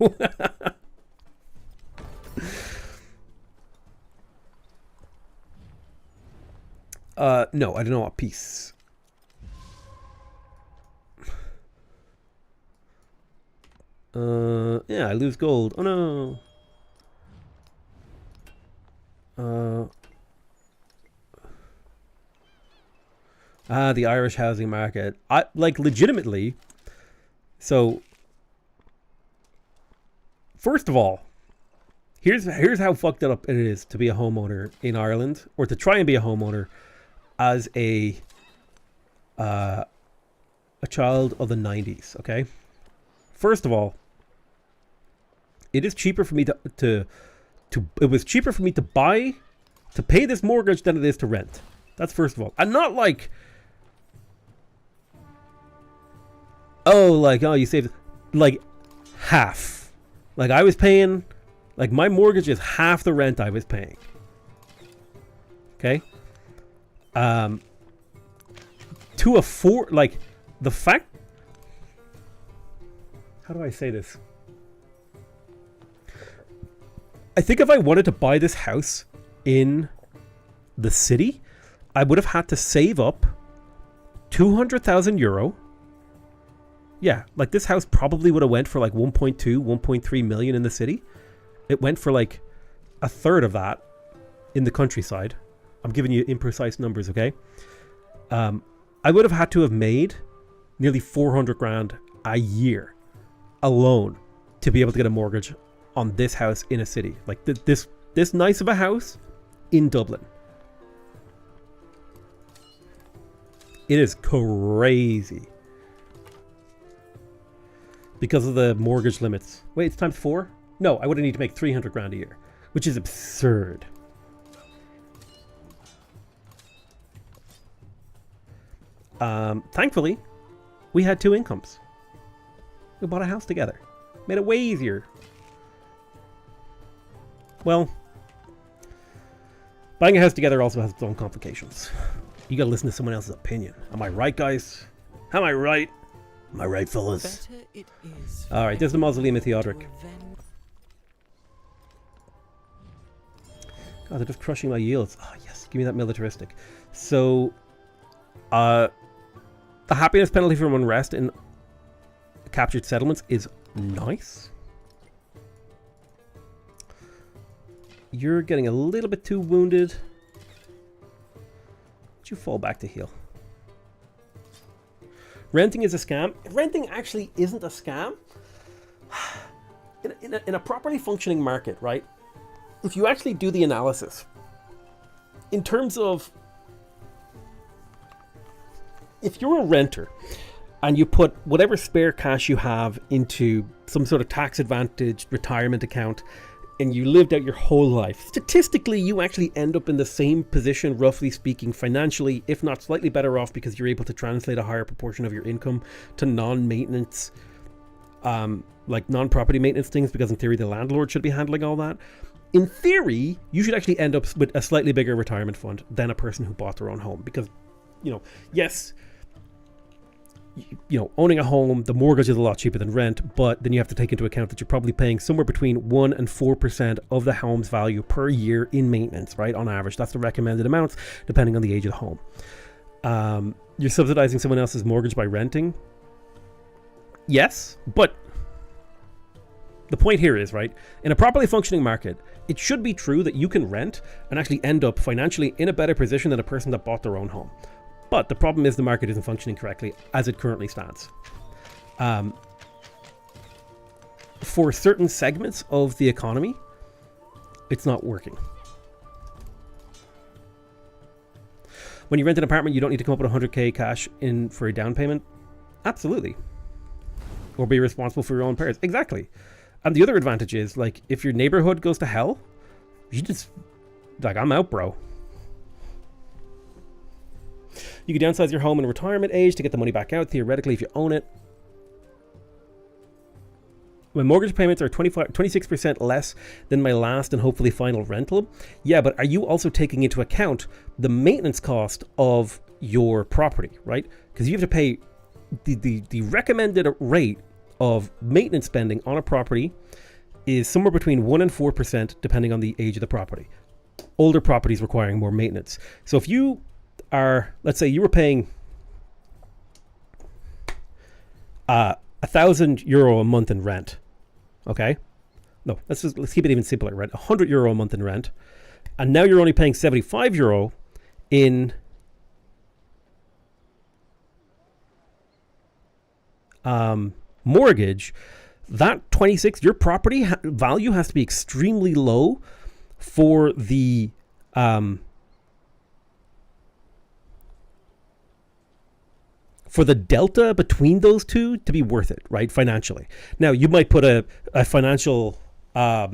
A: No, I don't know what piece. Yeah, I lose gold. Oh no. The Irish housing market. I like legitimately. So, first of all, here's how fucked up it is to be a homeowner in Ireland, or to try and be a homeowner as a child of the 90s. Okay. First of all, it is cheaper for me it was cheaper for me to pay this mortgage than it is to rent. That's first of all. And not like, oh, you saved, like, half. Like, I was paying, like, my mortgage is half the rent I was paying. Okay? To afford, like, the fact, how do I say this? I think if I wanted to buy this house in the city, I would have had to save up 200,000 euro. Yeah, like this house probably would have went for like 1.2, 1.3 million in the city. It went for like a third of that in the countryside. I'm giving you imprecise numbers, okay? I would have had to have made nearly 400 grand a year alone to be able to get a mortgage on this house in a city. Like this nice of a house in Dublin. It is crazy. Because of the mortgage limits. Wait, it's times 4? No, I would need to make 300 grand a year, which is absurd. Thankfully, we had 2 incomes. We bought a house together. Made it way easier. Well, buying a house together also has its own complications. You gotta listen to someone else's opinion. Am I right, guys? Am I right? Am I right, fellas? Alright, there's the Mausoleum of Theodoric. God, they're just crushing my yields. Oh, yes. Give me that militaristic. So, the happiness penalty from unrest in captured settlements is nice. You're getting a little bit too wounded. Would you fall back to heal? Renting is a scam. Renting actually isn't a scam. In a properly functioning market, right? If you actually do the analysis, in terms of, if you're a renter and you put whatever spare cash you have into some sort of tax advantaged retirement account, and you lived out your whole life, statistically you actually end up in the same position, roughly speaking, financially, if not slightly better off, because you're able to translate a higher proportion of your income to non-maintenance, like non-property maintenance things, because in theory the landlord should be handling all that. In theory, you should actually end up with a slightly bigger retirement fund than a person who bought their own home, because, yes, owning a home, the mortgage is a lot cheaper than rent, but then you have to take into account that you're probably paying somewhere between 1 and 4% of the home's value per year in maintenance, right? On average, that's the recommended amounts, depending on the age of the home. You're subsidizing someone else's mortgage by renting. Yes, but the point here is, right, in a properly functioning market, it should be true that you can rent and actually end up financially in a better position than a person that bought their own home. But the problem is the market isn't functioning correctly as it currently stands. For certain segments of the economy, it's not working. When you rent an apartment, you don't need to come up with 100k cash in for a down payment. Absolutely. Or be responsible for your own repairs. Exactly. And the other advantage is, like, if your neighborhood goes to hell, you just, like, I'm out, bro. You can downsize your home in retirement age to get the money back out, theoretically, if you own it. My mortgage payments are 26% less than my last and hopefully final rental. Yeah, but are you also taking into account the maintenance cost of your property, right? Because you have to pay the recommended rate of maintenance spending on a property is somewhere between 1 and 4% depending on the age of the property. Older properties requiring more maintenance. So if you are, let's say you were paying €1,000 a month in rent, okay? No, let's keep it even simpler, right? €100 a month in rent, and now you're only paying €75 in mortgage. That 26, your property value has to be extremely low for the delta between those two to be worth it, right, financially. Now, you might put a financial, a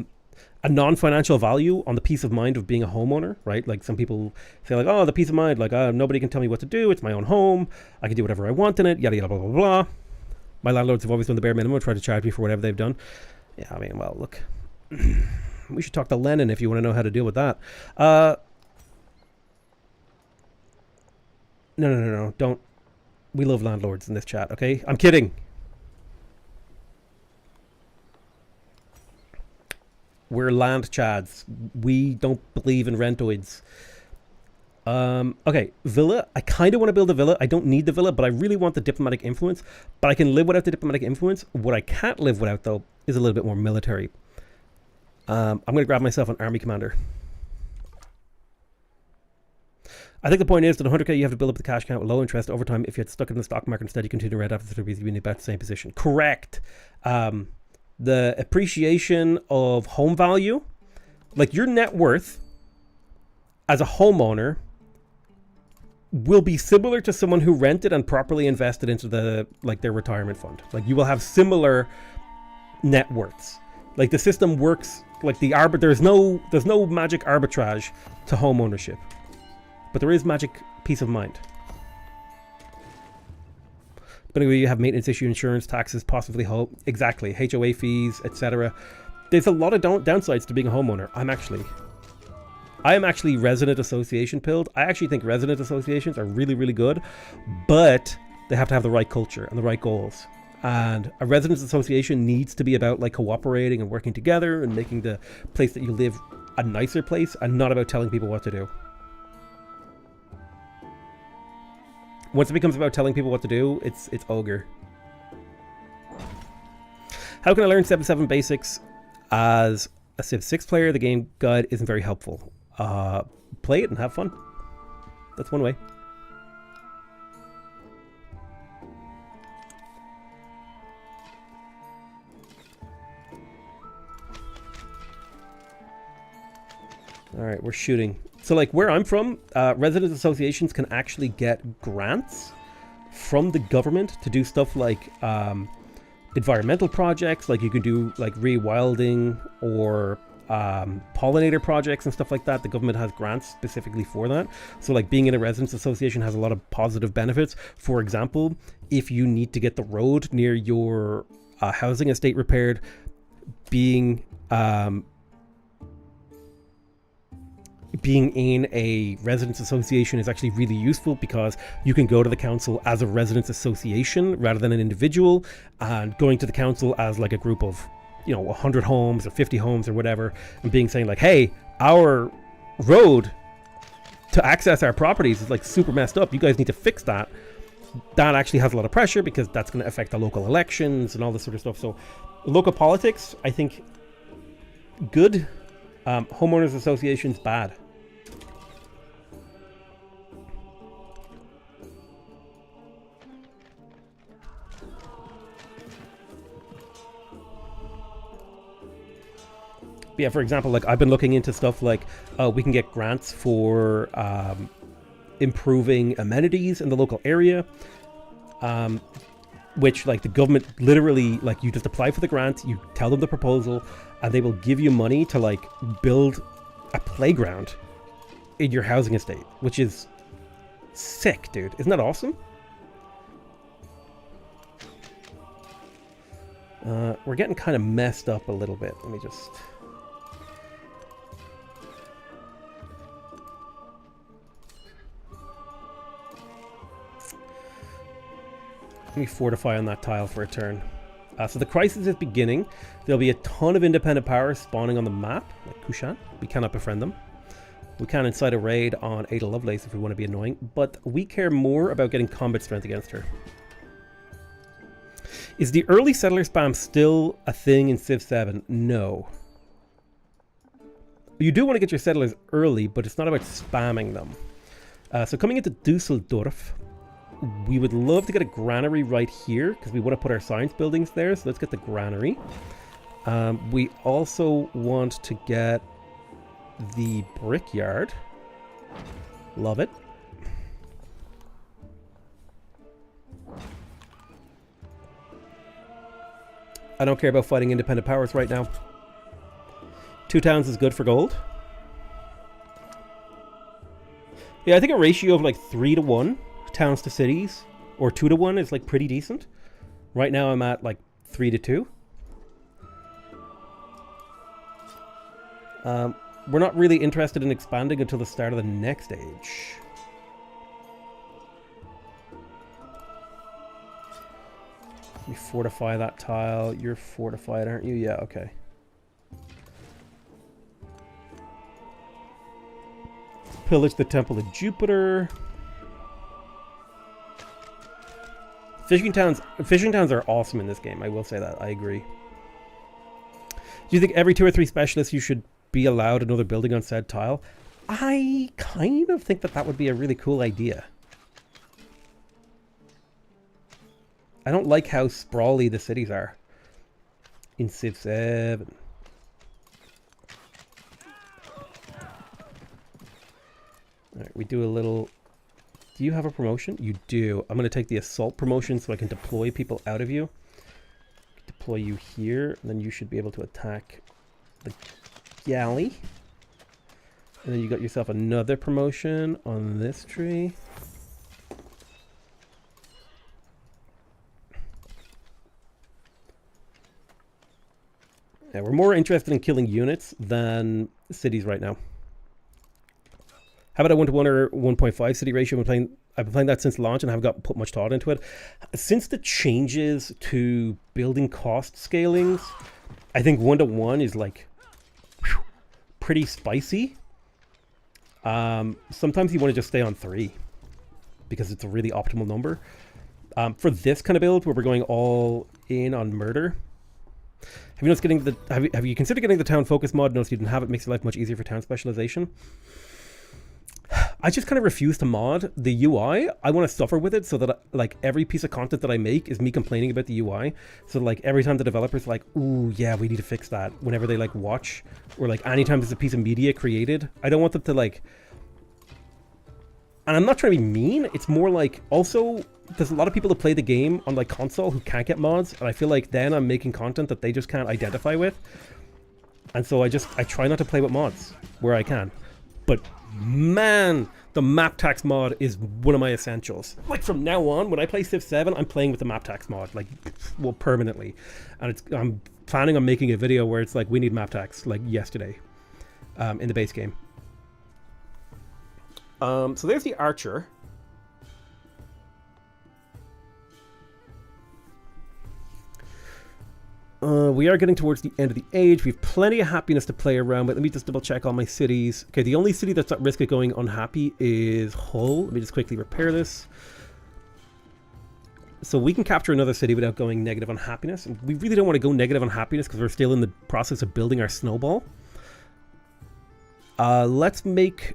A: non-financial value on the peace of mind of being a homeowner, right? Like some people say, like, oh, the peace of mind, like, nobody can tell me what to do. It's my own home. I can do whatever I want in it, yada, yada, blah, blah, blah. My landlords have always done the bare minimum, tried to charge me for whatever they've done. Yeah, I mean, well, look, we should talk to Lenin if you want to know how to deal with that. No, don't. We love landlords in this chat, okay? I'm kidding. We're land chads. We don't believe in rentoids. Okay, villa. I kind of want to build a villa. I don't need the villa, but I really want the diplomatic influence. But I can live without the diplomatic influence. What I can't live without, though, is a little bit more military. I'm going to grab myself an army commander. I think the point is that 100k you have to build up the cash account with low interest over time. If you had stuck it in the stock market instead, you continue to rent after 3 years, you'd be in about the same position. Correct. The appreciation of home value, like your net worth as a homeowner, will be similar to someone who rented and properly invested into their retirement fund. Like you will have similar net worths. Like the system works like there's no magic arbitrage to home ownership. But there is magic peace of mind. But anyway, you have maintenance issue, insurance, taxes, possibly exactly, HOA fees, etc. There's a lot of downsides to being a homeowner. I am actually resident association pilled. I actually think resident associations are really, really good, but they have to have the right culture and the right goals. And a residents association needs to be about like cooperating and working together and making the place that you live a nicer place, and not about telling people what to do. Once it becomes about telling people what to do, it's ogre. How can I learn Civ 7 basics as a Civ 6 player? The game guide isn't very helpful. Play it and have fun. That's one way. All right, we're shooting. So like where I'm from, resident associations can actually get grants from the government to do stuff like environmental projects, like you can do like rewilding or pollinator projects and stuff like that. The government has grants specifically for that. So like being in a residents association has a lot of positive benefits. For example, if you need to get the road near your housing estate repaired, being in a residents association is actually really useful, because you can go to the council as a residents association rather than an individual, and going to the council as like a group of 100 homes or 50 homes or whatever, and being saying like, hey, our road to access our properties is like super messed up, you guys need to fix that. That actually has a lot of pressure, because that's going to affect the local elections and all this sort of stuff. So local politics, I think, good. Homeowners associations, bad. But yeah, for example, like I've been looking into stuff like we can get grants for improving amenities in the local area, which like the government literally, like you just apply for the grant, you tell them the proposal, and they will give you money to like build a playground in your housing estate, which is sick, dude. Isn't that awesome? We're getting kind of messed up a little bit. Let me just... Let me fortify on that tile for a turn. So the crisis is beginning. There'll be a ton of independent powers spawning on the map, like Kushan. We cannot befriend them. We can incite a raid on Ada Lovelace if we want to be annoying, but we care more about getting combat strength against her. Is the early settler spam still a thing in Civ 7? No. You do want to get your settlers early, but it's not about spamming them. So coming into Dusseldorf, we would love to get a granary right here, because we want to put our science buildings there. So let's get the granary. We also want to get the brickyard. Love it. I don't care about fighting independent powers right now. 2 towns is good for gold. Yeah, I think a ratio of like 3 to 1 towns to cities, or 2 to 1 is like pretty decent. Right now I'm at like 3 to 2. We're not really interested in expanding until the start of the next age. Let me fortify that tile. You're fortified, aren't you? Yeah, okay. Pillage the Temple of Jupiter. Fishing towns are awesome in this game. I will say that. I agree. Do you think every 2 or 3 specialists you should be allowed another building on said tile? I kind of think that that would be a really cool idea. I don't like how sprawly the cities are in Civ 7. Alright, we do a little... Do you have a promotion? You do. I'm going to take the assault promotion so I can deploy people out of you. Deploy you here, and then you should be able to attack the galley. And then you got yourself another promotion on this tree. Yeah, we're more interested in killing units than cities right now. How about a 1-to-1 or 1.5 city ratio? I've been playing that since launch and I haven't put much thought into it. Since the changes to building cost scalings, I think 1-to-1 is like pretty spicy. Sometimes you want to just stay on 3 because it's a really optimal number. For this kind of build where we're going all in on murder, have you noticed getting the have you considered getting the town focus mod? Notice you didn't have it. Makes your life much easier for town specialization. I just kind of refuse to mod the UI. I want to suffer with it so that like every piece of content that I make is me complaining about the UI. So like every time the developer's like, ooh, yeah, we need to fix that. Whenever they like watch, or like anytime there's a piece of media created, I don't want them to like, And I'm not trying to be mean. It's more like, also, there's a lot of people that play the game on like console who can't get mods, and I feel like then I'm making content that they just can't identify with. And so I try not to play with mods where I can. But man, the map tax mod is one of my essentials. Like from now on, when I play Civ 7, I'm playing with the map tax mod, like, well, permanently. And I'm planning on making a video where it's like, we need map tax, like yesterday, in the base game. So there's the archer. We are getting towards the end of the age. We have plenty of happiness to play around with. Let me just double check all my cities. Okay, the only city that's at risk of going unhappy is Hull. Let me just quickly repair this. So we can capture another city without going negative on happiness. And we really don't want to go negative on happiness because we're still in the process of building our snowball. Let's make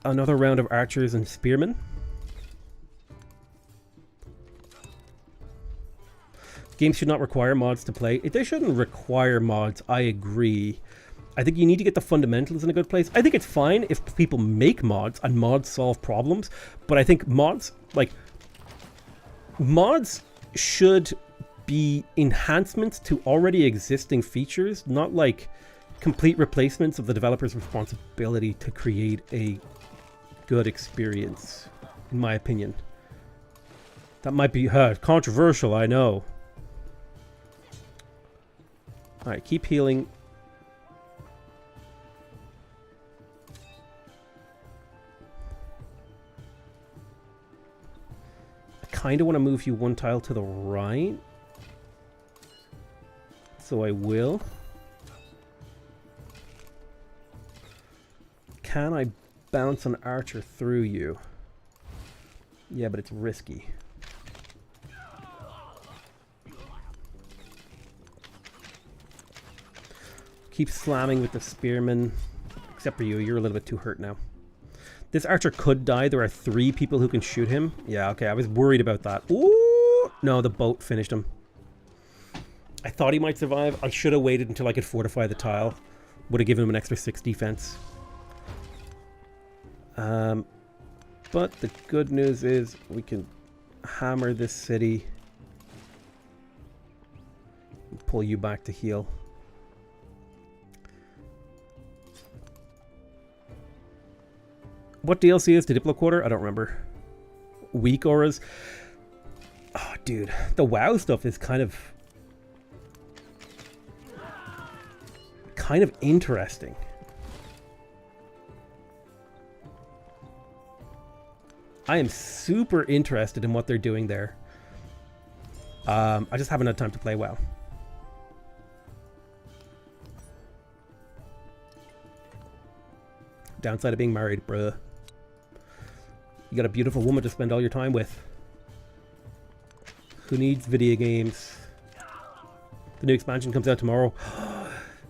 A: another round of archers and spearmen. Games should not require mods to play. They shouldn't require mods, I agree. I think you need to get the fundamentals in a good place. I think it's fine if people make mods and mods solve problems, but I think mods should be enhancements to already existing features, not like complete replacements of the developer's responsibility to create a good experience, in my opinion. That might be controversial, I know. Alright, keep healing. I kind of want to move you one tile to the right. So I will. Can I bounce an archer through you? Yeah, but it's risky. Keep slamming with the spearmen. Except for you, you're a little bit too hurt now. This archer could die. There are 3 people who can shoot him. Yeah, okay, I was worried about that. Ooh! No, the boat finished him. I thought he might survive. I should have waited until I could fortify the tile. Would have given him an extra 6 defense. But the good news is we can hammer this city. Pull you back to heal. What DLC is the Diplo Quarter? I don't remember. Weak auras. Oh, dude. The WoW stuff is kind of interesting. I am super interested in what they're doing there. I just haven't had time to play WoW. Downside of being married, bruh. You got a beautiful woman to spend all your time with. Who needs video games? The new expansion comes out tomorrow.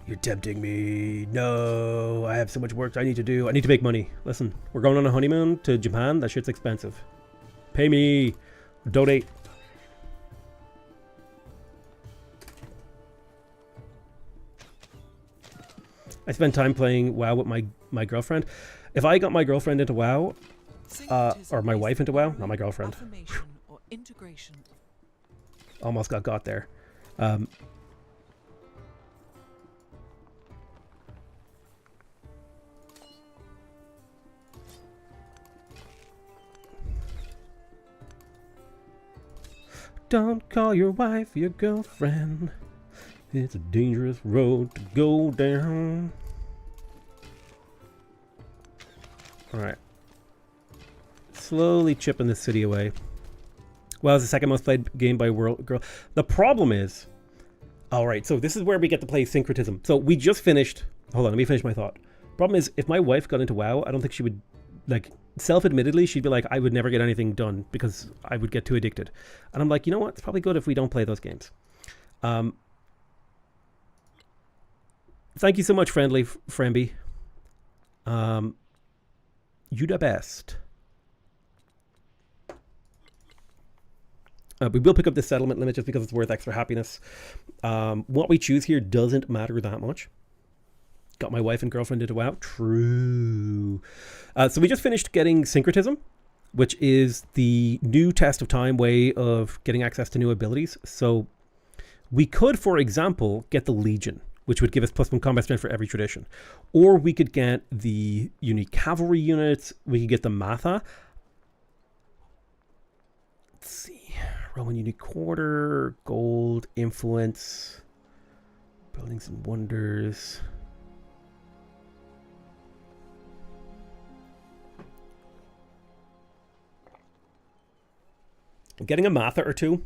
A: You're tempting me. No, I have so much work I need to do. I need to make money. Listen, we're going on a honeymoon to Japan. That shit's expensive. Pay me. Donate. I spend time playing WoW with my girlfriend. If I got my girlfriend into WoW, or my wife into WoW, not my girlfriend. Almost got there. Don't call your wife your girlfriend. It's a dangerous road to go down. Alright. Slowly chipping this city away. Well, it's the second most played game by World Girl. The problem is... Alright, so this is where we get to play syncretism. So we just finished... Hold on, let me finish my thought. Problem is, if my wife got into WoW, I don't think she would... Like, self-admittedly, she'd be like, I would never get anything done because I would get too addicted. And I'm like, you know what? It's probably good if we don't play those games. Thank you so much, Framby. You the best. We will pick up the settlement limit just because it's worth extra happiness. What we choose here doesn't matter that much. Got my wife and girlfriend into WoW. True. So we just finished getting syncretism. which is the new test of time way of getting access to new abilities. So we could, for example, get the Legion, which would give us +1 combat strength for every tradition. Or we could get the unique cavalry units. We could get the Matha. Let's see. Roman unique quarter, gold, influence, buildings and wonders. Getting a Matha or two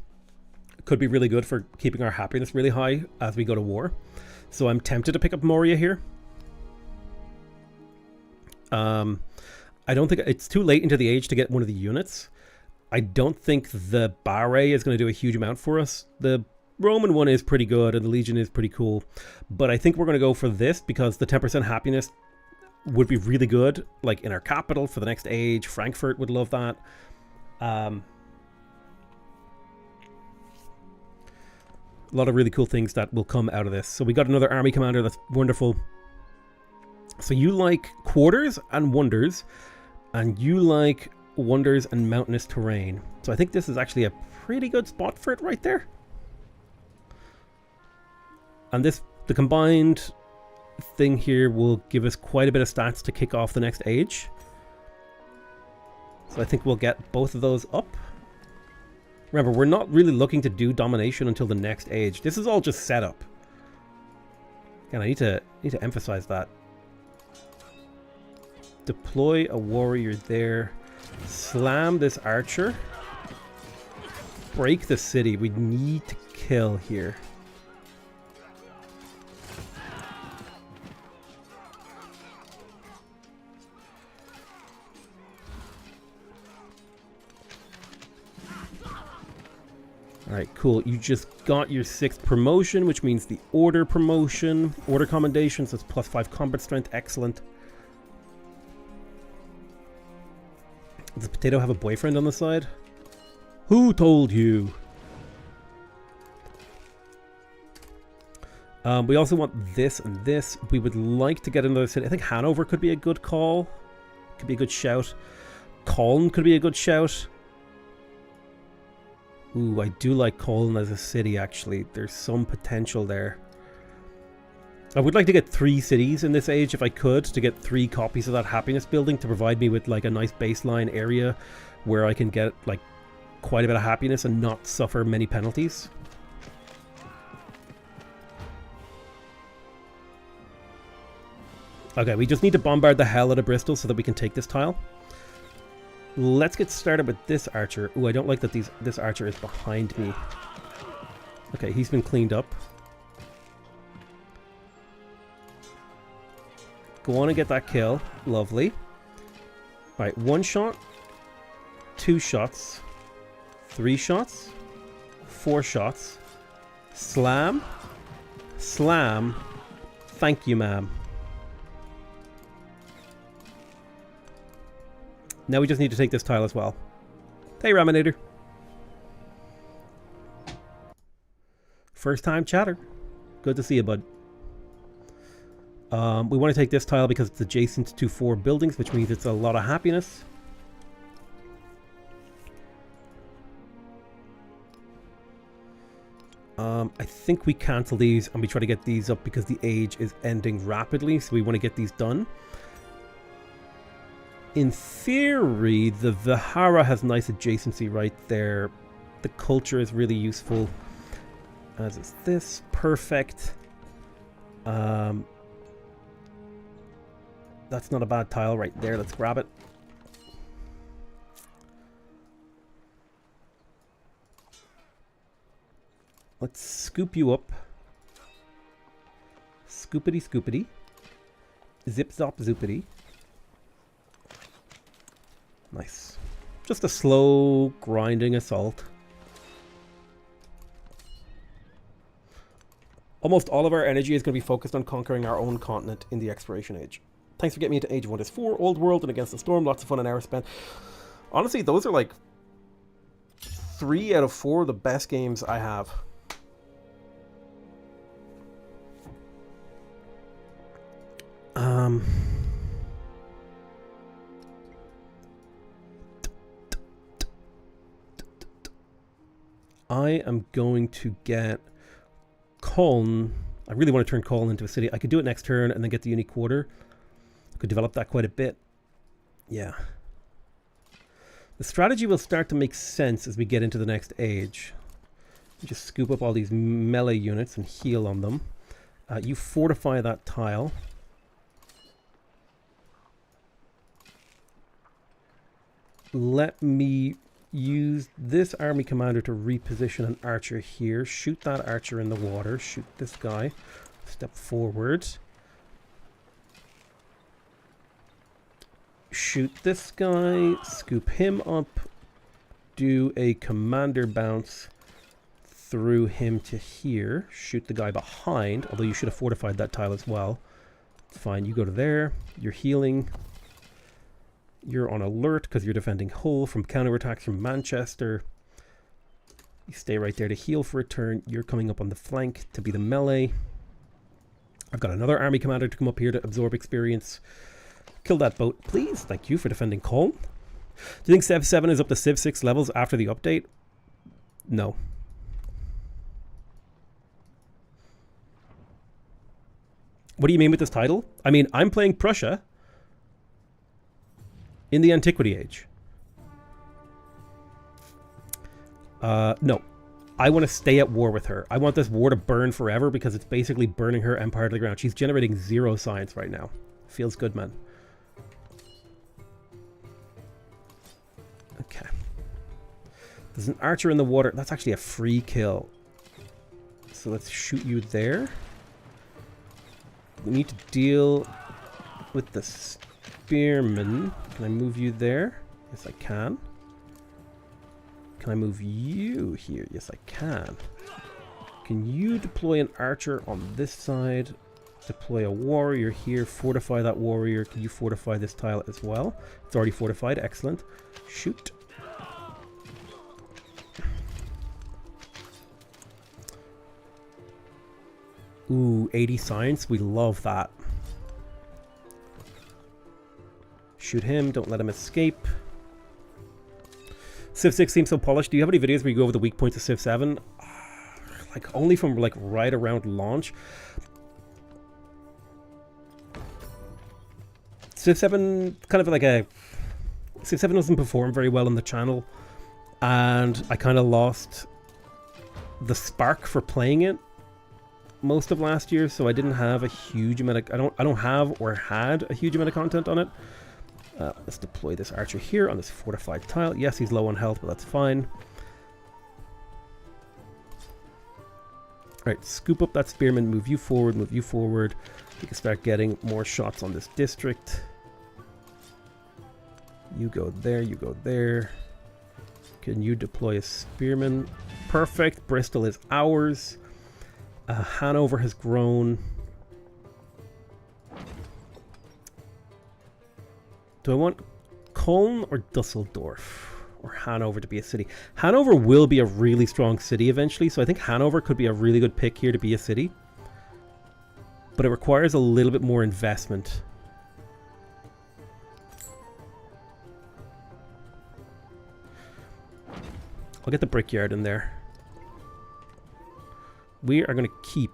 A: could be really good for keeping our happiness really high as we go to war. So I'm tempted to pick up Moria here. I don't think it's too late into the age to get one of the units. I don't think the Barre is going to do a huge amount for us. The Roman one is pretty good and the Legion is pretty cool. But I think we're going to go for this because the 10% happiness would be really good. Like in our capital for the next age. Frankfurt would love that. A lot of really cool things that will come out of this. So we got another army commander. That's wonderful. So you like quarters and wonders. And you like wonders and mountainous terrain. So I think this is actually a pretty good spot for it right there. And this, the combined thing here will give us quite a bit of stats to kick off the next age. So I think we'll get both of those up. Remember, we're not really looking to do domination until the next age. This is all just setup. Again, I need to emphasize that. Deploy a warrior there. Slam this archer. Break the city. We need to kill here. Alright, cool. You just got your 6th promotion, which means the order promotion. Order commendations, that's +5 combat strength. Excellent. Does Potato have a boyfriend on the side? Who told you? We also want this and this. We would like to get another city. I think Hanover could be a good call. Could be a good shout. Cologne could be a good shout. Ooh, I do like Cologne as a city, actually. There's some potential there. I would like to get 3 cities in this age if I could, to get 3 copies of that happiness building to provide me with like a nice baseline area where I can get like quite a bit of happiness and not suffer many penalties. Okay, we just need to bombard the hell out of Bristol so that we can take this tile. Let's get started with this archer. Ooh, I don't like that this archer is behind me. Okay, he's been cleaned up. Go on and get that kill. Lovely. Alright, 1 shot. 2 shots. 3 shots. 4 shots. Slam. Slam. Thank you, ma'am. Now we just need to take this tile as well. Hey, Raminator. First time chatter. Good to see you, bud. We want to take this tile because it's adjacent to 4 buildings, which means it's a lot of happiness. I think we cancel these and we try to get these up because the age is ending rapidly, so we want to get these done. In theory, the Vihara has nice adjacency right there. The culture is really useful. As is this. Perfect. That's not a bad tile right there. Let's grab it. Let's scoop you up. Scoopity scoopity. Zip zop zoopity. Nice. Just a slow grinding assault. Almost all of our energy is going to be focused on conquering our own continent in the Exploration Age. Thanks for getting me into Age of Wonders 4, Old World, and Against the Storm. Lots of fun and hours spent. Honestly, those are like 3 out of 4 of the best games I have. I am going to get Colne. I really want to turn Colne into a city. I could do it next turn and then get the unique quarter. I could develop that quite a bit. Yeah. The strategy will start to make sense as we get into the next age. Just scoop up all these melee units and heal on them. You fortify that tile. Let me use this army commander to reposition an archer here. Shoot that archer in the water. Shoot this guy. Step forward. Shoot this guy. Scoop him up. Do a commander bounce through him to here. Shoot the guy behind, although you should have fortified that tile as well. Fine, you go to there. You're healing. You're on alert because you're defending Hull from counterattacks from Manchester. You stay right there to heal for a turn. You're coming up on the flank to be the melee. I've got another army commander to come up here to absorb experience. Kill that boat, please. Thank you for defending Colne. Do you think Civ 7 is up to Civ 6 levels after the update? No. What do you mean with this title? I mean, I'm playing Prussia in the Antiquity age. No. I want to stay at war with her. I want this war to burn forever because it's basically burning her empire to the ground. She's generating 0 science right now. Feels good, man. Okay. There's an archer in the water. That's actually a free kill. So let's shoot you there. We need to deal with the spearman. Can I move you there? Yes, I can. Can I move you here? Yes, I can. Can you deploy an archer on this side? Deploy a warrior here. Fortify that warrior. Can you fortify this tile as well? It's already fortified. Excellent. Shoot. Ooh, 80 science. We love that. Shoot him. Don't let him escape. Civ 6 seems so polished. Do you have any videos where you go over the weak points of Civ 7? Like, only from, like, right around launch. Civ 7, kind of like a... Civ 7 doesn't perform very well on the channel. And I kind of lost the spark for playing it most of last year, so I didn't have a huge amount of... I don't have or had a huge amount of content on it. Let's deploy this archer here on this fortified tile. Yes, he's low on health, but that's fine. Alright, scoop up that spearman, move you forward, move you forward. We can start getting more shots on this district. You go there, you go there. Can you deploy a spearman? Perfect, Bristol is ours. Hanover has grown. Do I want Cologne or Dusseldorf or Hanover to be a city? Hanover will be a really strong city eventually, so I think Hanover could be a really good pick here to be a city. But it requires a little bit more investment. I'll get the brickyard in there. We are going to keep...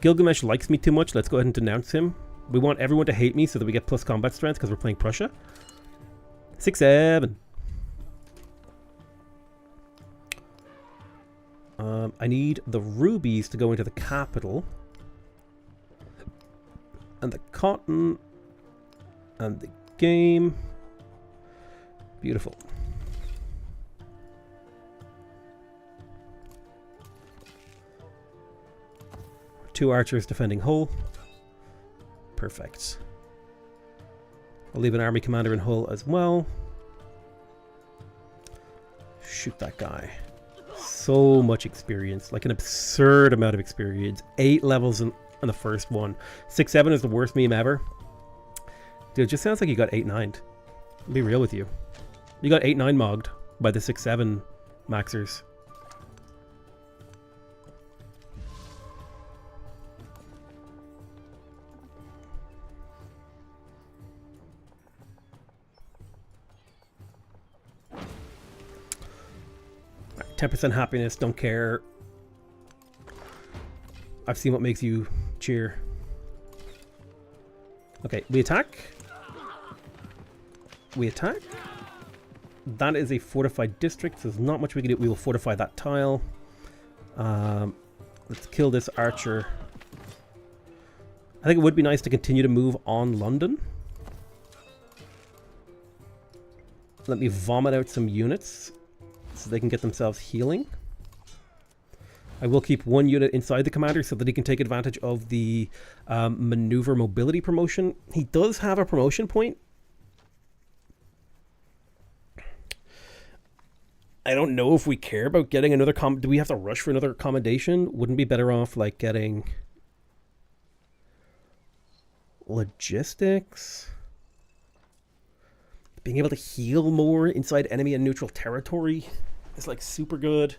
A: Gilgamesh likes me too much. Let's go ahead and denounce him. We want everyone to hate me so that we get plus combat strength because we're playing Prussia. 6-7. I need the rubies to go into the capital. And the cotton. And the game. Beautiful. Two archers defending Hull. Perfect. I'll leave an army commander in Hull as well. Shoot that guy. So much experience. Like an absurd amount of experience. 8 levels in the first one. 6-7 is the worst meme ever. Dude, it just sounds like you got 8-9'd. I'll be real with you. You got 8-9 mogged by the 6-7 maxers. 10% happiness, don't care. I've seen what makes you cheer. Okay, we attack. We attack. That is a fortified district, so there's not much we can do. We will fortify that tile. Let's kill this archer. I think it would be nice to continue to move on London. Let me vomit out some units so they can get themselves healing. I will keep one unit inside the commander so that he can take advantage of the maneuver mobility promotion. He does have a promotion point. I don't know if we care about getting another do we have to rush for another commendation? Wouldn't be better off like getting logistics? Being able to heal more inside enemy and neutral territory is like super good.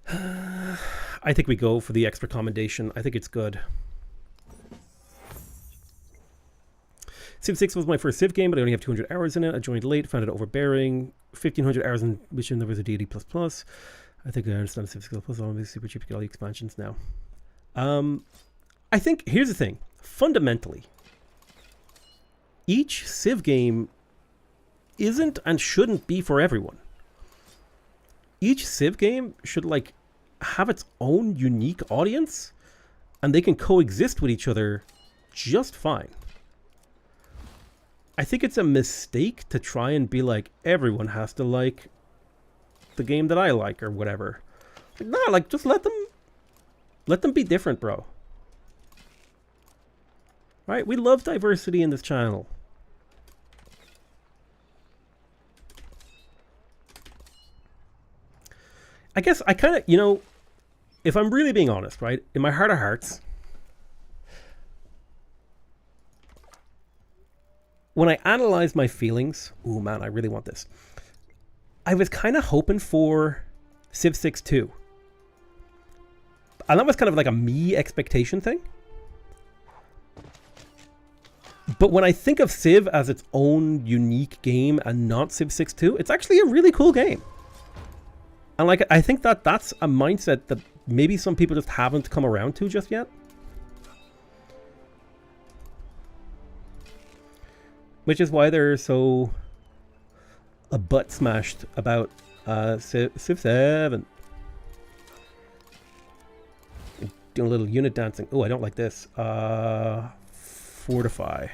A: I think we go for the extra commendation. I think it's good. Civ 6 was my first Civ game, but I only have 200 hours in it. I joined late, found it overbearing. 1,500 hours in which there was a deity++. I think I understand Civ 6 Plus. I'll be super cheap to get all the expansions now. I think, here's the thing. Fundamentally, each Civ game isn't and shouldn't be for everyone. Each Civ game should like have its own unique audience, and they can coexist with each other just fine. I think it's a mistake to try and be like, everyone has to like the game that I like or whatever. Like, nah, like just let them be different, bro. Right? We love diversity in this channel. I guess I kind of, you know, if I'm really being honest, right? In my heart of hearts, when I analyze my feelings, ooh man, I really want this. I was kind of hoping for Civ 6 2. And that was kind of like a me expectation thing. But when I think of Civ as its own unique game and not Civ 6 2, it's actually a really cool game. And like, I think that that's a mindset that maybe some people just haven't come around to just yet. Which is why they're so butt smashed about Civ 7. Doing a little unit dancing. Oh, I don't like this. Fortify.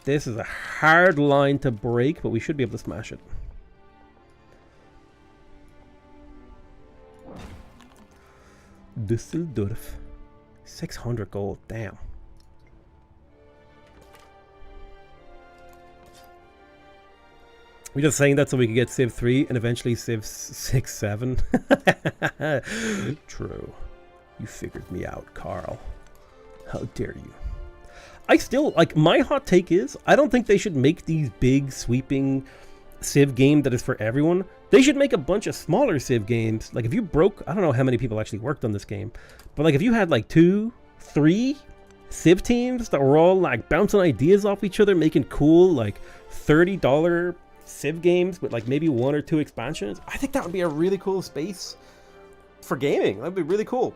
A: This is a hard line to break, but we should be able to smash it. Düsseldorf. 600 gold. Damn. We're just saying that so we could get Civ 3 and eventually Civ 6, 7. True. You figured me out, Carl. How dare you. I still, like, my hot take is, I don't think they should make these big, sweeping Civ game that is for everyone. They should make a bunch of smaller Civ games. Like, if you broke, I don't know how many people actually worked on this game, but like, if you had like 2, 3 Civ teams that were all like bouncing ideas off each other, making cool, like, $30 Civ games with like maybe 1 or 2 expansions, I think that would be a really cool space for gaming. That'd be really cool.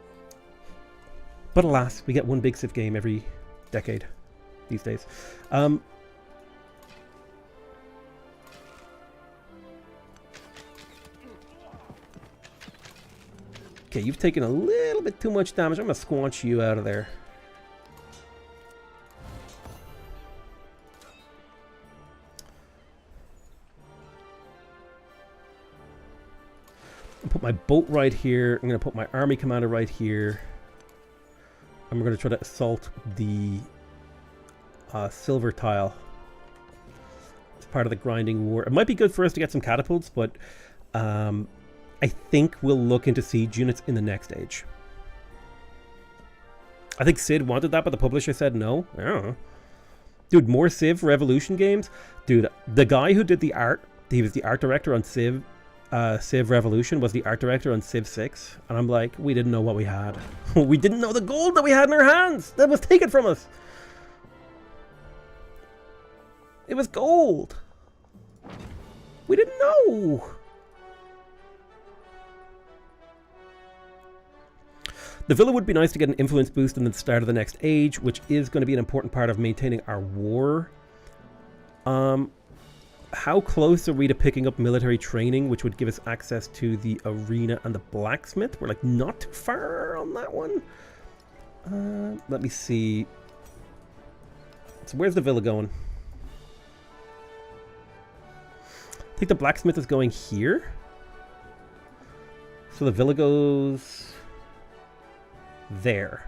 A: But alas, we get one big Civ game every decade these days. Okay, you've taken a little bit too much damage. I'm gonna squanch you out of there. Put my boat right here. I'm going to put my army commander right here. And we're going to try to assault the silver tile. It's part of the grinding war. It might be good for us to get some catapults, but I think we'll look into siege units in the next age. I think Sid wanted that, but the publisher said no. I don't know. Dude, more Civ Revolution games? Dude, the guy who did the art, he was the art director on Civ Revolution, was the art director on Civ 6, and I'm like, we didn't know what we had. We didn't know the gold that we had in our hands that was taken from us. It was gold. We didn't know. The villa would be nice to get an influence boost in the start of the next age, which is going to be an important part of maintaining our war. How close are we to picking up military training, which would give us access to the arena and the blacksmith? We're like not too far on that one. Let me see. So where's the villa going? I think the blacksmith is going here. So the villa goes there.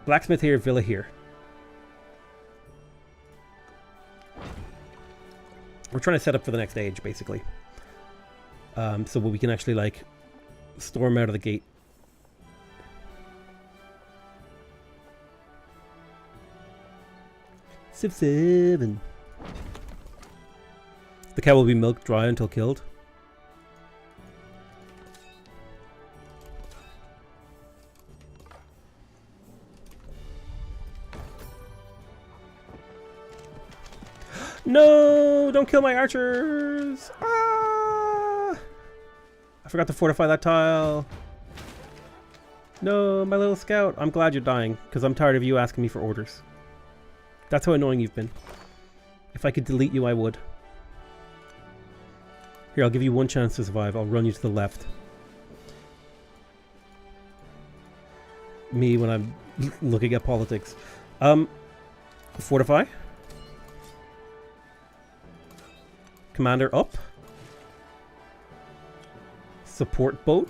A: Blacksmith here, villa here. We're trying to set up for the next age, basically. So we can actually, like, storm out of the gate. Civ 7. The cow will be milked dry until killed. No! Don't kill my archers! Ah! I forgot to fortify that tile. No, my little scout. I'm glad you're dying, because I'm tired of you asking me for orders. That's how annoying you've been. If I could delete you, I would. Here, I'll give you one chance to survive. I'll run you to the left. Me when I'm looking at politics. Fortify. Commander up. Support boat.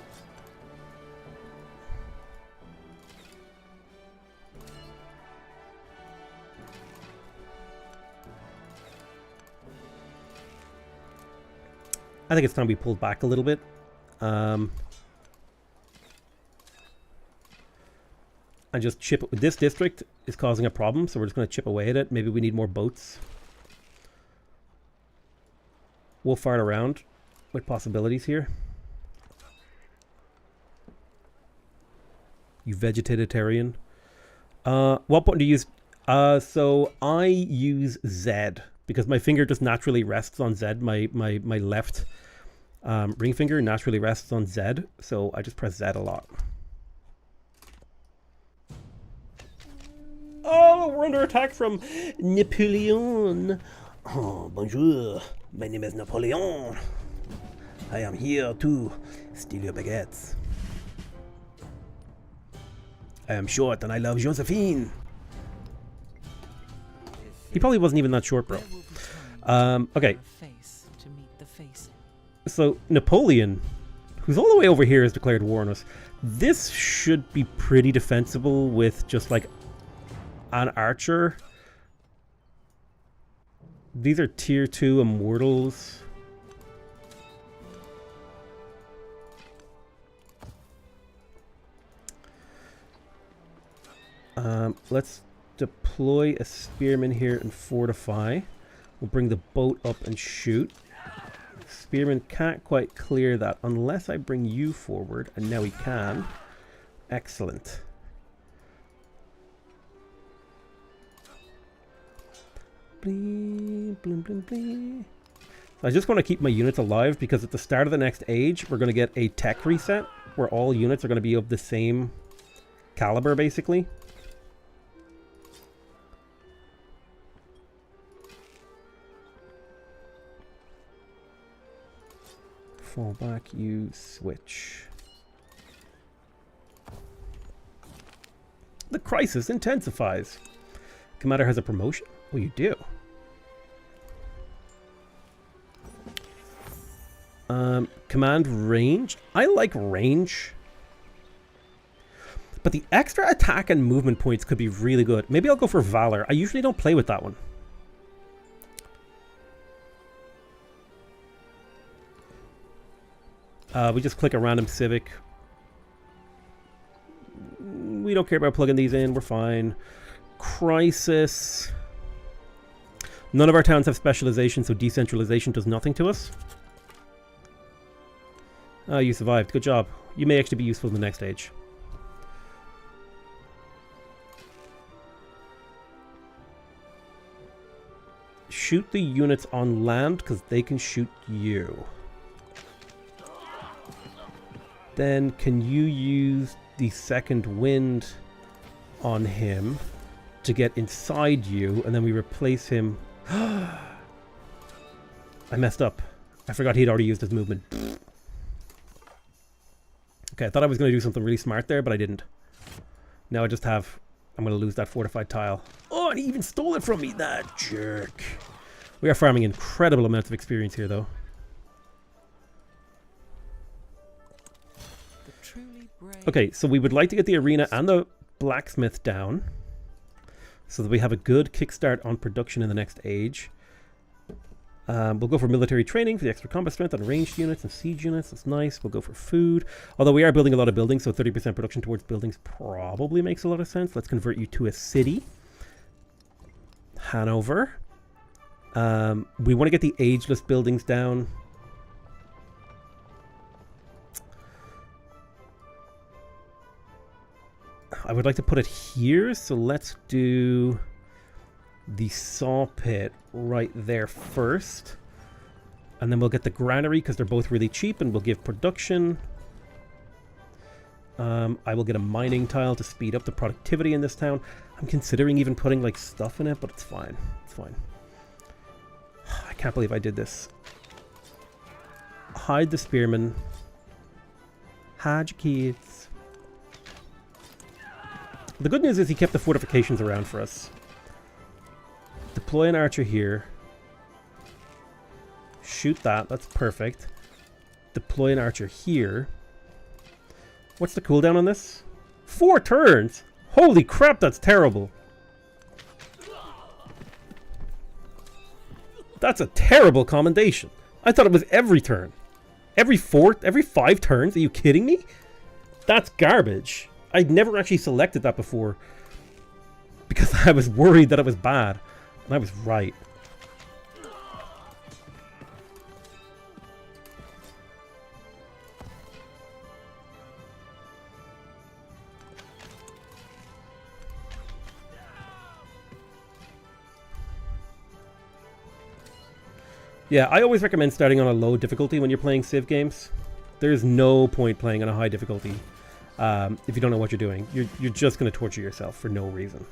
A: I think it's time we pulled back a little bit. And just chip. This district is causing a problem, so we're just going to chip away at it. Maybe we need more boats. We'll fart around with possibilities here. You vegetarian. What button do you use? So I use Z because my finger just naturally rests on Z. My left ring finger naturally rests on Z, so I just press Z a lot. Oh, we're under attack from Napoleon. Oh, bonjour. My name is Napoleon. I am here to steal your baguettes. I am short and I love Josephine. He probably wasn't even that short, bro. Okay. So Napoleon, who's all the way over here, has declared war on us. This should be pretty defensible with just like an archer. These are tier 2 immortals. Let's deploy a spearman here and fortify. We'll bring the boat up and shoot. Spearman can't quite clear that unless I bring you forward, and now he can. Excellent. Bling, bling, bling, bling. I just want to keep my units alive because at the start of the next age, we're going to get a tech reset where all units are going to be of the same caliber, basically. Fall back, you switch. The crisis intensifies. Commander has a promotion? Oh, you do. Command range. I like range. But the extra attack and movement points could be really good. Maybe I'll go for Valor. I usually don't play with that one. We just click a random civic. We don't care about plugging these in. We're fine. Crisis. None of our towns have specialization, so decentralization does nothing to us. You survived. Good job. You may actually be useful in the next age. shoot the units on land because they can shoot you. Then can you use the second wind on him to get inside you, and then we replace him. I messed up. I forgot he'd already used his movement. Okay, I thought I was going to do something really smart there, but I didn't. Now I just have... I'm going to lose that fortified tile. Oh, and he even stole it from me, that jerk. We are farming incredible amounts of experience here, though. Okay, so we would like to get the arena and the blacksmith down so that we have a good kickstart on production in the next age. We'll go for military training for the extra combat strength on ranged units and siege units. That's nice. We'll go for food. Although we are building a lot of buildings, so 30% production towards buildings probably makes a lot of sense. Let's convert you to a city. Hanover. We want to get the ageless buildings down. I would like to put it here, so let's do the saw pit right there first. And then we'll get the granary because they're both really cheap and we'll give production. I will get a mining tile to speed up the productivity in this town. I'm considering even putting like stuff in it, but it's fine. It's fine. I can't believe I did this. Hide the spearmen. Hide your kids. The good news is he kept the fortifications around for us. Deploy an archer here. Shoot that. That's perfect. Deploy an archer here. What's the cooldown on this? 4 turns! Holy crap, that's terrible. That's a terrible commendation. I thought it was every turn. Every 5 turns? Are you kidding me? That's garbage. I'd never actually selected that before because I was worried that it was bad, and I was right. Yeah, I always recommend starting on a low difficulty when you're playing Civ games. There's no point playing on a high difficulty. If you don't know what you're doing, you're just going to torture yourself for no reason.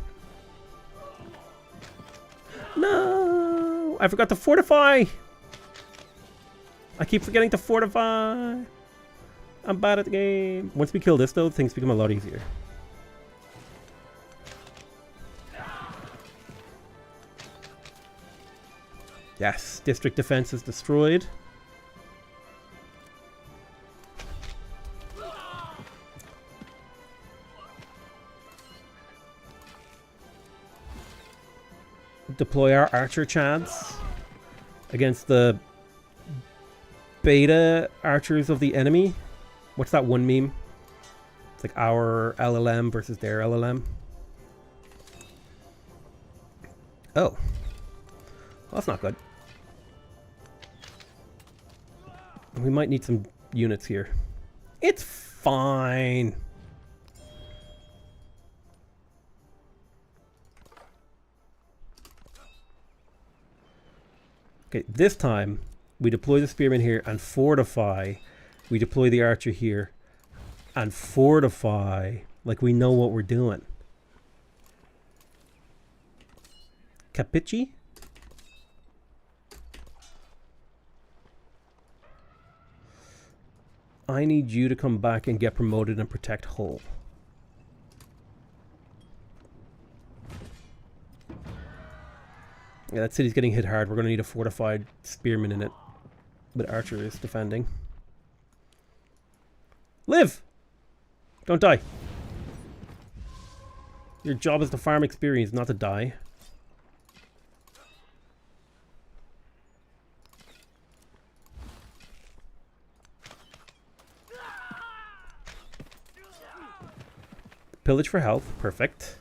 A: No! I forgot to fortify! I keep forgetting to fortify! I'm bad at the game. Once we kill this, though, things become a lot easier. Yes, district defense is destroyed. Deploy our archer chads against the beta archers of the enemy. What's that one meme? It's like our LLM versus their LLM. Oh. Well, that's not good. We might need some units here. It's fine. Okay, this time we deploy the spearman here and fortify. We deploy the archer here and fortify like we know what we're doing. Capici? I need you to come back and get promoted and protect Hull. Yeah, that city's getting hit hard. We're going to need a fortified spearman in it. But archer is defending. Live! Don't die. Your job is to farm experience, not to die. Pillage for health. Perfect.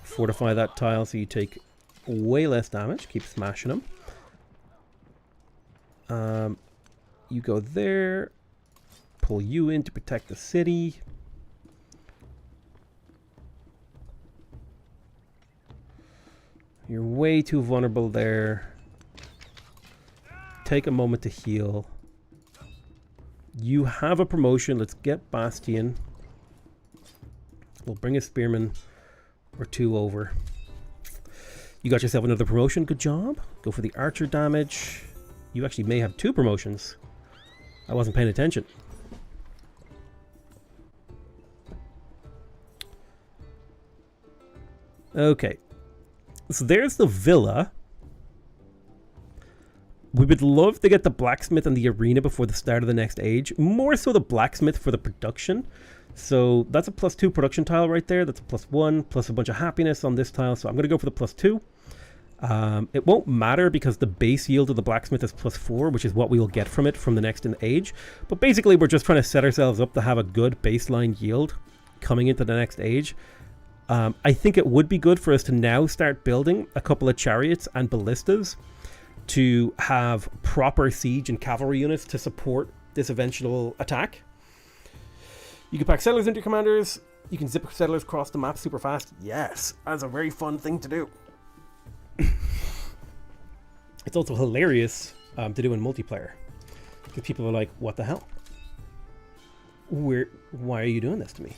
A: Fortify that tile so you take way less damage. Keep smashing them. You go there. Pull you in to protect the city. way too vulnerable there. Take a moment to heal. You have a promotion. Let's get Bastion. We'll bring a Spearman or 2 over. You got yourself another promotion. Good job. Go for the archer damage. You actually may have 2 promotions. I wasn't paying attention. Okay. So there's the villa. We would love to get the blacksmith and the arena before the start of the next age. More so the blacksmith for the production. So that's a +2 production tile right there. That's a +1 plus a bunch of happiness on this tile. So I'm going to go for the +2. It won't matter because the base yield of the blacksmith is +4, which is what we will get from it from the next in age. But basically we're just trying to set ourselves up to have a good baseline yield coming into the next age. I think it would be good for us to now start building a couple of chariots and ballistas to have proper siege and cavalry units to support this eventual attack. You can pack settlers into your commanders. You can zip settlers across the map super fast. Yes, that's a very fun thing to do. It's also hilarious to do in multiplayer because people are like, what the hell? Why are you doing this to me?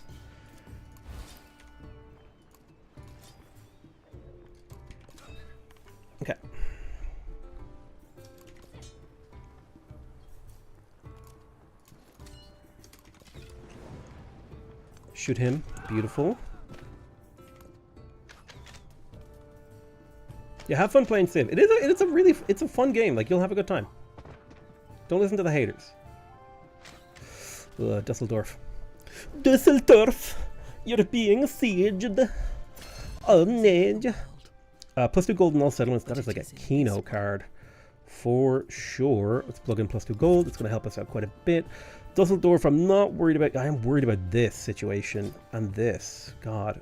A: Okay. Shoot him. Beautiful. Yeah, have fun playing Civ. It's a fun game. Like, you'll have a good time. Don't listen to the haters. Dusseldorf. Dusseldorf! You're being sieged. Oh, no. +2 gold in all settlements. That is like a Kino card. For sure. Let's plug in +2 gold. It's going to help us out quite a bit. Dusseldorf, I'm not worried about. I am worried about this situation. And this. God.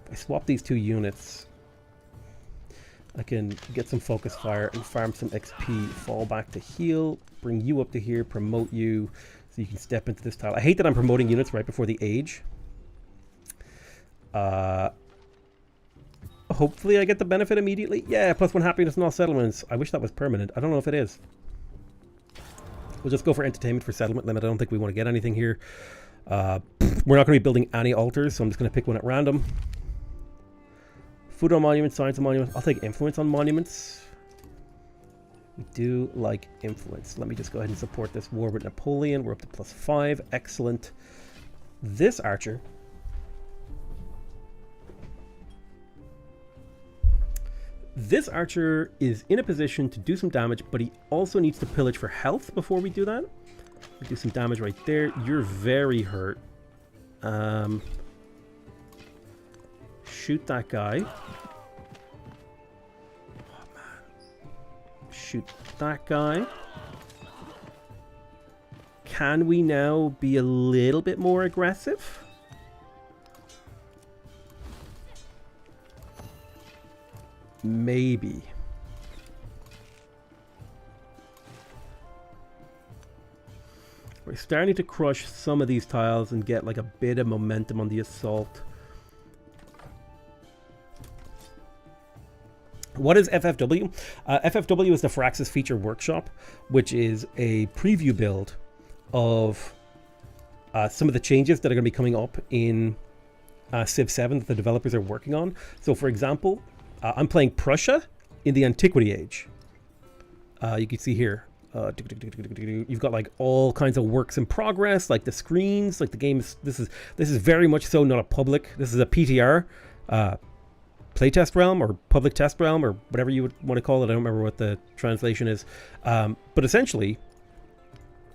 A: If I swap these 2 units, I can get some focus fire and farm some XP, fall back to heal, bring you up to here, promote you so you can step into this tile. I hate that I'm promoting units right before the age. Hopefully I get the benefit immediately. Yeah, +1 happiness in all settlements. I wish that was permanent. I don't know if it is. We'll just go for entertainment for settlement limit. I don't think we want to get anything here. We're not going to be building any altars, so I'm just going to pick one at random. Food on monuments, science on monuments. I'll take influence on monuments. We do like influence. Let me just go ahead and support this war with Napoleon. We're up to +5. Excellent. This archer. This archer is in a position to do some damage, but he also needs to pillage for health before we do that. We do some damage right there. You're very hurt. Shoot that guy. Oh, man. Shoot that guy. Can we now be a little bit more aggressive? Maybe. We're starting to crush some of these tiles and get like a bit of momentum on the assault. What is FFW? FFW is the Firaxis Feature Workshop, which is a preview build of some of the changes that are going to be coming up in Civ 7 that the developers are working on. So, for example, I'm playing Prussia in the Antiquity age. You can see here, you've got like all kinds of works in progress, like the screens, like the game is, this is very much so not a public, this is a PTR, playtest realm or public test realm or whatever you would want to call it. I don't remember what the translation is. But essentially,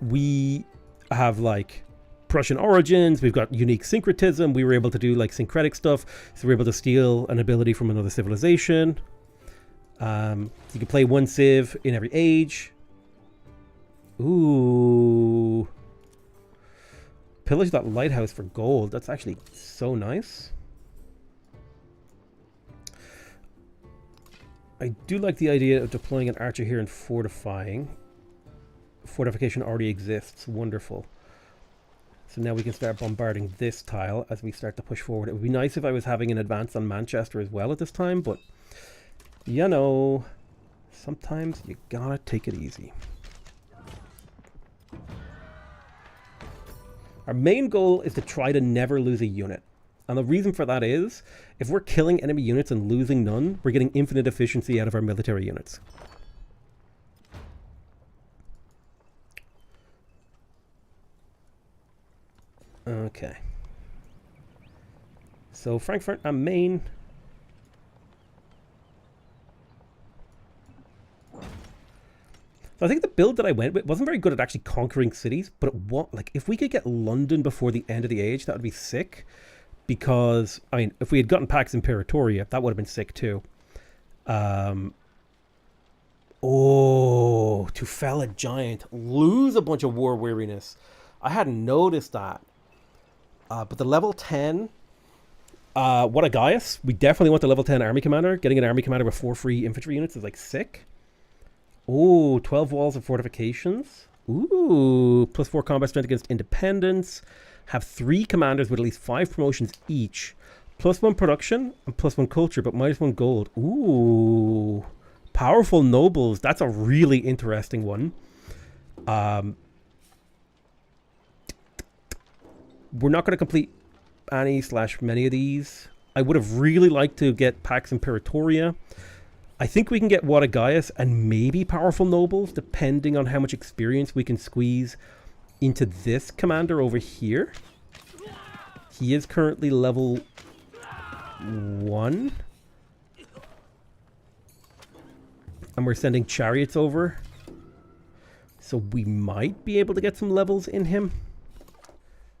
A: we have like Prussian origins, we've got unique syncretism, we were able to do like syncretic stuff, so we're able to steal an ability from another civilization. You can play one civ in every age. Ooh. Pillage that lighthouse for gold. That's actually so nice. I do like the idea of deploying an archer here and fortifying. Fortification already exists. Wonderful. So now we can start bombarding this tile as we start to push forward. It would be nice if I was having an advance on Manchester as well at this time, but you know, sometimes you gotta take it easy. Our main goal is to try to never lose a unit. And the reason for that is, if we're killing enemy units and losing none, we're getting infinite efficiency out of our military units. Okay. So Frankfurt am Main. So I think the build that I went with wasn't very good at actually conquering cities, but it was, like, if we could get London before the end of the age, that would be sick. Because, I mean, if we had gotten Pax Imperatoria, that would have been sick too. Oh, to fell a giant. Lose a bunch of war weariness. I hadn't noticed that. But the level 10, what a Gaius. We definitely want the level 10 army commander. Getting an army commander with 4 free infantry units is like sick. Oh, 12 walls of fortifications. Ooh, plus 4 combat strength against independence. Have 3 commanders with at least 5 promotions each. Plus 1 production and plus 1 culture, but minus 1 gold. Ooh. Powerful nobles. That's a really interesting one. We're not going to complete any/many of these. I would have really liked to get Pax Imperatoria. I think we can get Wada Gaius and maybe powerful nobles, depending on how much experience we can squeeze into this commander over here. He is currently level 1. And we're sending chariots over. So we might be able to get some levels in him.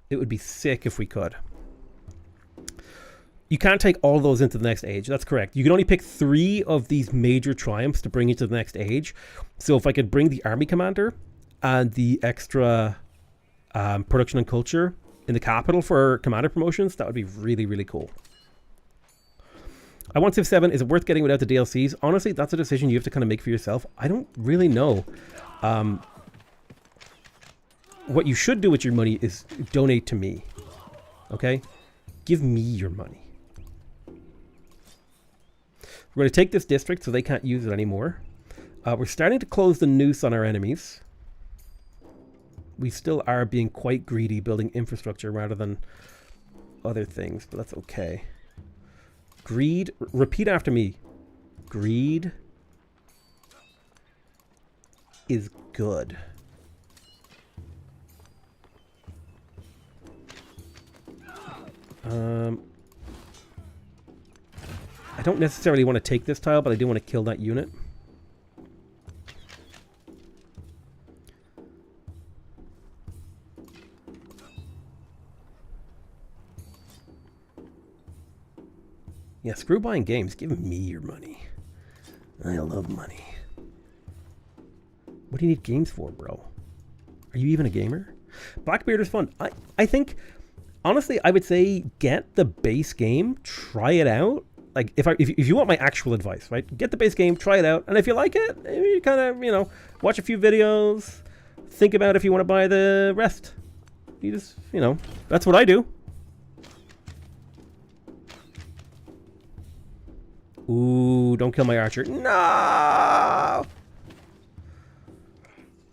A: It would be sick if we could. You can't take all those into the next age. That's correct. You can only pick 3 of these major triumphs to bring you to the next age. So if I could bring the army commander and the extra production and culture in the capital for commander promotions, that would be really, really cool. I want Civ 7. Is it worth getting without the DLCs? Honestly, that's a decision you have to kind of make for yourself. I don't really know. What you should do with your money is donate to me. Okay? Give me your money. We're going to take this district so they can't use it anymore. We're starting to close the noose on our enemies. We still are being quite greedy, building infrastructure rather than other things, but that's okay. Greed. Repeat after me. Greed is good. I don't necessarily want to take this tile, but I do want to kill that unit. Yeah, screw buying games. Give me your money. I love money. What do you need games for, bro? Are you even a gamer? Blackbeard is fun. I think, honestly, I would say get the base game, try it out. Like, if you want my actual advice, right? Get the base game, try it out, and if you like it, you kind of, you know, watch a few videos, think about if you want to buy the rest. You just, you know, that's what I do. Ooh, don't kill my archer. No!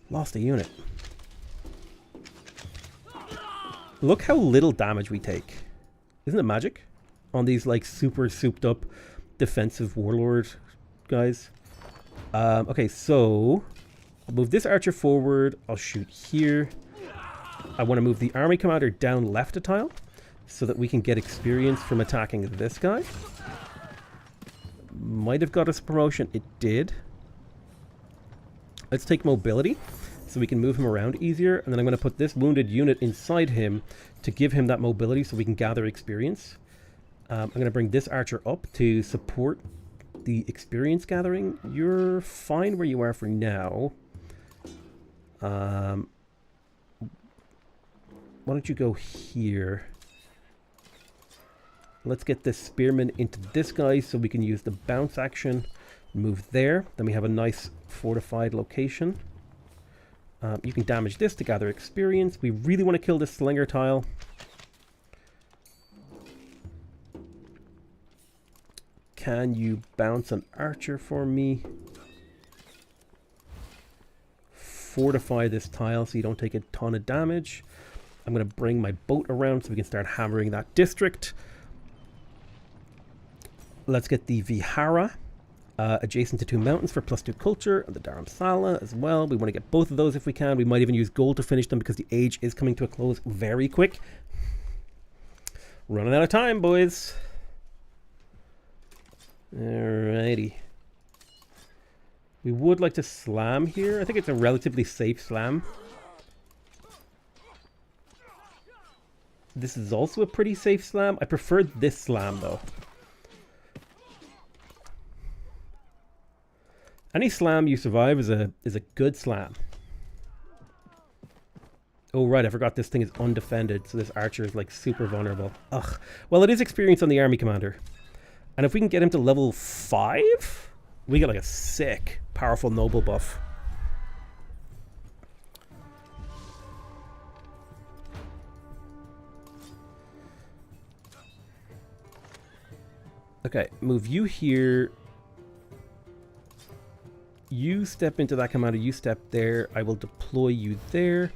A: Lost a unit. Look how little damage we take. Isn't it magic? On these, like, super souped up defensive warlord guys. Okay, so I'll move this archer forward. I'll shoot here. I want to move the army commander down left a tile so that we can get experience from attacking this guy. Might have got us a promotion. It did. Let's take mobility so we can move him around easier. And then I'm going to put this wounded unit inside him to give him that mobility so we can gather experience. I'm going to bring this archer up to support the experience gathering. You're fine where you are for now. Why don't you go here? Let's get this spearman into this guy so we can use the bounce action. Move there. Then we have a nice fortified location. You can damage this to gather experience. We really want to kill this slinger tile. Can you bounce an archer for me? Fortify this tile so you don't take a ton of damage. I'm going to bring my boat around so we can start hammering that district. Let's get the Vihara adjacent to 2 mountains for +2 culture, and the Dharamsala as well. We want to get both of those if we can. We might even use gold to finish them because the age is coming to a close very quick. Running out of time, boys. Alrighty. We would like to slam here. I think it's a relatively safe slam. This is also a pretty safe slam. I prefer this slam though. Any slam you survive is a good slam. Oh right, I forgot this thing is undefended, so this archer is like super vulnerable. Ugh. Well, it is experience on the army commander. And if we can get him to level 5, we get like a sick, powerful noble buff. Okay, move you here. You step into that commander, you step there. I will deploy you there.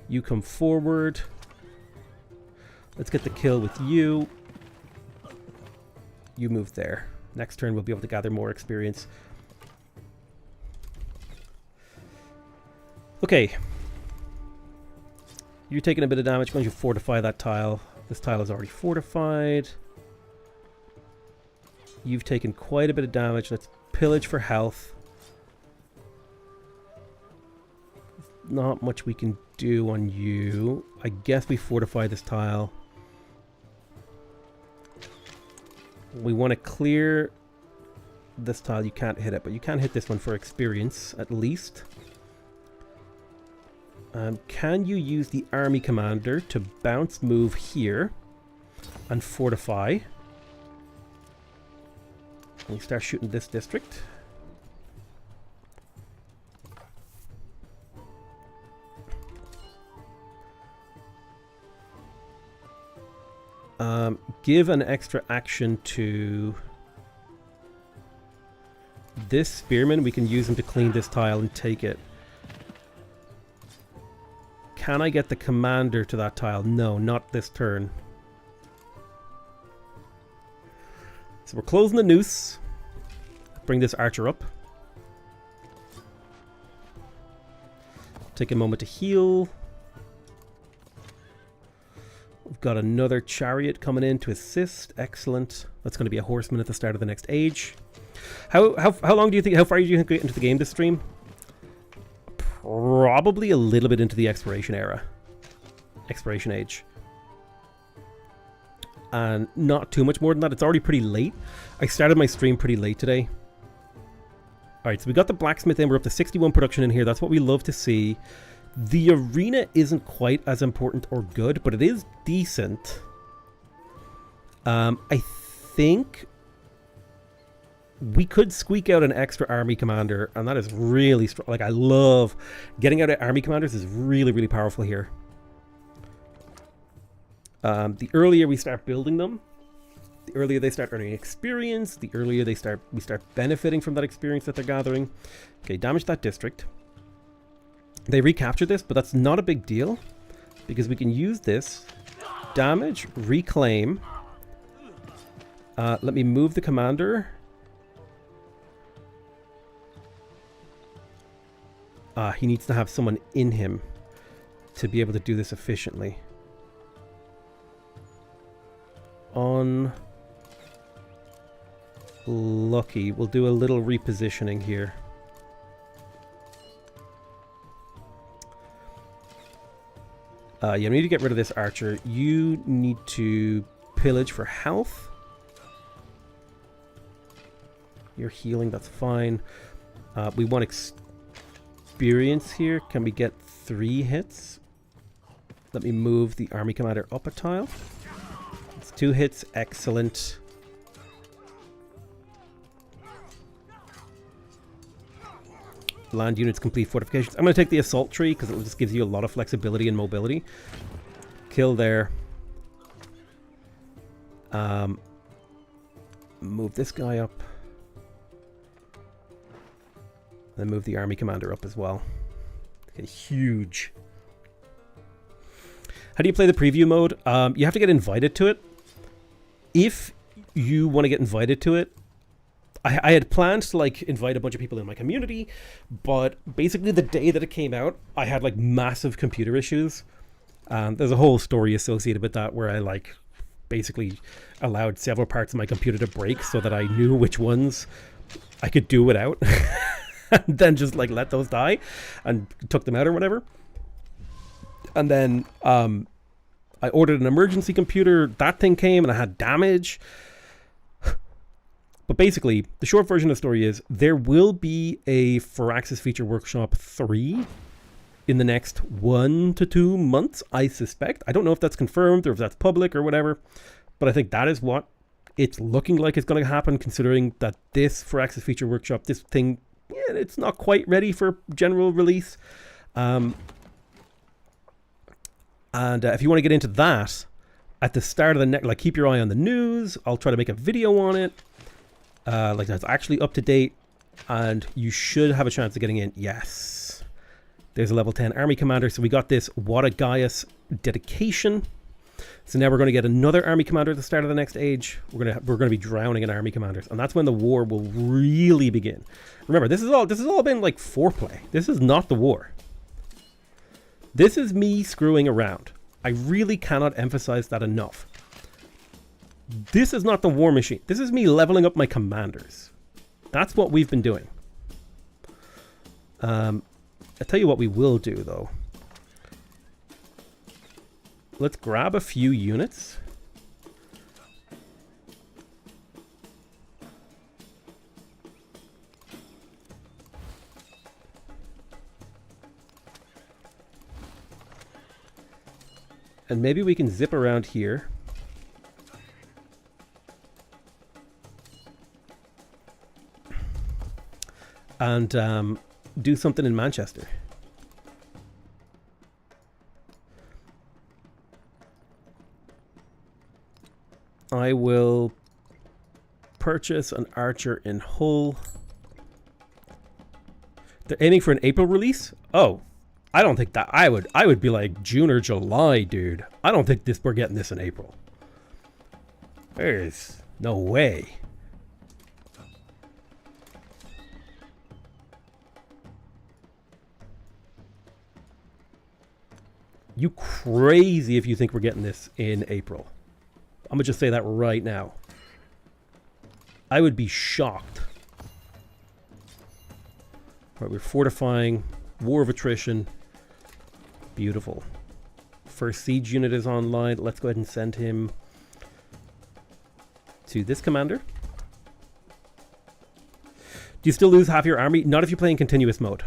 A: You come forward. Let's get the kill with you. You move there. Next turn we'll be able to gather more experience. Okay. You're taking a bit of damage. Why don't you fortify that tile? This tile is already fortified. You've taken quite a bit of damage. Let's pillage for health. Not much we can do on you. I guess we fortify this tile. We want to clear this tile. You can't hit it, but you can hit this one for experience at least. Can you use the army commander to bounce move here and fortify? And we start shooting this district. Give an extra action to this spearman. We can use him to clean this tile and take it. Can I get the commander to that tile? No, not this turn. So we're closing the noose. Bring this archer up. Take a moment to heal. We've got another chariot coming in to assist. Excellent. That's going to be a horseman at the start of the next age. How long do you think? How far do you think we get into the game this stream? Probably a little bit into the exploration era, exploration age, and not too much more than that. It's already pretty late. I started my stream pretty late today. All right, so we got the blacksmith in. We're up to 61 production in here. That's what we love to see. The arena isn't quite as important or good, but it is decent. I think we could squeak out an extra army commander, and that is really strong. Like, I love getting out of army commanders is really, really powerful here. The earlier we start building them, the earlier they start earning experience, the earlier we start benefiting from that experience that they're gathering. Okay, damage that district. They recaptured this, but that's not a big deal because we can use this. Damage, reclaim. Let me move the commander. He needs to have someone in him to be able to do this efficiently. Unlucky. We'll do a little repositioning here. Yeah, we need to get rid of this archer. You need to pillage for health. You're healing, that's fine. We want experience here. Can we get 3 hits? Let me move the army commander up a tile. It's 2 hits, excellent. land units complete fortifications. I'm going to take the assault tree because it just gives you a lot of flexibility and mobility. Kill there. Move this guy up. Then move the army commander up as well. Okay, huge. How do you play the preview mode? You have to get invited to it. If you want to get invited to it, I had planned to like invite a bunch of people in my community, but basically the day that it came out, I had like massive computer issues. There's a whole story associated with that where I like basically allowed several parts of my computer to break so that I knew which ones I could do without. And then just like let those die and took them out or whatever. And then I ordered an emergency computer. That thing came and I had damage. But basically, the short version of the story is there will be a Firaxis Feature Workshop 3 in the next 1 to 2 months, I suspect. I don't know if that's confirmed or if that's public or whatever, but I think that is what it's looking like it's going to happen, considering that this Firaxis Feature Workshop, this thing, yeah, it's not quite ready for general release. And if you want to get into that, at the start of the next, like keep your eye on the news. I'll try to make a video on it. Like that's actually up to date, and you should have a chance of getting in. Yes, there's a level 10 army commander. So we got this Wada Gaius dedication. So now we're going to get another army commander at the start of the next age. We're going to be drowning in army commanders, and that's when the war will really begin. Remember, this has all been like foreplay. This is not the war. This is me screwing around. I really cannot emphasize that enough. This is not the war machine. This is me leveling up my commanders. That's what we've been doing. I'll tell you what we will do, though. Let's grab a few units. And maybe we can zip around here. And do something in Manchester. I will purchase an archer in Hull. They're aiming for an April release? Oh, I don't think that I would be like June or July, dude. I don't think we're getting this in April. There's no way. You crazy if you think we're getting this in April. I'm gonna just say that right now. I would be shocked. All right, we're fortifying. War of attrition. Beautiful. First siege unit is online. Let's go ahead and send him to this commander. Do you still lose half your army? Not if you play in continuous mode.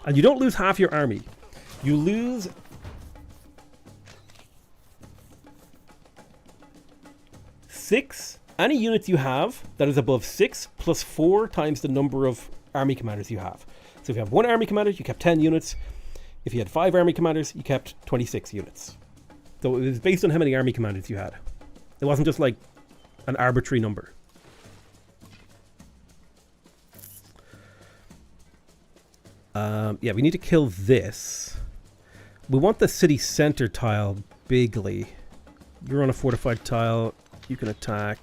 A: And you don't lose half your army. You lose any units you have that is above 6 plus 4 times the number of army commanders you have. So if you have 1 army commander, you kept 10 units. If you had 5 army commanders, you kept 26 units. So it was based on how many army commanders you had. It wasn't just like an arbitrary number. Yeah, we need to kill this. We want the city center tile bigly. You're on a fortified tile. You can attack.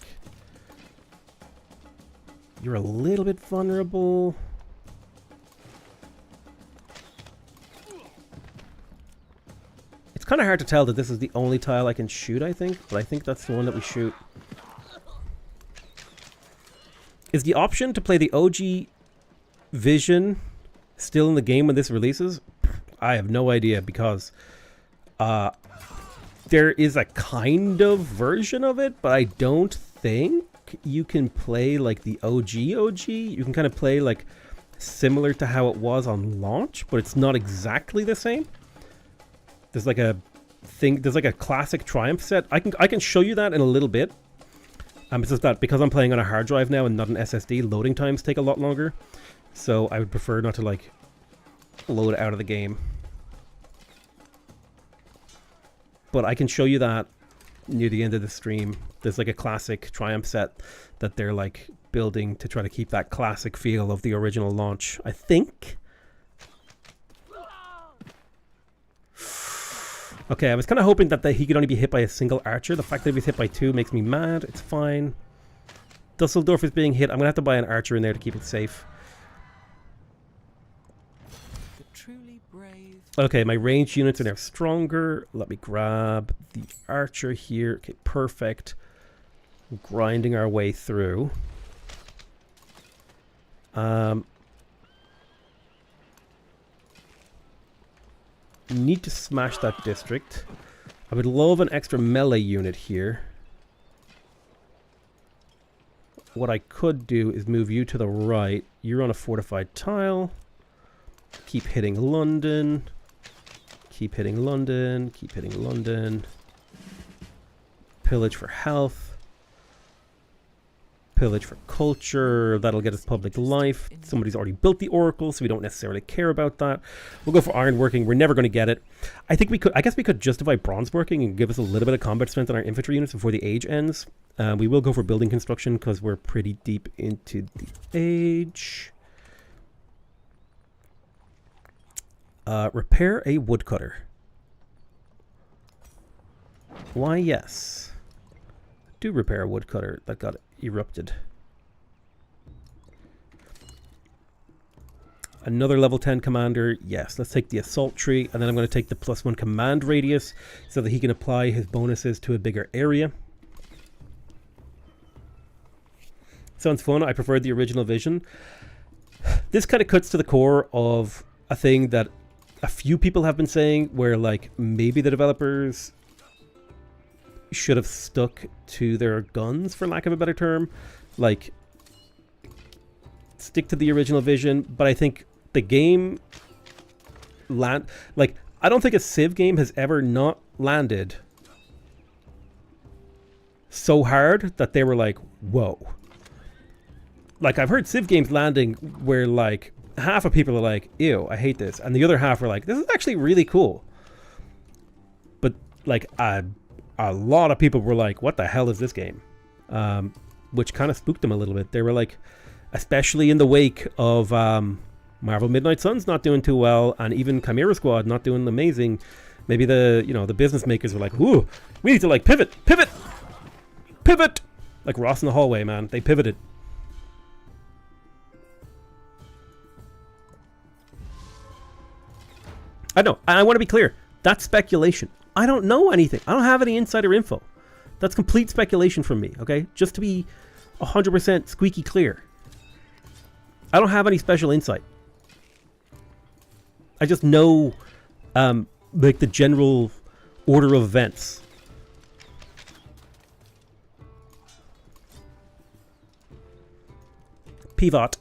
A: You're a little bit vulnerable. It's kind of hard to tell that this is the only tile I can shoot, I think. But I think that's the one that we shoot. Is the option to play the OG Vision still in the game when this releases? I have no idea, because there is a kind of version of it, but I don't think you can play like the OG. You can kind of play like similar to how it was on launch, but it's not exactly the same. There's like a thing, there's like a classic Triumph set. I can show you that in a little bit. It's just that because I'm playing on a hard drive now and not an SSD, loading times take a lot longer. So I would prefer not to like load out of the game. But I can show you that near the end of the stream. There's like a classic Triumph set that they're like building to try to keep that classic feel of the original launch, I think. Okay, I was kind of hoping that he could only be hit by a single archer. The fact that he was hit by 2 makes me mad. It's fine. Dusseldorf is being hit. I'm going to have to buy an archer in there to keep it safe.
B: The truly brave.
A: Okay, my ranged units are now stronger. Let me grab the archer here. Okay, perfect. Grinding our way through. Need to smash that district. I would love an extra melee unit here. What I could do is move you to the right. You're on a fortified tile. Keep hitting London. Keep hitting London. Keep hitting London. Pillage for health. Pillage for culture. That'll get us public life. Somebody's already built the oracle, so we don't necessarily care about that. We'll go for ironworking. We're never going to get it. I guess we could justify bronzeworking and give us a little bit of combat strength on our infantry units before the age ends. We will go for building construction because we're pretty deep into the age. Repair a woodcutter. Why, yes. Do repair a woodcutter that got erupted. Another level 10 commander. Yes, let's take the assault tree, and then I'm going to take the +1 command radius so that he can apply his bonuses to a bigger area. Sounds fun. I preferred the original vision. This kind of cuts to the core of a thing that a few people have been saying, where like maybe the developers should have stuck to their guns, for lack of a better term. Like, stick to the original vision. But I think the game like, I don't think a Civ game has ever not landed so hard that they were like, whoa. Like, I've heard Civ games landing where like half of people are like, ew, I hate this, and the other half are like, this is actually really cool. But like a lot of people were like, what the hell is this game? Which kind of spooked them a little bit. They were like, especially in the wake of Marvel Midnight Suns not doing too well, and even Chimera Squad not doing amazing. Maybe the business makers were like, ooh, we need to like pivot. Like Ross in the hallway, man. They pivoted. I know, and I want to be clear. That's speculation. I don't know anything. I don't have any insider info. That's complete speculation from me, okay? Just to be 100% squeaky clear. I don't have any special insight. I just know, like, the general order of events. Pivot.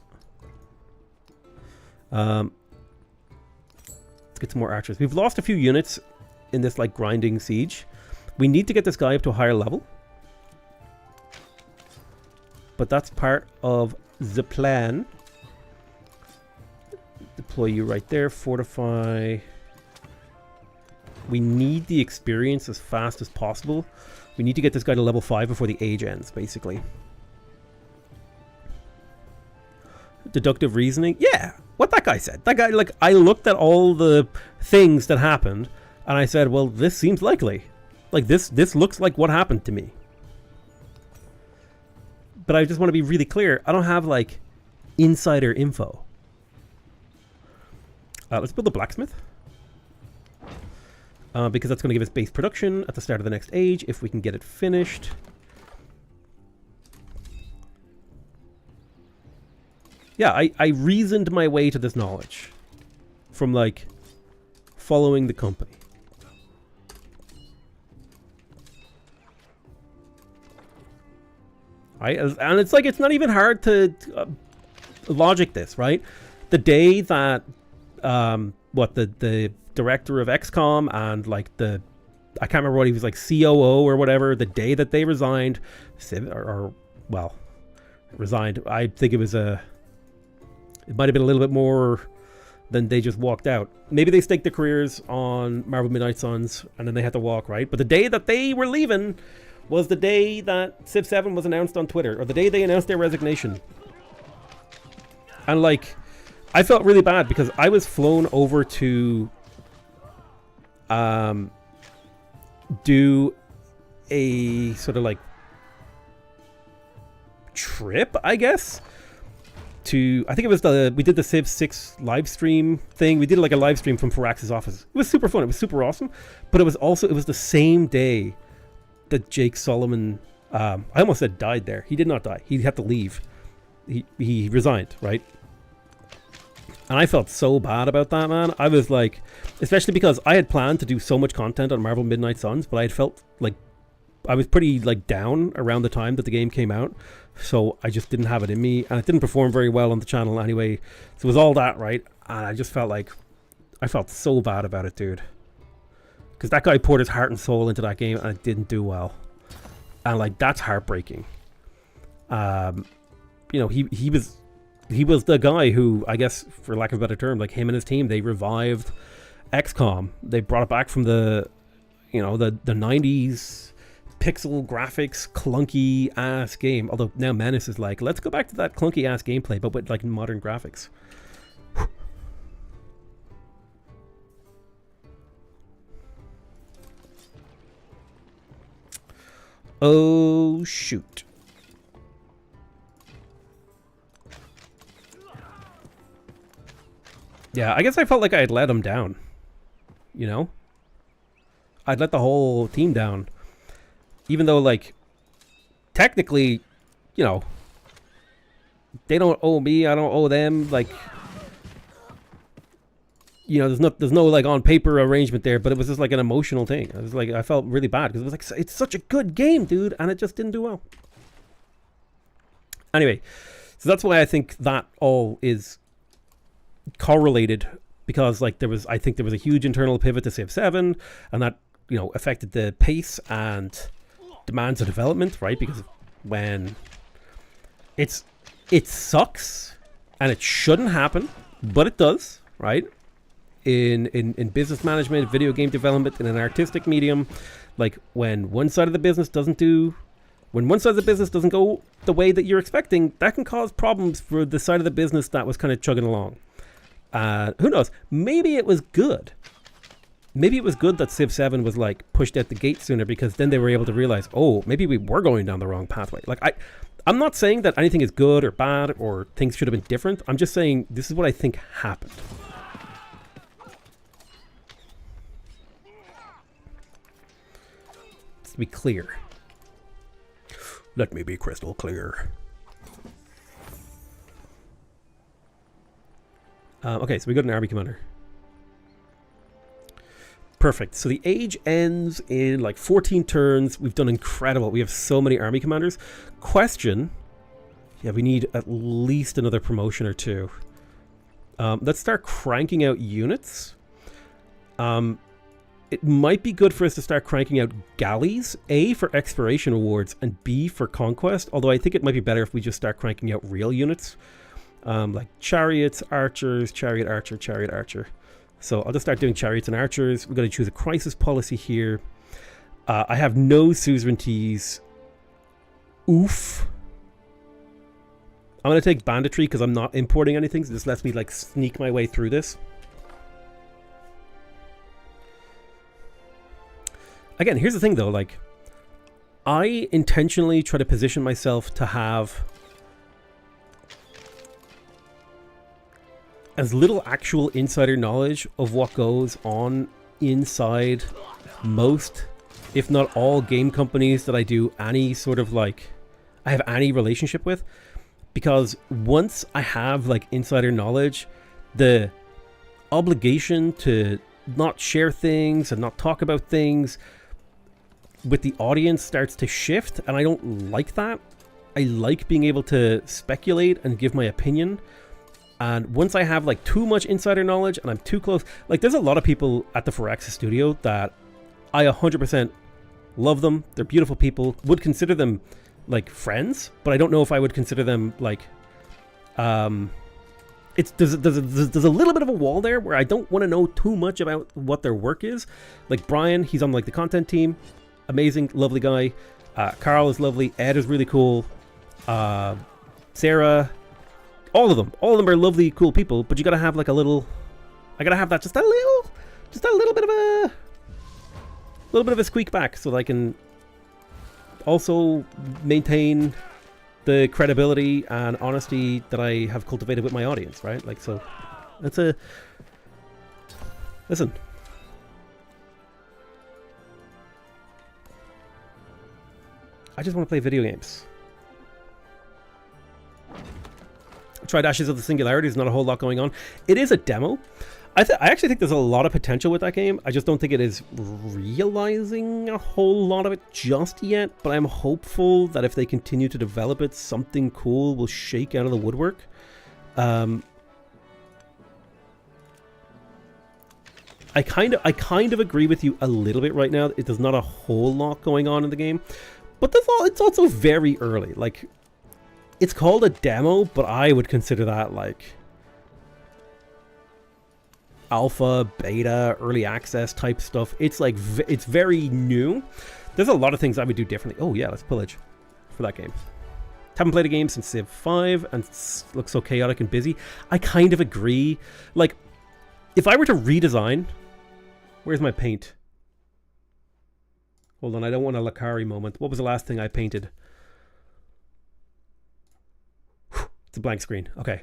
A: Let's get some more archers. We've lost a few units in this like grinding siege. We need to get this guy up to a higher level, but that's part of the plan. Deploy you right there. Fortify. We need the experience as fast as possible. We need to get this guy to level 5 before the age ends, basically. Deductive reasoning. Yeah, what that guy said. That guy, like, I looked at all the things that happened and I said, well, this seems likely. Like, this looks like what happened to me. But I just want to be really clear. I don't have, like, insider info. Let's build a blacksmith. Because that's going to give us base production at the start of the next age, if we can get it finished. Yeah, I reasoned my way to this knowledge. From, like, following the company. And it's like, it's not even hard to logic this, right? The day that, the director of XCOM and, like, I can't remember what he was, like, COO or whatever, the day that they resigned, resigned, I think it was It might have been a little bit more than they just walked out. Maybe they staked their careers on Marvel Midnight Suns and then they had to walk, right? But the day that they were leaving was the day that Civ 7 was announced on Twitter, or the day they announced their resignation. And like, I felt really bad because I was flown over to do a sort of like trip, I guess, to, I think it was we did the Civ 6 live stream thing. We did like a live stream from Firax's office. It was super fun. It was super awesome. But it was the same day that Jake Solomon, I almost said died there. He did not die. He had to leave. He resigned, right? And I felt so bad about that, man. I was like, especially because I had planned to do so much content on Marvel Midnight Suns, but I had felt like I was pretty like down around the time that the game came out. So I just didn't have it in me, and it didn't perform very well on the channel anyway. So it was all that, right? And I just felt like, I felt so bad about it, dude. Because that guy poured his heart and soul into that game, and it didn't do well. And like, that's heartbreaking. You know, he was the guy who, I guess, for lack of a better term, like him and his team, they revived XCOM. They brought it back from the 90s pixel graphics, clunky ass game. Although now Menace is like, let's go back to that clunky ass gameplay, but with like modern graphics. Oh shoot. Yeah, I guess I felt like I had let him down. You know? I'd let the whole team down. Even though, like, technically, you know, they don't owe me, I don't owe them. Like, you know, there's no like on paper arrangement there, but it was just like an emotional thing. I was like, I felt really bad because it was like, it's such a good game, dude, and it just didn't do well. Anyway, so that's why I think that all is correlated, because like I think there was a huge internal pivot to Civ 7, and that, you know, affected the pace and demands of development, right? Because when it sucks and it shouldn't happen, but it does, right? In business management, video game development, in an artistic medium, like when one side of the business doesn't go the way that you're expecting, that can cause problems for the side of the business that was kind of chugging along. Who knows? Maybe it was good. Maybe it was good that Civ 7 was like pushed out the gate sooner, because then they were able to realize, oh, maybe we were going down the wrong pathway. Like I'm not saying that anything is good or bad or things should have been different. I'm just saying this is what I think happened. Let's be clear. Let me be crystal clear. Okay, so we got an army commander. Perfect. So the age ends in like 14 turns. We've done incredible. We have so many army commanders. Question. Yeah, we need at least another promotion or two. Let's start cranking out units. It might be good for us to start cranking out galleys. A, for exploration awards, and B, for conquest. Although I think it might be better if we just start cranking out real units. Like chariots, archers, chariot, archer, chariot, archer. So I'll just start doing chariots and archers. We're going to choose a crisis policy here. I have no suzerainties. Oof. I'm going to take banditry because I'm not importing anything. So this lets me like sneak my way through this. Again, here's the thing though. Like, I intentionally try to position myself to have as little actual insider knowledge of what goes on inside most, if not all, game companies that I do any sort of like, I have any relationship with. Because once I have like insider knowledge, the obligation to not share things and not talk about things with the audience starts to shift, and I don't like that. I like being able to speculate and give my opinion. And once I have like too much insider knowledge and I'm too close, like there's a lot of people at the Firaxis studio that I 100% love them. They're beautiful people, would consider them like friends, but I don't know if I would consider them like there's a little bit of a wall there where I don't want to know too much about what their work is. Like Brian, he's on like the content team, amazing, lovely guy. Carl is lovely. Ed is really cool. Sarah, all of them are lovely, cool people. But you gotta have like a little. I gotta have that just a little bit of a squeak back so that I can also maintain the credibility and honesty that I have cultivated with my audience, right? Like, so that's a... Listen. I just want to play video games. I tried Ashes of the Singularity. There's not a whole lot going on. It is a demo. I actually think there's a lot of potential with that game. I just don't think it is realizing a whole lot of it just yet. But I'm hopeful that if they continue to develop it, something cool will shake out of the woodwork. I kind of agree with you a little bit right now. There's not a whole lot going on in the game, but it's also very early. Like, it's called a demo, but I would consider that like alpha, beta, early access type stuff. It's like it's very new. There's a lot of things I would do differently. Oh yeah, let's pillage for that game. Haven't played a game since Civ 5 and looks so chaotic and busy. I kind of agree. Like, if I were to redesign, where's my paint? Hold on, I don't want a Lakari moment. What was the last thing I painted? It's a blank screen. Okay.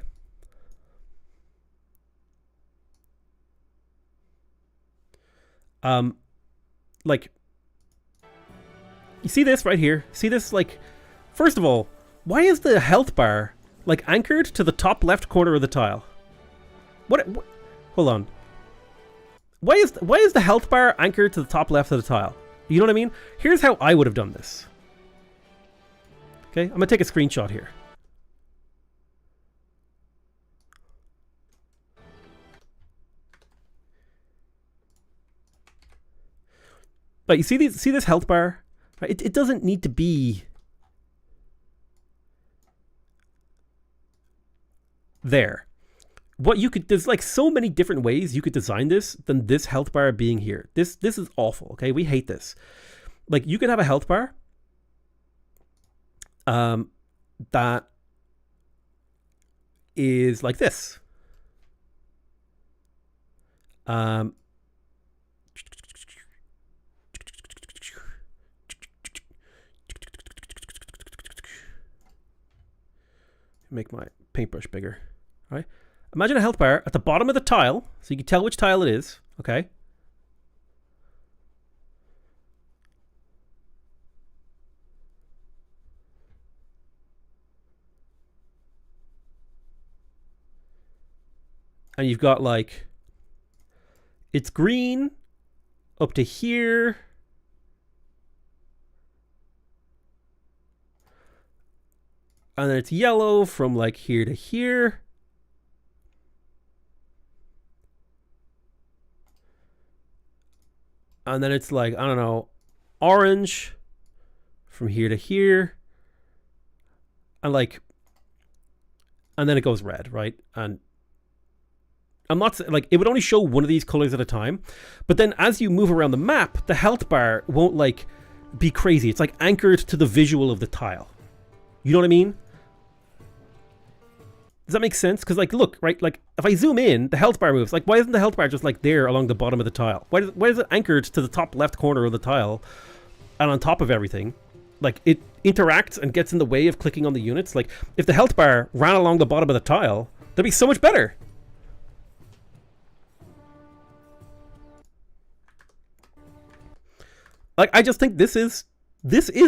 A: Like, you see this right here? See this, like, first of all, why is the health bar, like, anchored to the top left corner of the tile? What hold on. Why is the health bar anchored to the top left of the tile? You know what I mean? Here's how I would have done this. Okay, I'm gonna take a screenshot here. But you see this health bar? Right? It doesn't need to be there. What you could, there's like so many different ways you could design this than this health bar being here. This is awful, okay? We hate this. Like, you could have a health bar that is like this. Make my paintbrush bigger. All right. Imagine a health bar at the bottom of the tile, so you can tell which tile it is. Okay. And you've got like, it's green up to here. And then it's yellow from like here to here. And then it's like, I don't know, orange from here to here. And like, and then it goes red, right? And I'm not like, it would only show one of these colors at a time. But then as you move around the map, the health bar won't like be crazy. It's like anchored to the visual of the tile. You know what I mean? Does that make sense? Because, like, look, right, like, if I zoom in, the health bar moves. Like, why isn't the health bar just, like, there along the bottom of the tile? Why is it anchored to the top left corner of the tile and on top of everything? Like, it interacts and gets in the way of clicking on the units. Like, if the health bar ran along the bottom of the tile, that'd be so much better. Like, I just think this is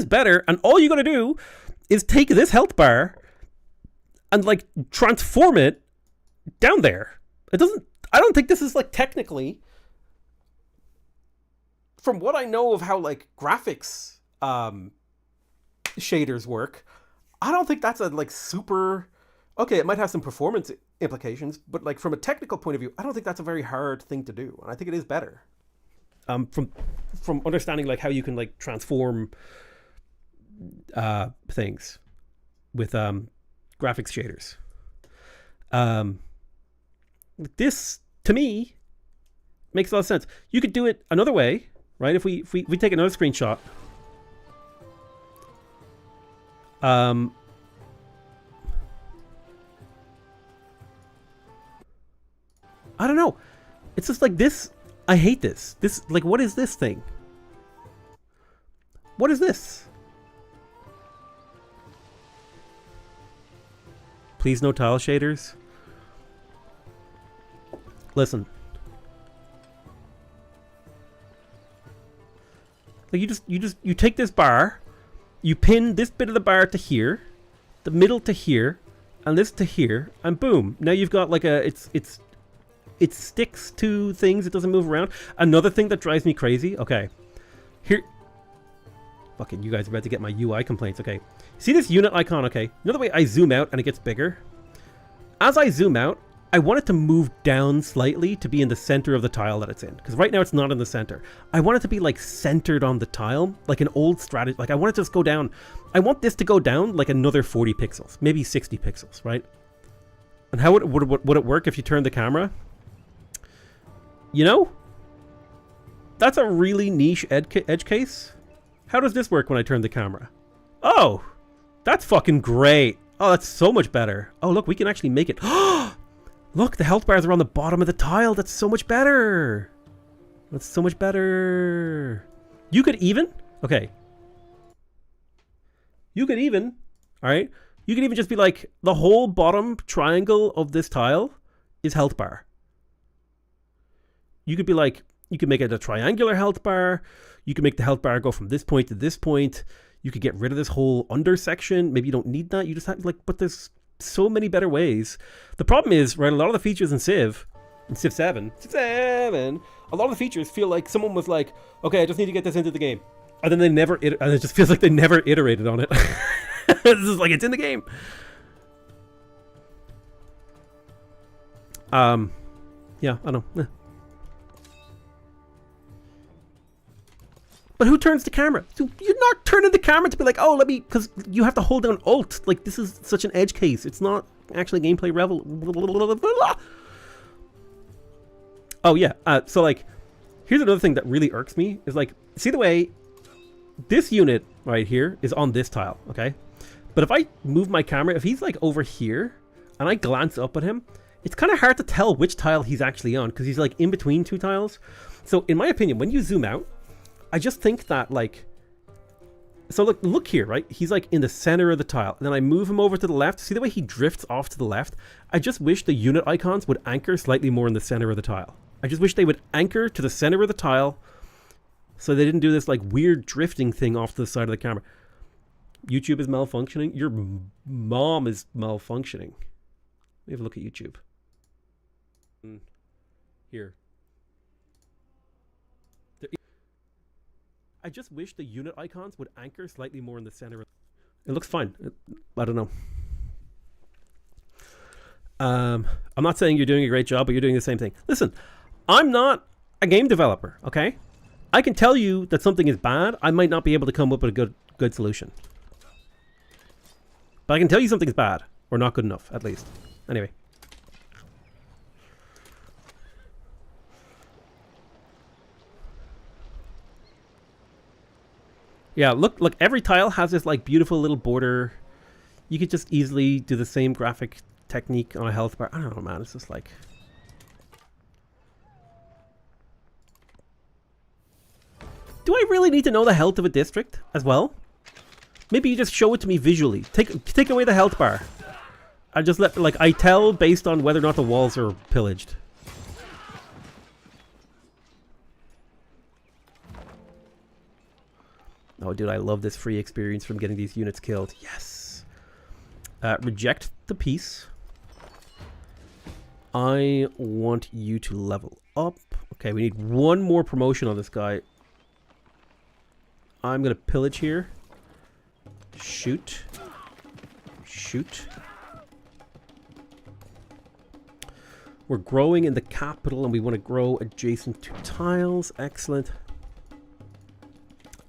A: better, and all you gotta do is take this health bar and like transform it down there. I don't think this is like technically, from what I know of how like graphics shaders work, I don't think that's a like super, okay, it might have some performance implications, but like from a technical point of view, I don't think that's a very hard thing to do. And I think it is better. From understanding like how you can like transform things with graphics shaders. This, to me, makes a lot of sense. You could do it another way, right? If we take another screenshot. I don't know. It's just like this. I hate this. This, like, what is this thing? What is this? Please no tile shaders. Listen. Like you take this bar, you pin this bit of the bar to here, the middle to here, and this to here, and boom. Now you've got like a it sticks to things, it doesn't move around. Another thing that drives me crazy, okay. Here, fucking you guys are about to get my UI complaints, okay. See this unit icon, okay. Another way I zoom out and it gets bigger. As I zoom out, I want it to move down slightly to be in the center of the tile that it's in. Because right now it's not in the center. I want it to be like centered on the tile, like an old strategy. Like I want it to just go down. I want this to go down like another 40 pixels, maybe 60 pixels, right? And how would it work if you turn the camera? You know? That's a really niche edge case. How does this work when I turn the camera? Oh, that's fucking great. Oh, that's so much better. Oh, look, we can actually make it. Look, the health bars are on the bottom of the tile. That's so much better. That's so much better. You could even, okay. You could even, all right. You could even just be like, the whole bottom triangle of this tile is health bar. You could be like, you could make it a triangular health bar. You could make the health bar go from this point to this point. You could get rid of this whole under section. Maybe you don't need that. You just have like, but there's so many better ways. The problem is, right, a lot of the features in Civ 7, a lot of the features feel like someone was like, okay, I just need to get this into the game. And then they never, and it just feels like they never iterated on it. This is like, it's in the game. Yeah, I don't know. But who turns the camera? You're not turning the camera to be like, oh, let me, because you have to hold down Alt. Like, this is such an edge case. It's not actually gameplay revel. Oh, yeah. So, like, here's another thing that really irks me is, like, see the way this unit right here is on this tile, okay? But if I move my camera, if he's, like, over here and I glance up at him, it's kind of hard to tell which tile he's actually on because he's, like, in between two tiles. So, in my opinion, when you zoom out, I just think that, like, so look here, right? He's like in the center of the tile. And then I move him over to the left. See the way he drifts off to the left? I just wish the unit icons would anchor slightly more in the center of the tile. I just wish they would anchor to the center of the tile so they didn't do this like weird drifting thing off to the side of the camera. YouTube is malfunctioning. Your mom is malfunctioning. Let me have a look at YouTube. Here. I just wish the unit icons would anchor slightly more in the center. It looks fine. I don't know. I'm not saying you're doing a great job, but you're doing the same thing. Listen, I'm not a game developer, okay? I can tell you that something is bad. I might not be able to come up with a good solution. But I can tell you something's bad, or not good enough, at least. Anyway. Yeah, look, every tile has this like beautiful little border. You could just easily do the same graphic technique on a health bar. I don't know, man. It's just like... Do I really need to know the health of a district as well? Maybe you just show it to me visually. Take away the health bar. I just let, like, I tell based on whether or not the walls are pillaged. Oh, dude, I love this free experience from getting these units killed. Yes. Reject the piece. I want you to level up. Okay, we need one more promotion on this guy. I'm going to pillage here. Shoot. Shoot. We're growing in the capital and we want to grow adjacent to tiles. Excellent.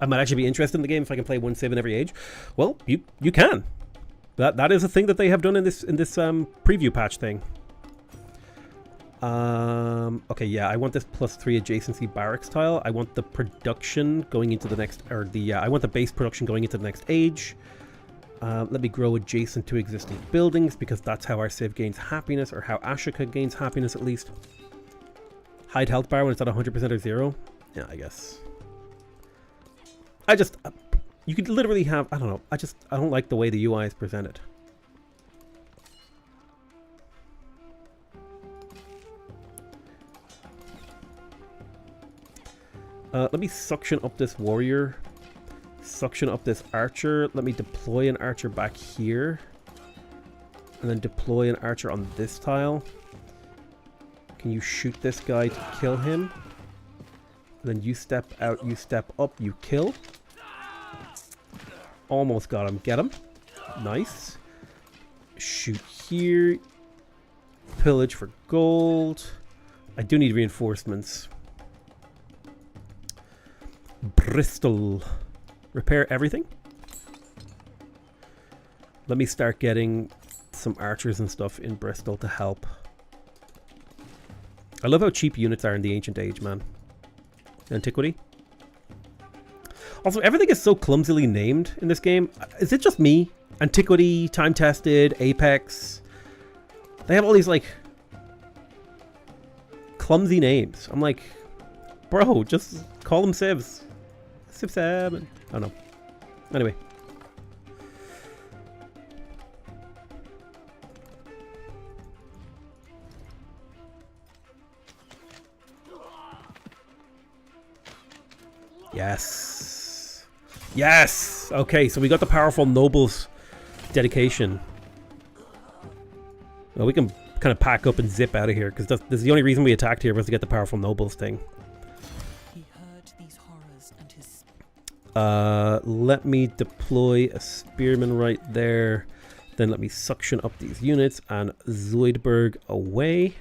A: I might actually be interested in the game if I can play one civ in every age. Well, you can. That is a thing that they have done in this preview patch thing. Okay, yeah, I want this +3 adjacency barracks tile. I want the production going into the next, or the, I want the base production going into the next age. Let me grow adjacent to existing buildings because that's how our civ gains happiness, or how Ashika gains happiness at least. Hide health bar when it's at 100% or 0. Yeah, I guess. I just, you could literally have, I don't know, I don't like the way the UI is presented. Let me suction up this warrior. Suction up this archer. Let me deploy an archer back here. And then deploy an archer on this tile. Can you shoot this guy to kill him? And then you step out, you step up, you kill. Almost got him. Get him. Nice. Shoot here. Pillage for gold. I do need reinforcements. Bristol. Repair everything. Let me start getting some archers and stuff in Bristol to help. I love how cheap units are in the ancient age, man. Antiquity. Also, everything is so clumsily named in this game. Is it just me? Antiquity, Time Tested, Apex. They have all these, like, clumsy names. I'm like, bro, just call them civs. Civ 7. I don't know. Anyway. Yes. Yes! Okay, so we got the powerful nobles dedication. Well, we can kind of pack up and zip out of here, because this is the only reason we attacked here was to get the powerful nobles thing.
B: He heard these horrors and his...
A: Let me deploy a spearman right there. Then let me suction up these units and Zoidberg away.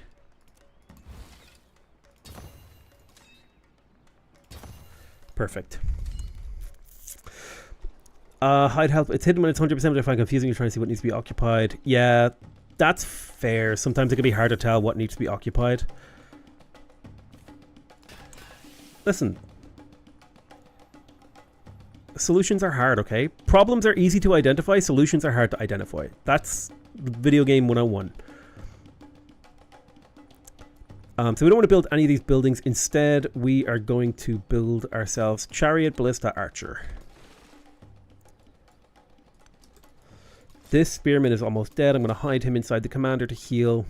A: Perfect. Hide health. It's hidden when it's 100%, but I find confusing. You're trying to see what needs to be occupied. Yeah, that's fair. Sometimes it can be hard to tell what needs to be occupied. Listen. Solutions are hard, okay? Problems are easy to identify. Solutions are hard to identify. That's video game 101. So we don't want to build any of these buildings. Instead, we are going to build ourselves Chariot, Ballista, Archer. This spearman is almost dead. I'm going to hide him inside the commander to heal.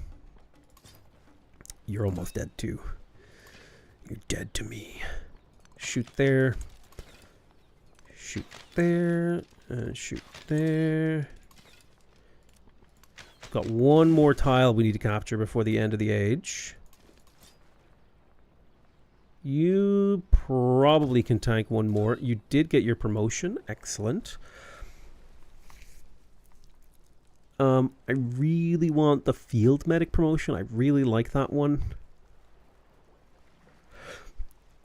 A: You're almost dead too. You're dead to me. Shoot there. Shoot there. And shoot there. Got one more tile we need to capture before the end of the age. You probably can tank one more. You did get your promotion. Excellent. I really want the field medic promotion. I really like that one.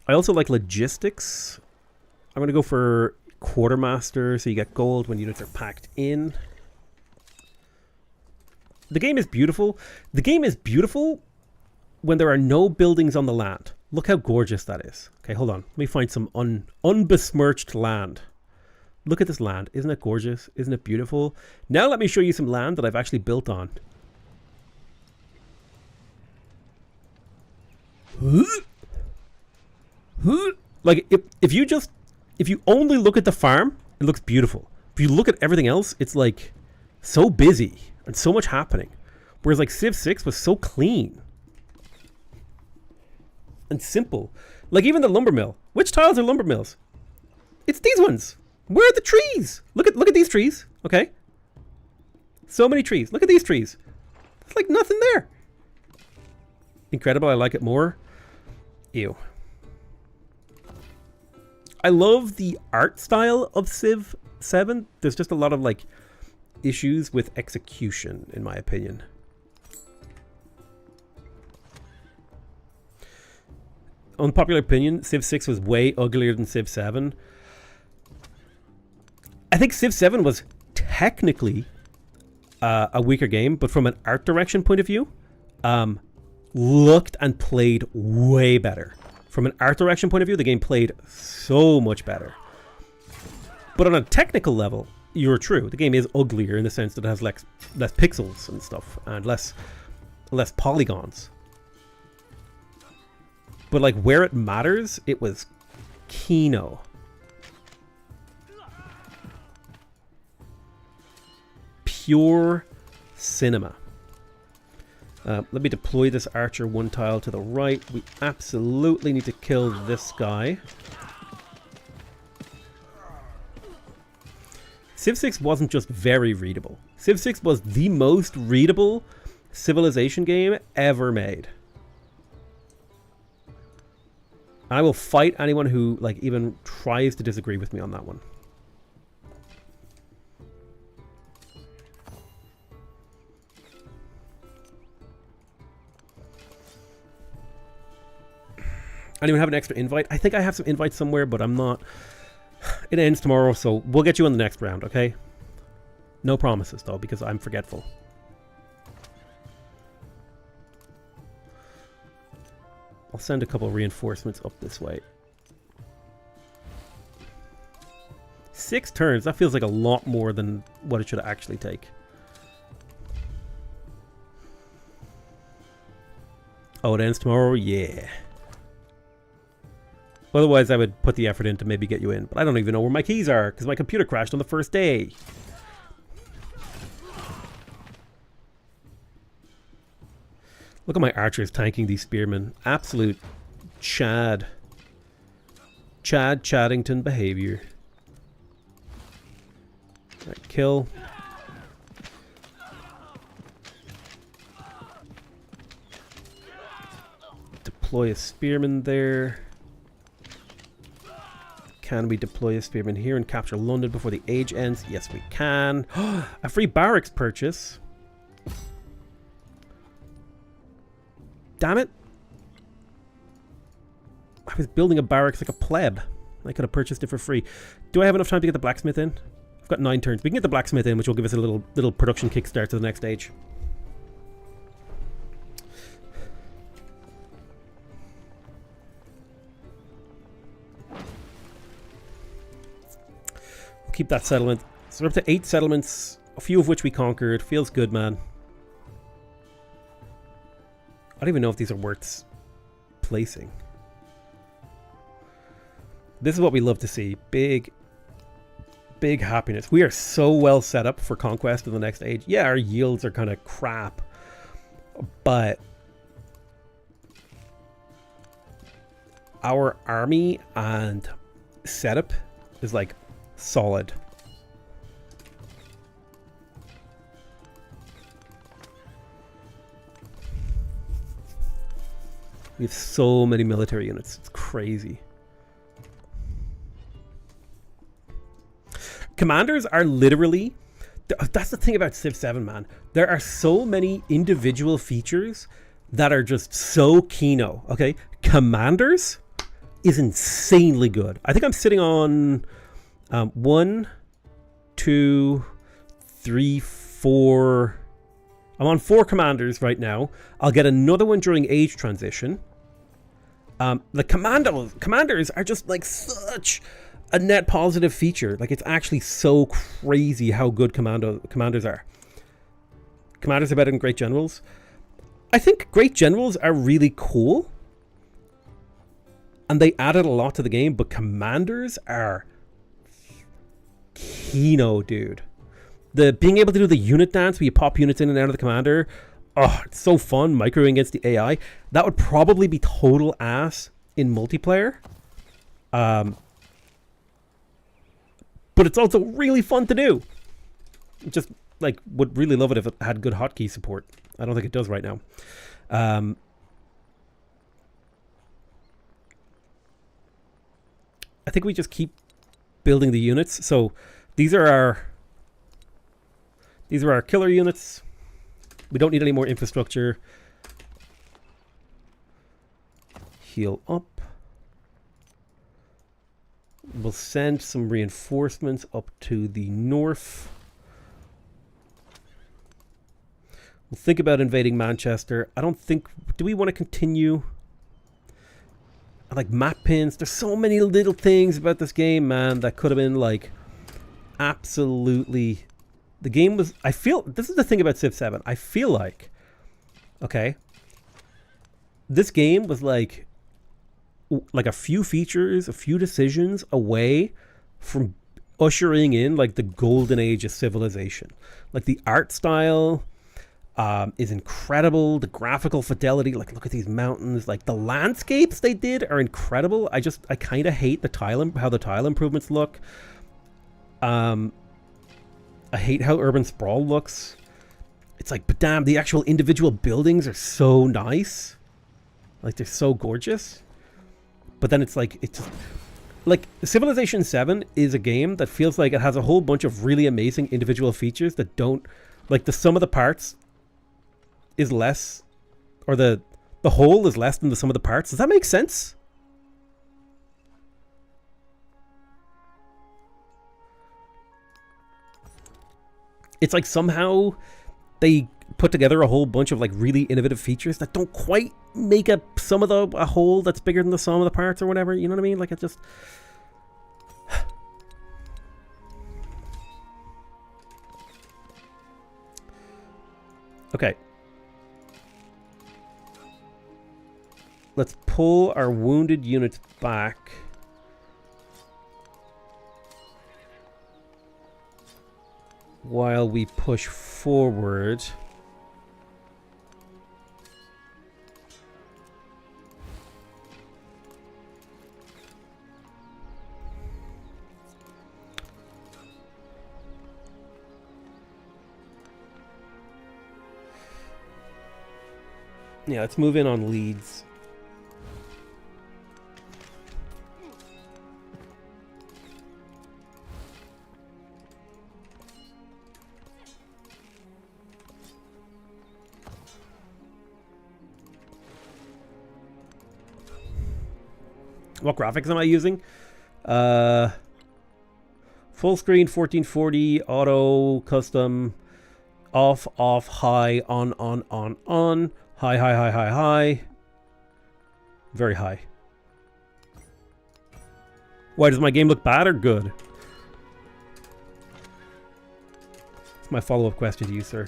A: I also like logistics. I'm going to go for quartermaster, so you get gold when units are packed in. The game is beautiful. The game is beautiful when there are no buildings on the land. Look how gorgeous that is. Okay, hold on. Let me find some unbesmirched land. Look at this land. Isn't it gorgeous? Isn't it beautiful? Now let me show you some land that I've actually built on. Like, if you only look at the farm, it looks beautiful. If you look at everything else, it's like so busy and so much happening. Whereas like Civ 6 was so clean and simple. Like even the lumber mill. Which tiles are lumber mills? It's these ones. Where are the trees? Look at these trees. Okay. So many trees. Look at these trees. There's like nothing there. Incredible. I like it more. Ew. I love the art style of Civ 7. There's just a lot of like issues with execution, in my opinion. Unpopular opinion, Civ 6 was way uglier than Civ 7. I think Civ 7 was technically a weaker game, but from an art direction point of view, looked and played way better. From an art direction point of view, the game played so much better. But on a technical level, you're true. The game is uglier in the sense that it has less pixels and stuff, and less polygons. But like where it matters, it was Kino. Pure cinema. Let me deploy this archer one tile to the right. We absolutely need to kill this guy. Civ 6 wasn't just very readable. Civ 6 was the most readable Civilization game ever made. I will fight anyone who like even tries to disagree with me on that one. Anyone have an extra invite? I think I have some invites somewhere, but I'm not. It ends tomorrow, so we'll get you on the next round, okay? No promises, though, because I'm forgetful. I'll send a couple of reinforcements up this way. 6 turns, that feels like a lot more than what it should actually take. Oh, it ends tomorrow? Yeah. Otherwise, I would put the effort in to maybe get you in. But I don't even know where my keys are, because my computer crashed on the first day. Look at my archers tanking these spearmen. Absolute Chad. Chad Chaddington behavior. Right, kill. Deploy a spearman there. Can we deploy a spearman here and capture London before the age ends? Yes, we can. A free barracks purchase. Damn it. I was building a barracks like a pleb. I could have purchased it for free. Do I have enough time to get the blacksmith in? I've got 9 turns. We can get the blacksmith in, which will give us a little production kickstart to the next stage. Keep that settlement. So we're up to 8 settlements, a few of which we conquered. Feels good, man. I don't even know if these are worth placing. This is what we love to see. Big happiness. We are so well set up for conquest in the next age. Yeah, our yields are kind of crap, but our army and setup is like solid. We have so many military units. It's crazy. Commanders are literally... That's the thing about Civ 7, man. There are so many individual features that are just so Kino, okay? Commanders is insanely good. I think I'm sitting on... 1, 2, 3, 4. I'm on 4 commanders right now. I'll get another one during age transition. The commanders are just like such a net positive feature. Like it's actually so crazy how good commanders are. Commanders are better than great generals. I think great generals are really cool, and they added a lot to the game. But commanders are Kino, dude. The being able to do the unit dance where you pop units in and out of the commander, oh, it's so fun microing against the AI. That would probably be total ass in multiplayer, but it's also really fun to do. Just like would really love it if it had good hotkey support. I don't think it does right now. I think we just keep building the units. So these are our killer units. We don't need any more infrastructure. Heal up. We'll send some reinforcements up to the north. We'll think about invading Manchester. I don't think... Do we want to continue? I like map pins. There's so many little things about this game, man, that could have been like absolutely... The game was... I feel... This is the thing about Civ 7. I feel like... Okay. This game was like a few features, a few decisions away from ushering in like the golden age of civilization. Like the art style is incredible. The graphical fidelity, like look at these mountains. Like the landscapes they did are incredible. I kind of hate how the tile improvements look. I hate how urban sprawl looks. It's like, but damn, the actual individual buildings are so nice. Like they're so gorgeous. But then it's like, it's just, like Civilization 7 is a game that feels like it has a whole bunch of really amazing individual features that don't, like the sum of the parts is less, or the whole is less than the sum of the parts. Does that make sense? It's like somehow they put together a whole bunch of like really innovative features that don't quite make a whole that's bigger than the sum of the parts or whatever. You know what I mean? Like it just... Okay. Let's pull our wounded units back. While we push forward. Yeah, let's move in on Leeds. What graphics am I using? Full screen, 1440, auto, custom, off, high, on, high, high. Very high. Why, does my game look bad or good? That's my follow-up question to you, sir.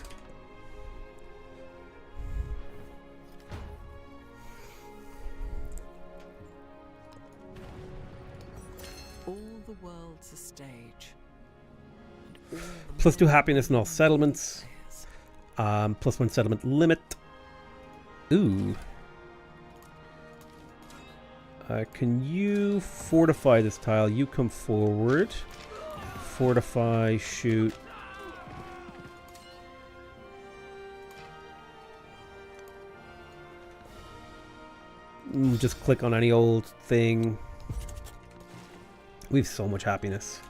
A: +2 happiness in all settlements. +1 settlement limit. Ooh. Can you fortify this tile? You come forward. Fortify, shoot. Just click on any old thing. We have so much happiness.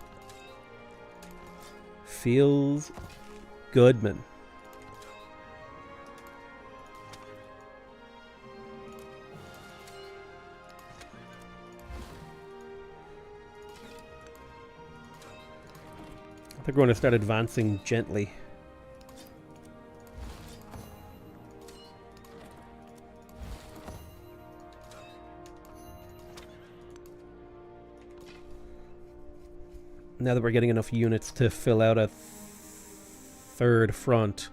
A: Feels good, man. I think we're going to start advancing gently. Now that we're getting enough units to fill out a third front.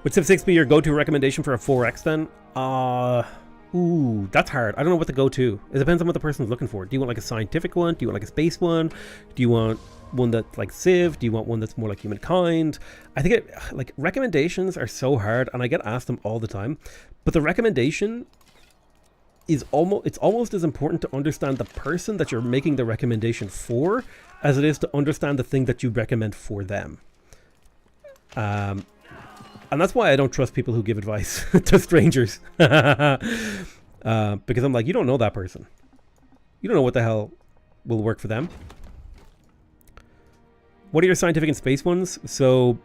A: Would Civ 6 be your go-to recommendation for a 4X then? Ooh, that's hard. I don't know what to go to. It depends on what the person's looking for. Do you want like a scientific one? Do you want like a space one? Do you want one that's like Civ? Do you want one that's more like Humankind? I think like recommendations are so hard, and I get asked them all the time. But the recommendation is almost as important to understand the person that you're making the recommendation for as it is to understand the thing that you recommend for them. And that's why I don't trust people who give advice to strangers. Because I'm like, you don't know that person. You don't know what the hell will work for them. What are your scientific and space ones? So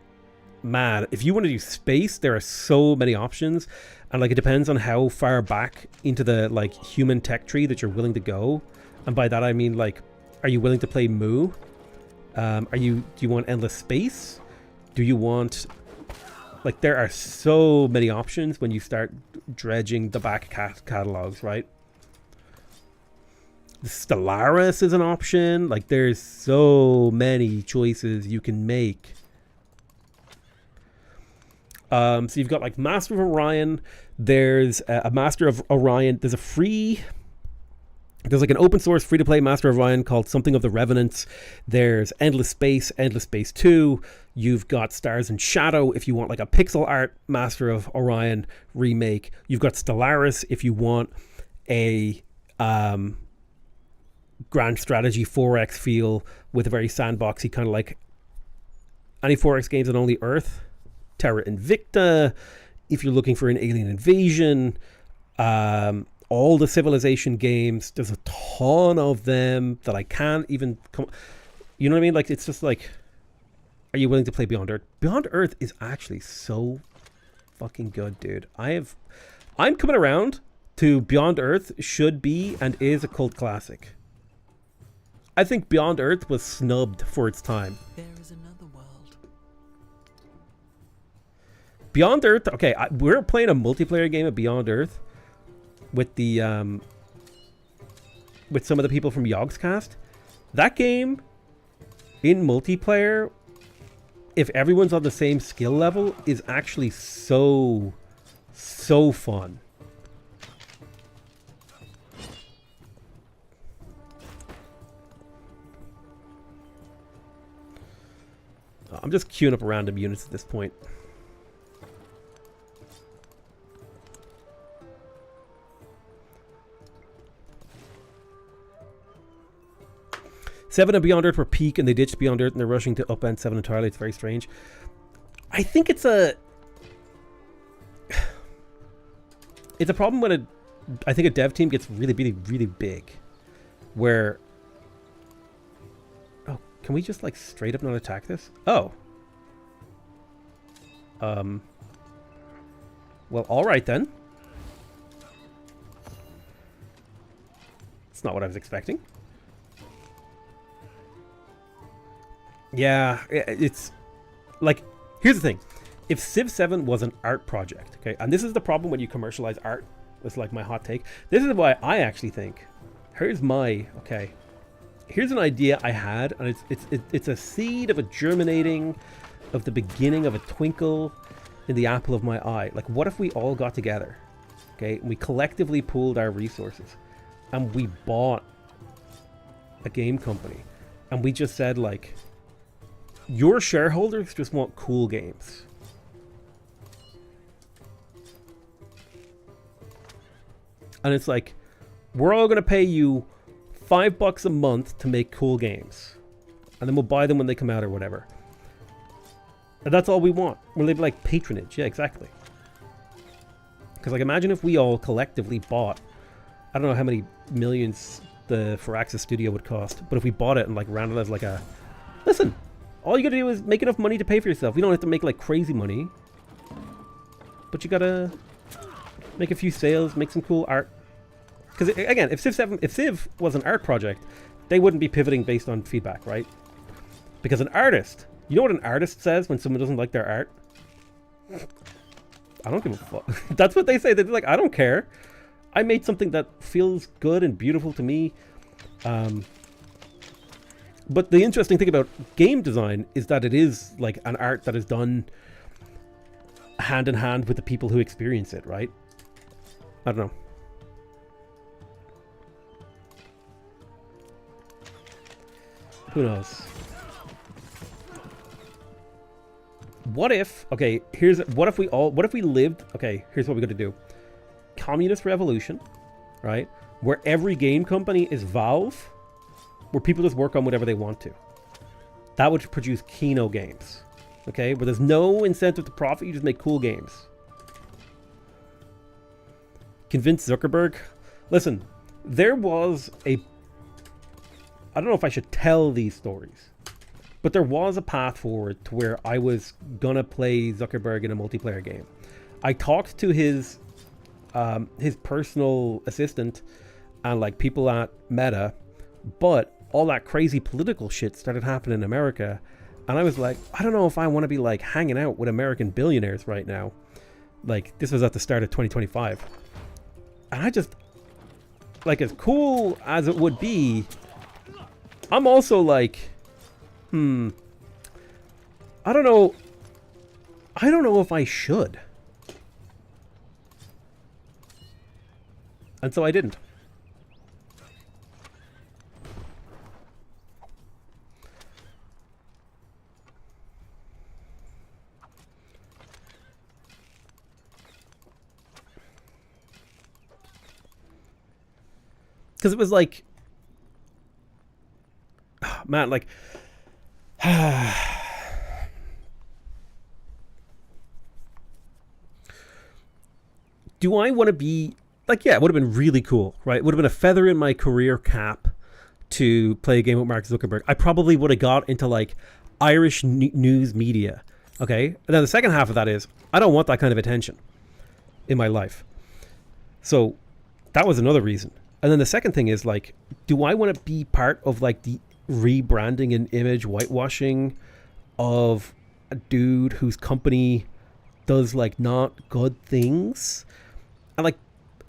A: man, if you want to do space, there are so many options, and like it depends on how far back into the like human tech tree that you're willing to go. And by that I mean, like, are you willing to play Moo? Do you want endless space? Do you want, like, there are so many options when you start dredging the back catalogs, right? Stellaris is an option. Like, there's so many choices you can make. So you've got like Master of Orion. There's a Master of Orion. There's like an open source free to play Master of Orion called Something of the Revenants. There's Endless Space 2. You've got Stars and Shadow if you want like a pixel art Master of Orion remake. You've got Stellaris if you want a grand strategy 4X feel with a very sandboxy kind of like any 4X games on only Earth. Terra Invicta if you're looking for an alien invasion. All the Civilization games, there's a ton of them that I can't even come, you know what I mean? Like, it's just like, are you willing to play Beyond Earth? Beyond Earth is actually so fucking good, dude. I'm coming around to Beyond Earth should be and is a cult classic. I think Beyond Earth was snubbed for its time.
B: There is another world.
A: Beyond Earth, okay, we're playing a multiplayer game of Beyond Earth with the with some of the people from Yogscast. That game in multiplayer, if everyone's on the same skill level, is actually so fun. I'm just queuing up random units at this point. Seven and Beyond Earth were peak, and they ditched Beyond Earth, and they're rushing to upend 7 entirely. It's very strange. I think it's a problem when I think a dev team gets really big, where, oh, can we just like straight up not attack this? Oh, well, all right then. It's not what I was expecting. Yeah, it's like, here's the thing. If Civ 7 was an art project, okay, and this is the problem when you commercialize art, it's like my hot take. This is why I actually think, here's an idea I had, and it's a seed of a germinating of the beginning of a twinkle in the apple of my eye. Like, what if we all got together, okay, and we collectively pooled our resources, and we bought a game company, and we just said, like, your shareholders just want cool games. And it's like, we're all going to pay you $5 a month to make cool games. And then we'll buy them when they come out or whatever. And that's all we want. We'll live like patronage. Yeah, exactly. Because like, imagine if we all collectively bought, I don't know how many millions the Firaxis studio would cost, but if we bought it and like ran it as like a, listen, all you gotta do is make enough money to pay for yourself. You don't have to make like crazy money, but you gotta make a few sales, make some cool art. Because again, if Civ was an art project, they wouldn't be pivoting based on feedback, right? Because an artist, you know what an artist says when someone doesn't like their art? I don't give a fuck. That's what they say. They're like, I don't care. I made something that feels good and beautiful to me. But the interesting thing about game design is that it is like an art that is done hand in hand with the people who experience it, right? I don't know. Who knows? What if, okay, what if we lived, okay, here's what we got to do. Communist revolution, right? Where every game company is Valve, where people just work on whatever they want to. That would produce Kino games, okay? Where there's no incentive to profit, you just make cool games. Convince Zuckerberg. Listen, there was a, I don't know if I should tell these stories, But there was a path forward to where I was gonna play Zuckerberg in a multiplayer game. I talked to his personal assistant and like people at Meta, but all that crazy political shit started happening in America, and I was like, I don't know if I want to be like hanging out with American billionaires right now. Like, this was at the start of 2025, and I just, like, as cool as it would be, I'm also like, I don't know if I should. And so I didn't. Because it was like, man, like, do I want to be, like, yeah, it would have been really cool, right? It would have been a feather in my career cap to play a game with Mark Zuckerberg. I probably would have got into, like, Irish news media, okay? And then the second half of that is, I don't want that kind of attention in my life. So that was another reason. And then the second thing is, like, do I want to be part of, like, the rebranding and image whitewashing of a dude whose company does, like, not good things? And, like,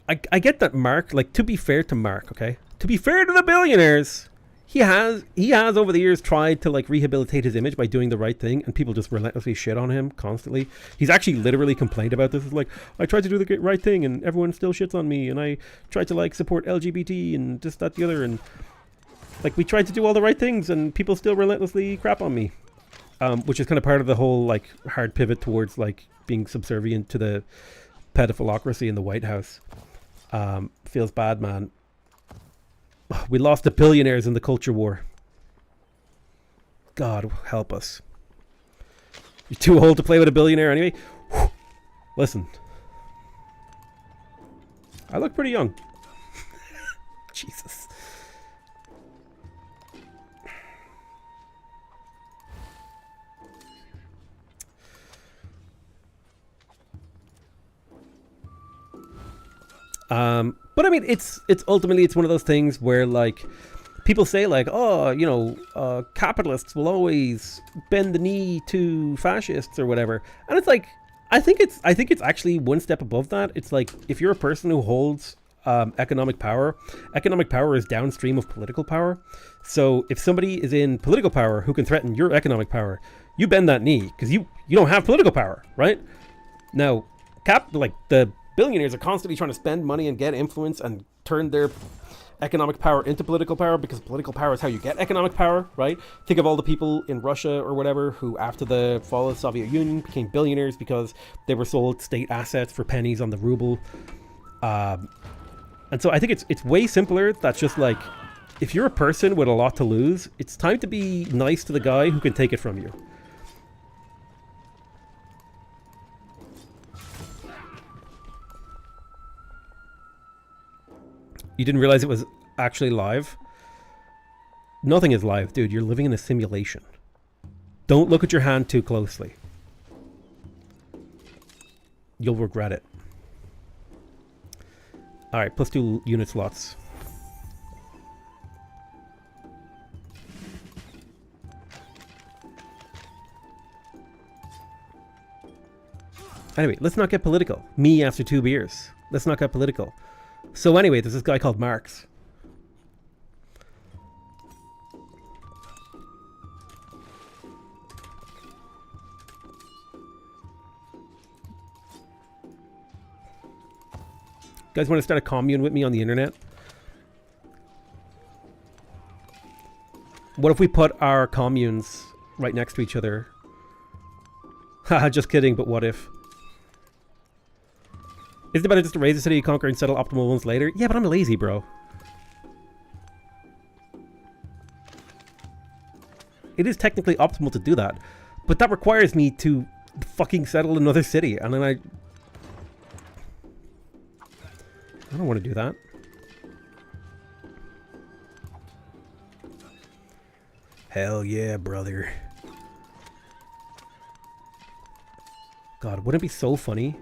A: I get that Mark, like, to be fair to Mark, okay? To be fair to the billionaires, he has over the years tried to, like, rehabilitate his image by doing the right thing, and people just relentlessly shit on him constantly. He's actually literally complained about this. It's like, I tried to do the right thing and everyone still shits on me, and I tried to, like, support LGBT and this, that, the other, and, like, we tried to do all the right things and people still relentlessly crap on me. Which is kind of part of the whole, like, hard pivot towards, like, being subservient to the pedophilocracy in the White House. Feels bad, man. We lost the billionaires in the culture war. God help us. You're too old to play with a billionaire anyway? Whew. Listen. I look pretty young. Jesus. But I mean, it's ultimately, it's one of those things where, like, people say, like, oh, you know, capitalists will always bend the knee to fascists or whatever. And it's like, I think it's actually one step above that. It's like, if you're a person who holds economic power is downstream of political power. So if somebody is in political power who can threaten your economic power, you bend that knee because you don't have political power, right? Now, the billionaires are constantly trying to spend money and get influence and turn their economic power into political power, because political power is how you get economic power, right? Think of all the people in Russia or whatever who, after the fall of the Soviet Union, became billionaires because they were sold state assets for pennies on the ruble. And so I think it's way simpler. That's just like, if you're a person with a lot to lose, it's time to be nice to the guy who can take it from you. You didn't realize it was actually live? Nothing is live, dude. You're living in a simulation. Don't look at your hand too closely. You'll regret it. Alright, +2 unit slots. Anyway, let's not get political. Me after 2 beers. Let's not get political. So anyway, there's this guy called Marx. You guys want to start a commune with me on the internet? What if we put our communes right next to each other? Haha, just kidding, but what if? Isn't it better just to raise the city, conquer, and settle optimal ones later? Yeah, but I'm lazy, bro. It is technically optimal to do that, but that requires me to fucking settle another city, and then I don't want to do that. Hell yeah, brother. God, wouldn't it be so funny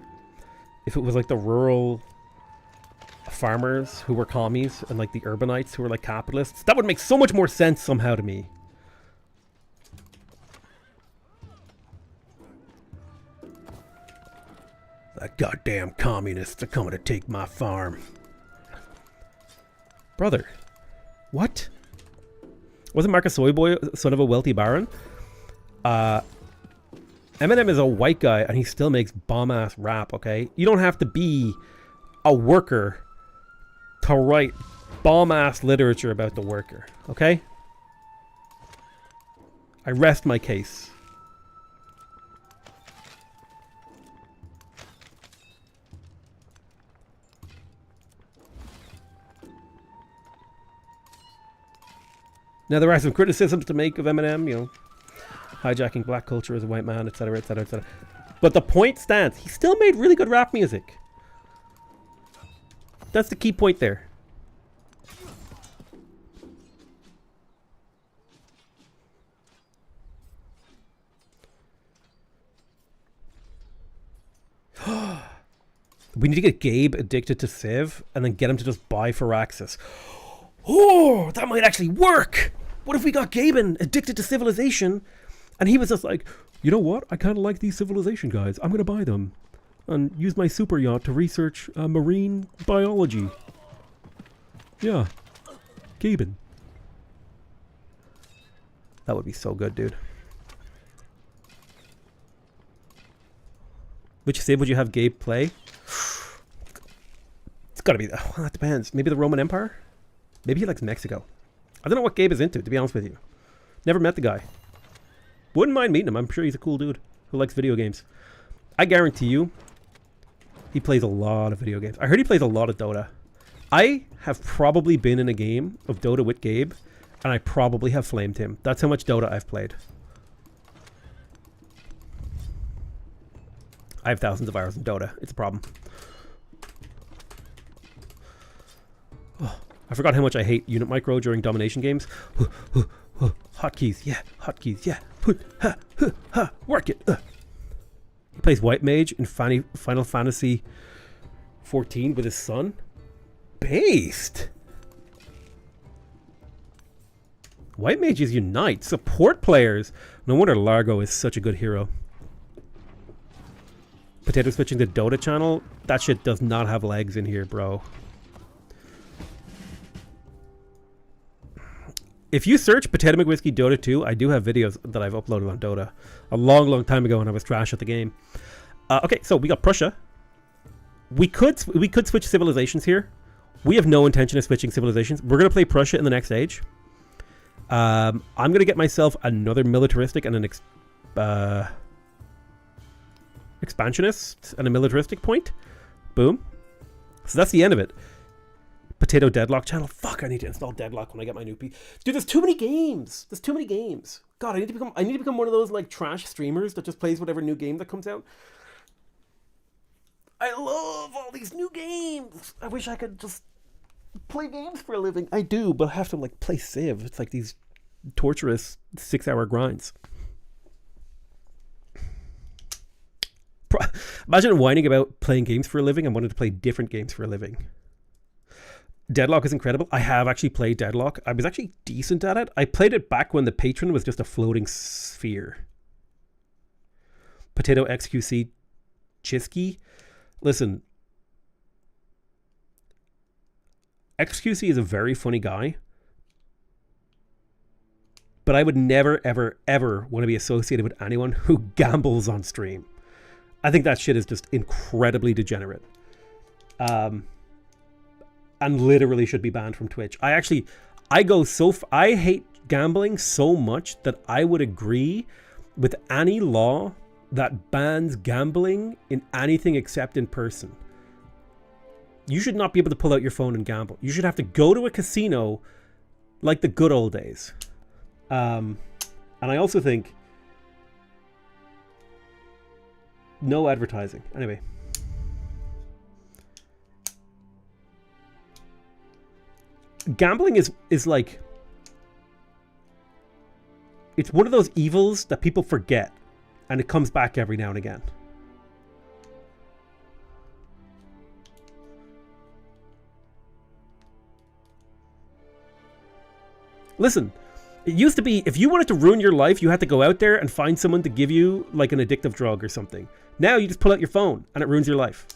A: if it was like the rural farmers who were commies and like the urbanites who were like capitalists? That would make so much more sense somehow to me. The goddamn communists are coming to take my farm. Brother, what? Wasn't Mark a soy boy, son of a wealthy baron? Eminem is a white guy and he still makes bomb-ass rap, okay? You don't have to be a worker to write bomb-ass literature about the worker, okay? I rest my case. Now, there are some criticisms to make of Eminem, you know, hijacking black culture as a white man, etc., etc., etc. But the point stands. He still made really good rap music. That's the key point there. We need to get Gabe addicted to Civ and then get him to just buy Firaxis. Oh, that might actually work. What if we got Gaben addicted to Civilization and he was just like, you know what? I kind of like these Civilization guys. I'm going to buy them and use my super yacht to research marine biology. Yeah. Gaben. That would be so good, dude. Which Civ would you have Gabe play? It's got to be... Well, that depends. Maybe the Roman Empire? Maybe he likes Mexico. I don't know what Gabe is into, to be honest with you. Never met the guy. Wouldn't mind meeting him. I'm sure he's a cool dude who likes video games. I guarantee you, he plays a lot of video games. I heard he plays a lot of Dota. I have probably been in a game of Dota with Gabe, and I probably have flamed him. That's how much Dota I've played. I have thousands of hours in Dota. It's a problem. Oh, I forgot how much I hate unit micro during domination games. Hotkeys, yeah. Hotkeys, yeah. Work it. He plays White Mage in Final Fantasy 14 with his son. Based. White Mages unite. Support players. No wonder Largo is such a good hero. Potato switching to Dota channel. That shit does not have legs in here, bro. If you search Potato McWhiskey Dota 2, I do have videos that I've uploaded on Dota. A long, long time ago when I was trash at the game. Okay, so we got Prussia. We could switch civilizations here. We have no intention of switching civilizations. We're going to play Prussia in the next age. I'm going to get myself another militaristic and an expansionist and a militaristic point. Boom. So that's the end of it. Potato Deadlock channel. Fuck, I need to install Deadlock when I get my new P. Dude, there's too many games. There's too many games. God, I need to become one of those like trash streamers that just plays whatever new game that comes out. I love all these new games. I wish I could just play games for a living. I do, but I have to like play Civ. It's like these torturous 6-hour grinds. Imagine whining about playing games for a living and wanting to play different games for a living. Deadlock is incredible. I have actually played Deadlock. I was actually decent at it. I played it back when the patron was just a floating sphere. Potato XQC Chisky. Listen. XQC is a very funny guy. But I would never, ever, ever want to be associated with anyone who gambles on stream. I think that shit is just incredibly degenerate. And literally should be banned from Twitch. I hate gambling so much that I would agree with any law that bans gambling in anything except in person. You should not be able to pull out your phone and gamble. You should have to go to a casino like the good old days. And I also think no advertising. Anyway. Gambling is like, it's one of those evils that people forget and it comes back every now and again. Listen, it used to be if you wanted to ruin your life, you had to go out there and find someone to give you like an addictive drug or something. Now you just pull out your phone and it ruins your life.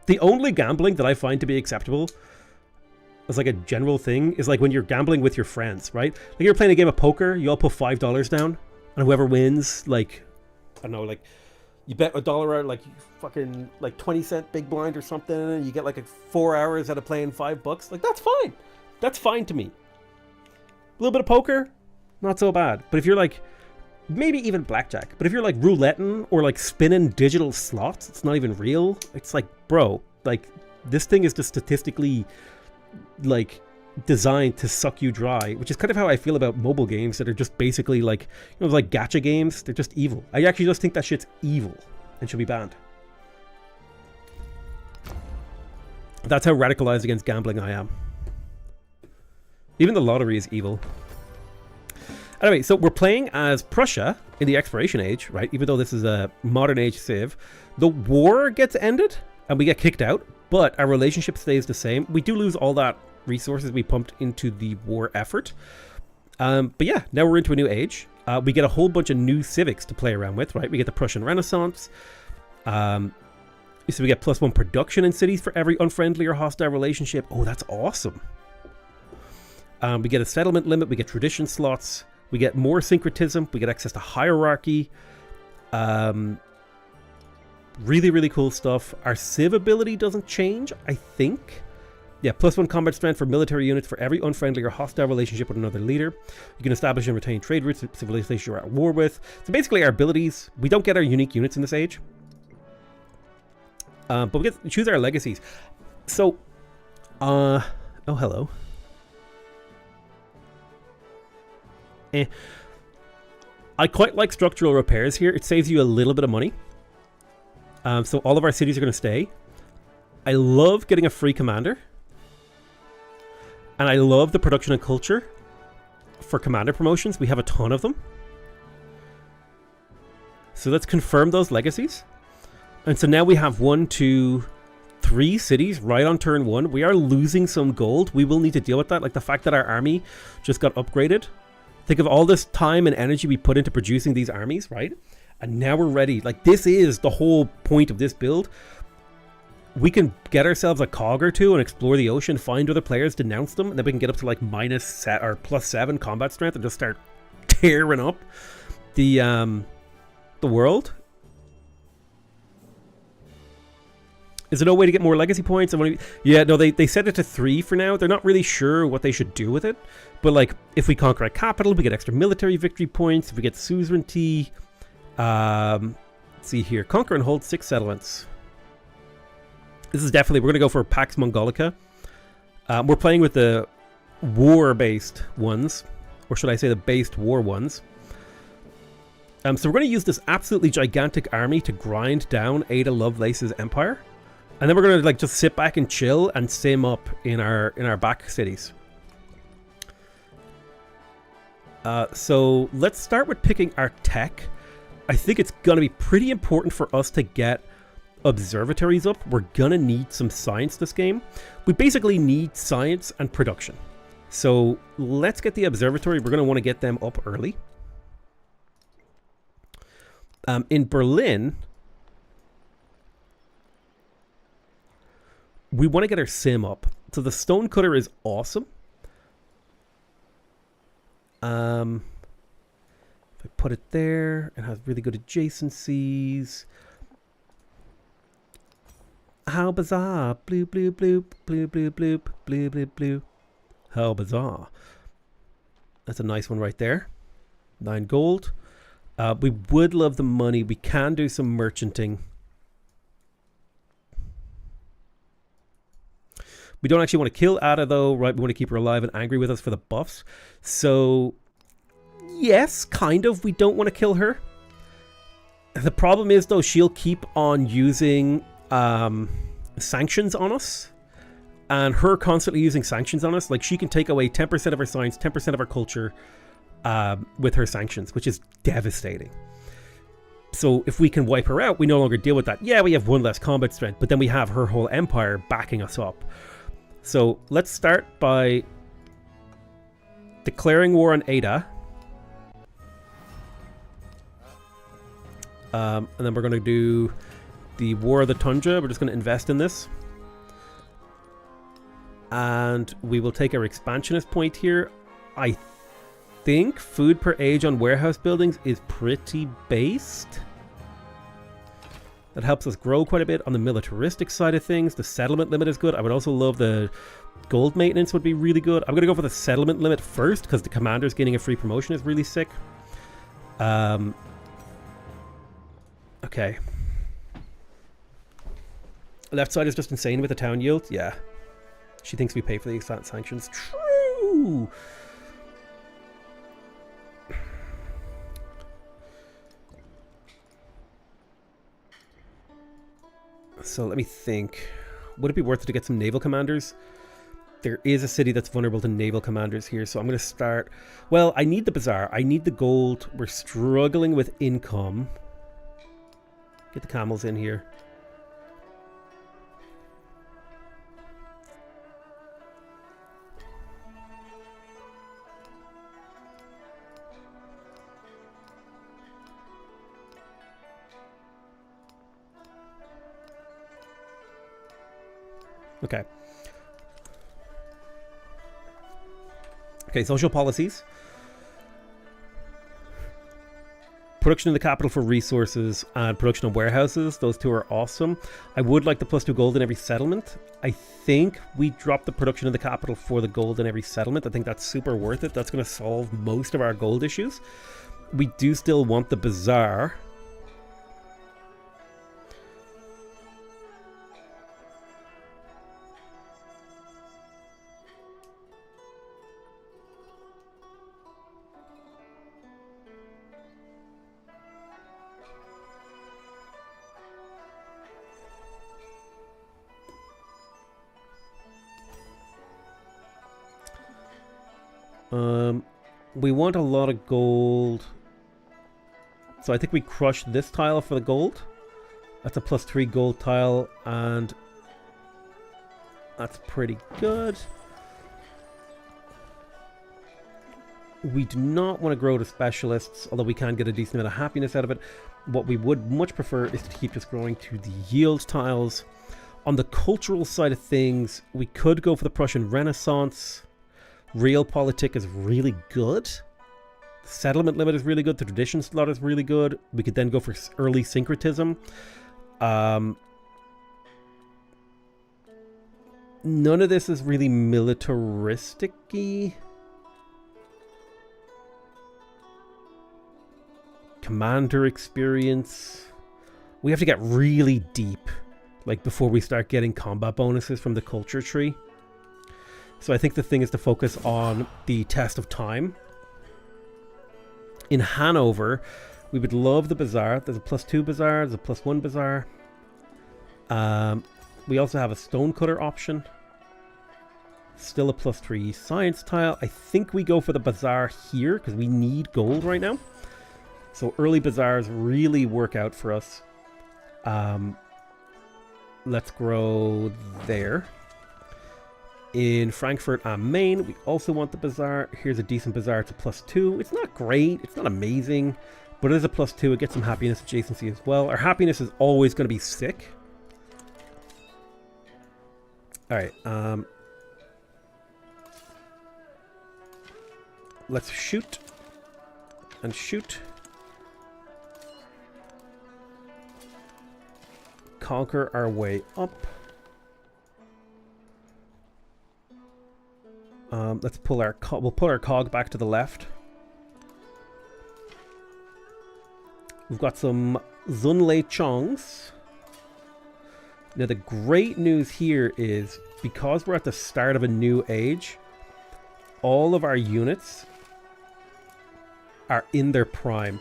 A: The only gambling that I find to be acceptable as like a general thing is like when you're gambling with your friends, right? Like you're playing a game of poker, you all put $5 down, and whoever wins, like, I don't know, like you bet $1 out, like fucking like 20-cent big blind or something, and you get like 4 hours out of playing $5. Like that's fine. That's fine to me. A little bit of poker, not so bad. But if you're like, maybe even blackjack, but if you're like rouletting or like spinning digital slots, it's not even real. It's like, bro, like this thing is just statistically like designed to suck you dry, which is kind of how I feel about mobile games that are just basically like, you know, like gacha games. They're just evil. I actually just think that shit's evil and should be banned. That's how radicalized against gambling I am. Even the lottery is evil. Anyway, so we're playing as Prussia in the Exploration Age, right? Even though this is a modern age civ, the war gets ended and we get kicked out, but our relationship stays the same. We do lose all that resources we pumped into the war effort. But yeah, now we're into a new age. We get a whole bunch of new civics to play around with, right? We get the Prussian Renaissance. So we get +1 production in cities for every unfriendly or hostile relationship. Oh, that's awesome. We get a settlement limit. We get tradition slots. We get more syncretism. We get access to hierarchy. Really, really cool stuff. Our civ ability doesn't change, I think. Yeah, +1 combat strength for military units for every unfriendly or hostile relationship with another leader. You can establish and retain trade routes with civilizations you're at war with. So basically our abilities, we don't get our unique units in this age. But we get to choose our legacies. So, oh, hello. I quite like structural repairs here. It saves you a little bit of money. So all of our cities are going to stay. I love getting a free commander. And I love the production and culture for commander promotions. We have a ton of them. So let's confirm those legacies. And so now we have 1, 2, 3 cities right on turn 1. We are losing some gold. We will need to deal with that. Like the fact that our army just got upgraded. Think of all this time and energy we put into producing these armies, right? And now we're ready. Like this is the whole point of this build. We can get ourselves a cog or two and explore the ocean, find other players, denounce them, and then we can get up to like +7 combat strength and just start tearing up the world. Is there no way to get more legacy points? Yeah, no, they set it to 3 for now. They're not really sure what they should do with it. But like, if we conquer a capital, we get extra military victory points. If we get suzerainty, let's see here, conquer and hold 6 settlements. This is definitely, we're going to go for Pax Mongolica. We're playing with the war-based ones, or should I say the based war ones. So we're going to use this absolutely gigantic army to grind down Ada Lovelace's empire. And then we're going to like just sit back and chill and sim up in our back cities. So let's start with picking our tech. I think it's going to be pretty important for us to get observatories up. We're going to need some science this game. We basically need science and production. So let's get the observatory. We're going to want to get them up early. In Berlin, we want to get our sim up. So the stonecutter is awesome. If I put it there, it has really good adjacencies. How bizarre. Blue, blue, blue, blue, blue, blue, blue, blue, blue. How bizarre. That's a nice one right there. 9 gold. We would love the money. We can do some merchanting. We don't actually want to kill Ada though, right? We want to keep her alive and angry with us for the buffs. So, yes, kind of. We don't want to kill her. The problem is though, she'll keep on using sanctions on us. And her constantly using sanctions on us, like she can take away 10% of her science, 10% of our culture with her sanctions, which is devastating. So if we can wipe her out, we no longer deal with that. Yeah, we have 1 less combat strength, but then we have her whole empire backing us up. So let's start by declaring war on Ada. And then we're going to do the War of the Tundra. We're just going to invest in this. And we will take our expansionist point here. I think food per age on warehouse buildings is pretty based. That helps us grow quite a bit on the militaristic side of things. The settlement limit is good. I would also love the gold maintenance would be really good. I'm going to go for the settlement limit first because the commanders getting a free promotion is really sick. Okay. Left side is just insane with the town yield. Yeah. She thinks we pay for the sanctions. True! So let me think. Would it be worth it to get some naval commanders? There is a city that's vulnerable to naval commanders here, so I'm going to start... Well, I need the bazaar. I need the gold. We're struggling with income. Get the camels in here. Okay. Okay, social policies. Production in the capital for resources and production of warehouses. Those two are awesome. I would like the +2 gold in every settlement. I think we drop the production in the capital for the gold in every settlement. I think that's super worth it. That's going to solve most of our gold issues. We do still want the bazaar. We want a lot of gold. So I think we crush this tile for the gold. That's a +3 gold tile, and that's pretty good. We do not want to grow to specialists, although we can get a decent amount of happiness out of it. What we would much prefer is to keep just growing to the yield tiles. On the cultural side of things, we could go for the Prussian Renaissance. Realpolitik is really good. The settlement limit is really good. The tradition slot is really good. We could then go for early syncretism. None of this is really militaristic-y. Commander experience. We have to get really deep, like before we start getting combat bonuses from the culture tree. So I think the thing is to focus on the test of time. In Hanover, we would love the bazaar. There's a +2 bazaar, there's a +1 bazaar. We also have a stonecutter option. Still a +3 science tile. I think we go for the bazaar here because we need gold right now. So early bazaars really work out for us. Let's grow there. In Frankfurt am Main, we also want the bazaar. Here's a decent bazaar. It's a +2. It's not great. It's not amazing. But it is a +2. It gets some happiness adjacency as well. Our happiness is always going to be sick. Alright. Let's shoot. And shoot. Conquer our way up. Let's pull our we'll pull our cog back to the left. We've got some Zunlei Chongs. Now the great news here is because we're at the start of a new age, all of our units are in their prime.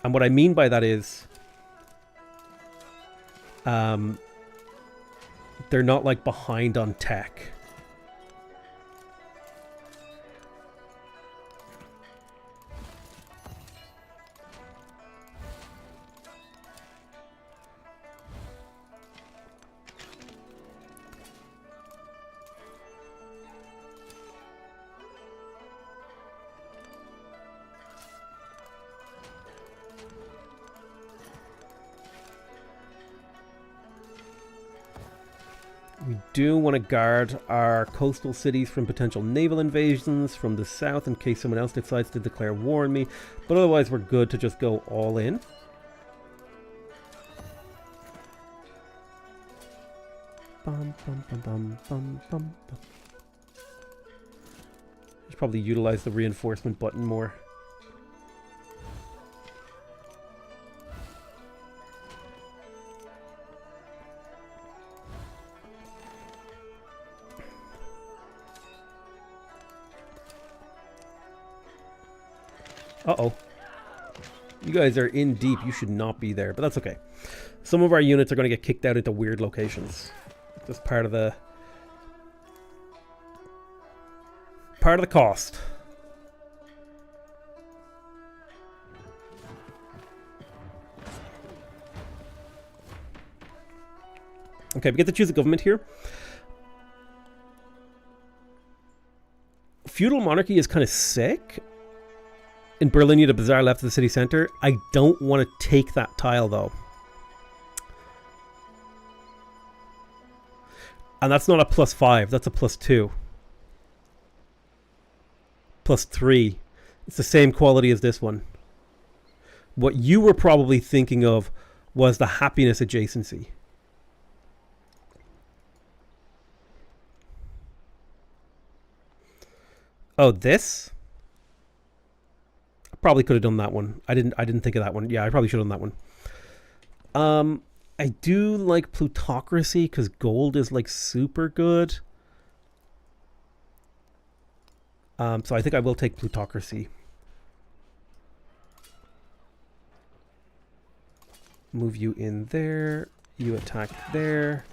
A: And what I mean by that is they're not like behind on tech. do want to guard our coastal cities from potential naval invasions from the south in case someone else decides to declare war on me. But otherwise, we're good to just go all in. Bum, bum, bum, bum, bum, bum, bum. Should probably utilize the reinforcement button more. Uh-oh. You guys are in deep. You should not be there, but that's okay. Some of our units are going to get kicked out into weird locations. Just part of the cost. Okay, we get to choose a government here. Feudal monarchy is kind of sick. In Berlin, you had a bazaar left of the city center. I don't want to take that tile, though. And that's not a +5. That's a +2. +3. It's the same quality as this one. What you were probably thinking of was the happiness adjacency. Oh, this? Probably could have done that one. I didn't think of that one. Yeah, I probably should have done that one. I do like plutocracy because gold is like super good. So I think I will take plutocracy. Move you in there. You attack there.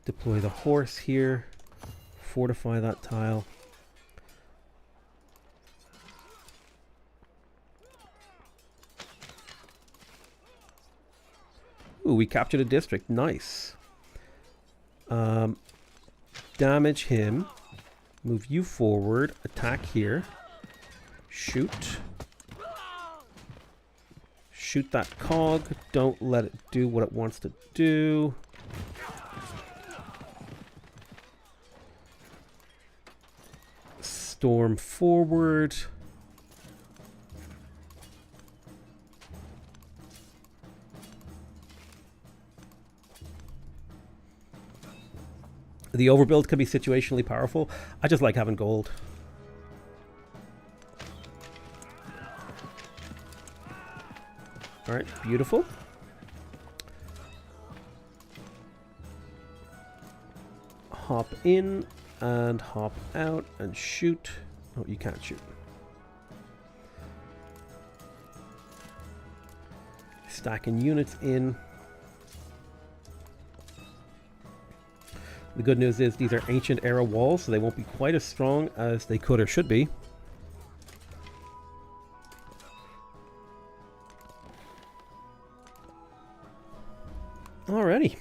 A: Deploy the horse here. Fortify that tile. Ooh, we captured a district. Nice. Damage him. Move you forward. Attack here. Shoot. Shoot that cog. Don't let it do what it wants to do. Storm forward. The overbuild can be situationally powerful. I just like having gold. Alright, beautiful. Hop in and hop out and shoot. Oh, you can't shoot. Stacking units in. The good news is these are ancient era walls, so they won't be quite as strong as they could or should be. Alrighty.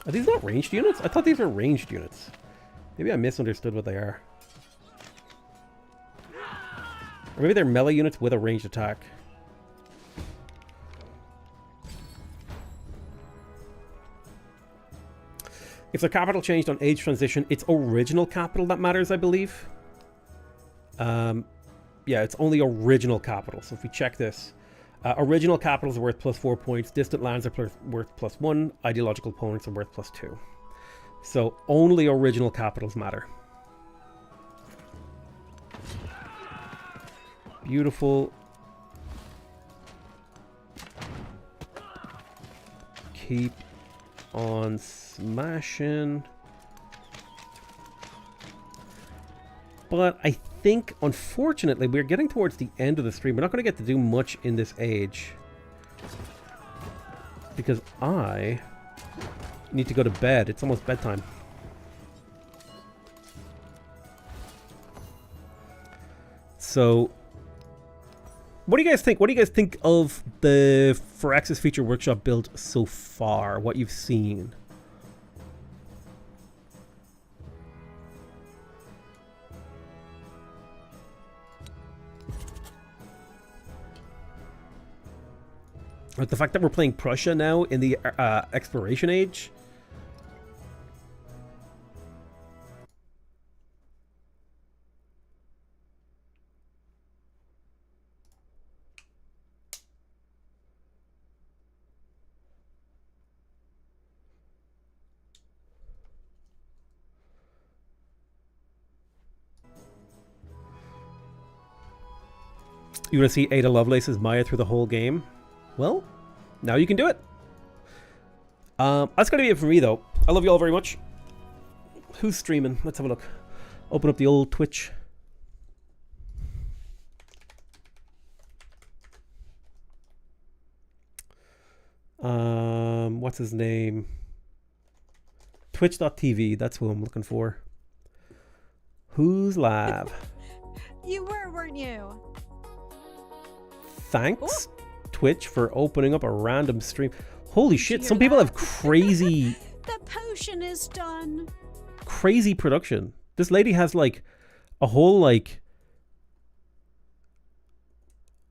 A: Are these not ranged units? I thought these were ranged units. Maybe I misunderstood what they are. Or maybe they're melee units with a ranged attack. If the capital changed on age transition, it's original capital that matters, I believe. Yeah, it's only original capital. So if we check this, original capital is worth +4 points. Distant lands are worth +1. Ideological opponents are worth +2. So only original capitals matter. Beautiful. Keep on smashing. But I think, unfortunately, we're getting towards the end of the stream. We're not going to get to do much in this age. Because I need to go to bed. It's almost bedtime. So, what do you guys think? What do you guys think of the Firaxis Feature Workshop build so far? What you've seen? Like the fact that we're playing Prussia now in the exploration age. You want to see Ada Lovelace's Maya through the whole game? Well, now you can do it. That's going to be it for me, though. I love you all very much. Who's streaming? Let's have a look. Open up the old Twitch. What's his name? Twitch.tv. That's who I'm looking for. Who's live?
C: You were, weren't you?
A: Thanks, Twitch, for opening up a random stream. Holy shit, some
C: hear
A: people
C: that?
A: have crazy,
C: The potion is done.
A: crazy production. This lady has like a whole like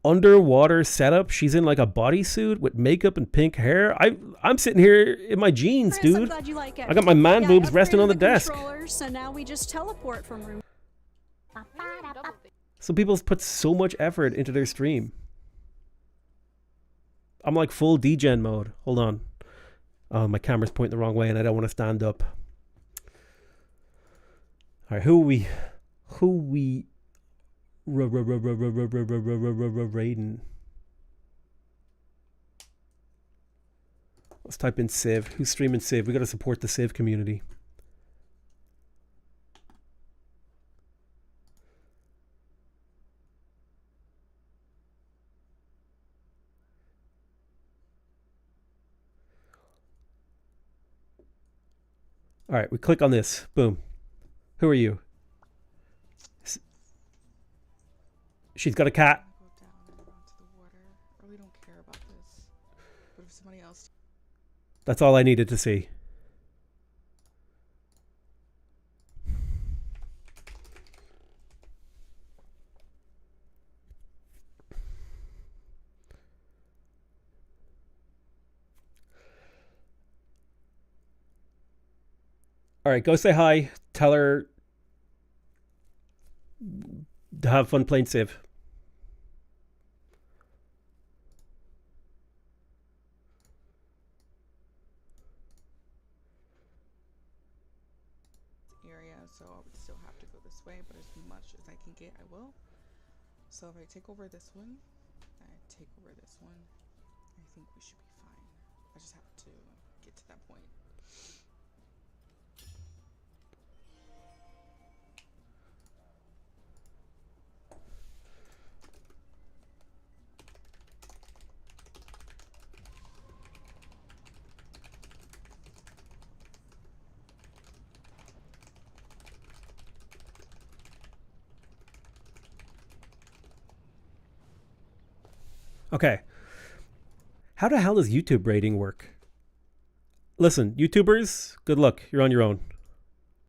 A: underwater setup. She's in like a bodysuit with makeup and pink hair. I'm sitting here in my jeans,
C: Chris, I'm
A: dude.
C: glad you like it.
A: I got my man
C: Yeah,
A: boobs
C: I
A: resting on the
C: upgraded
A: desk.
C: controllers, so now we just teleport from room.
A: So people put so much effort into their stream. I'm like full degen mode. Hold on. Oh, my camera's pointing the wrong way and I don't want to stand up. All right, who we raiding? Let's type in Civ. Who's streaming Civ? We got to support the Civ community. All right, we click on this. Boom. Who are you? She's got a cat.
D: Go down and onto the water. I really don't care about this. But if somebody else...
A: That's all I needed to see. All right, go say hi. Tell her to have fun playing Civ.
D: area, so I would still have to go this way, but as much as I can get, I will. So if I take over this one, I take over this one, I think we should be fine. I just have to get to that point.
A: Okay. How the hell does YouTube rating work? Listen, YouTubers, good luck. You're on your own.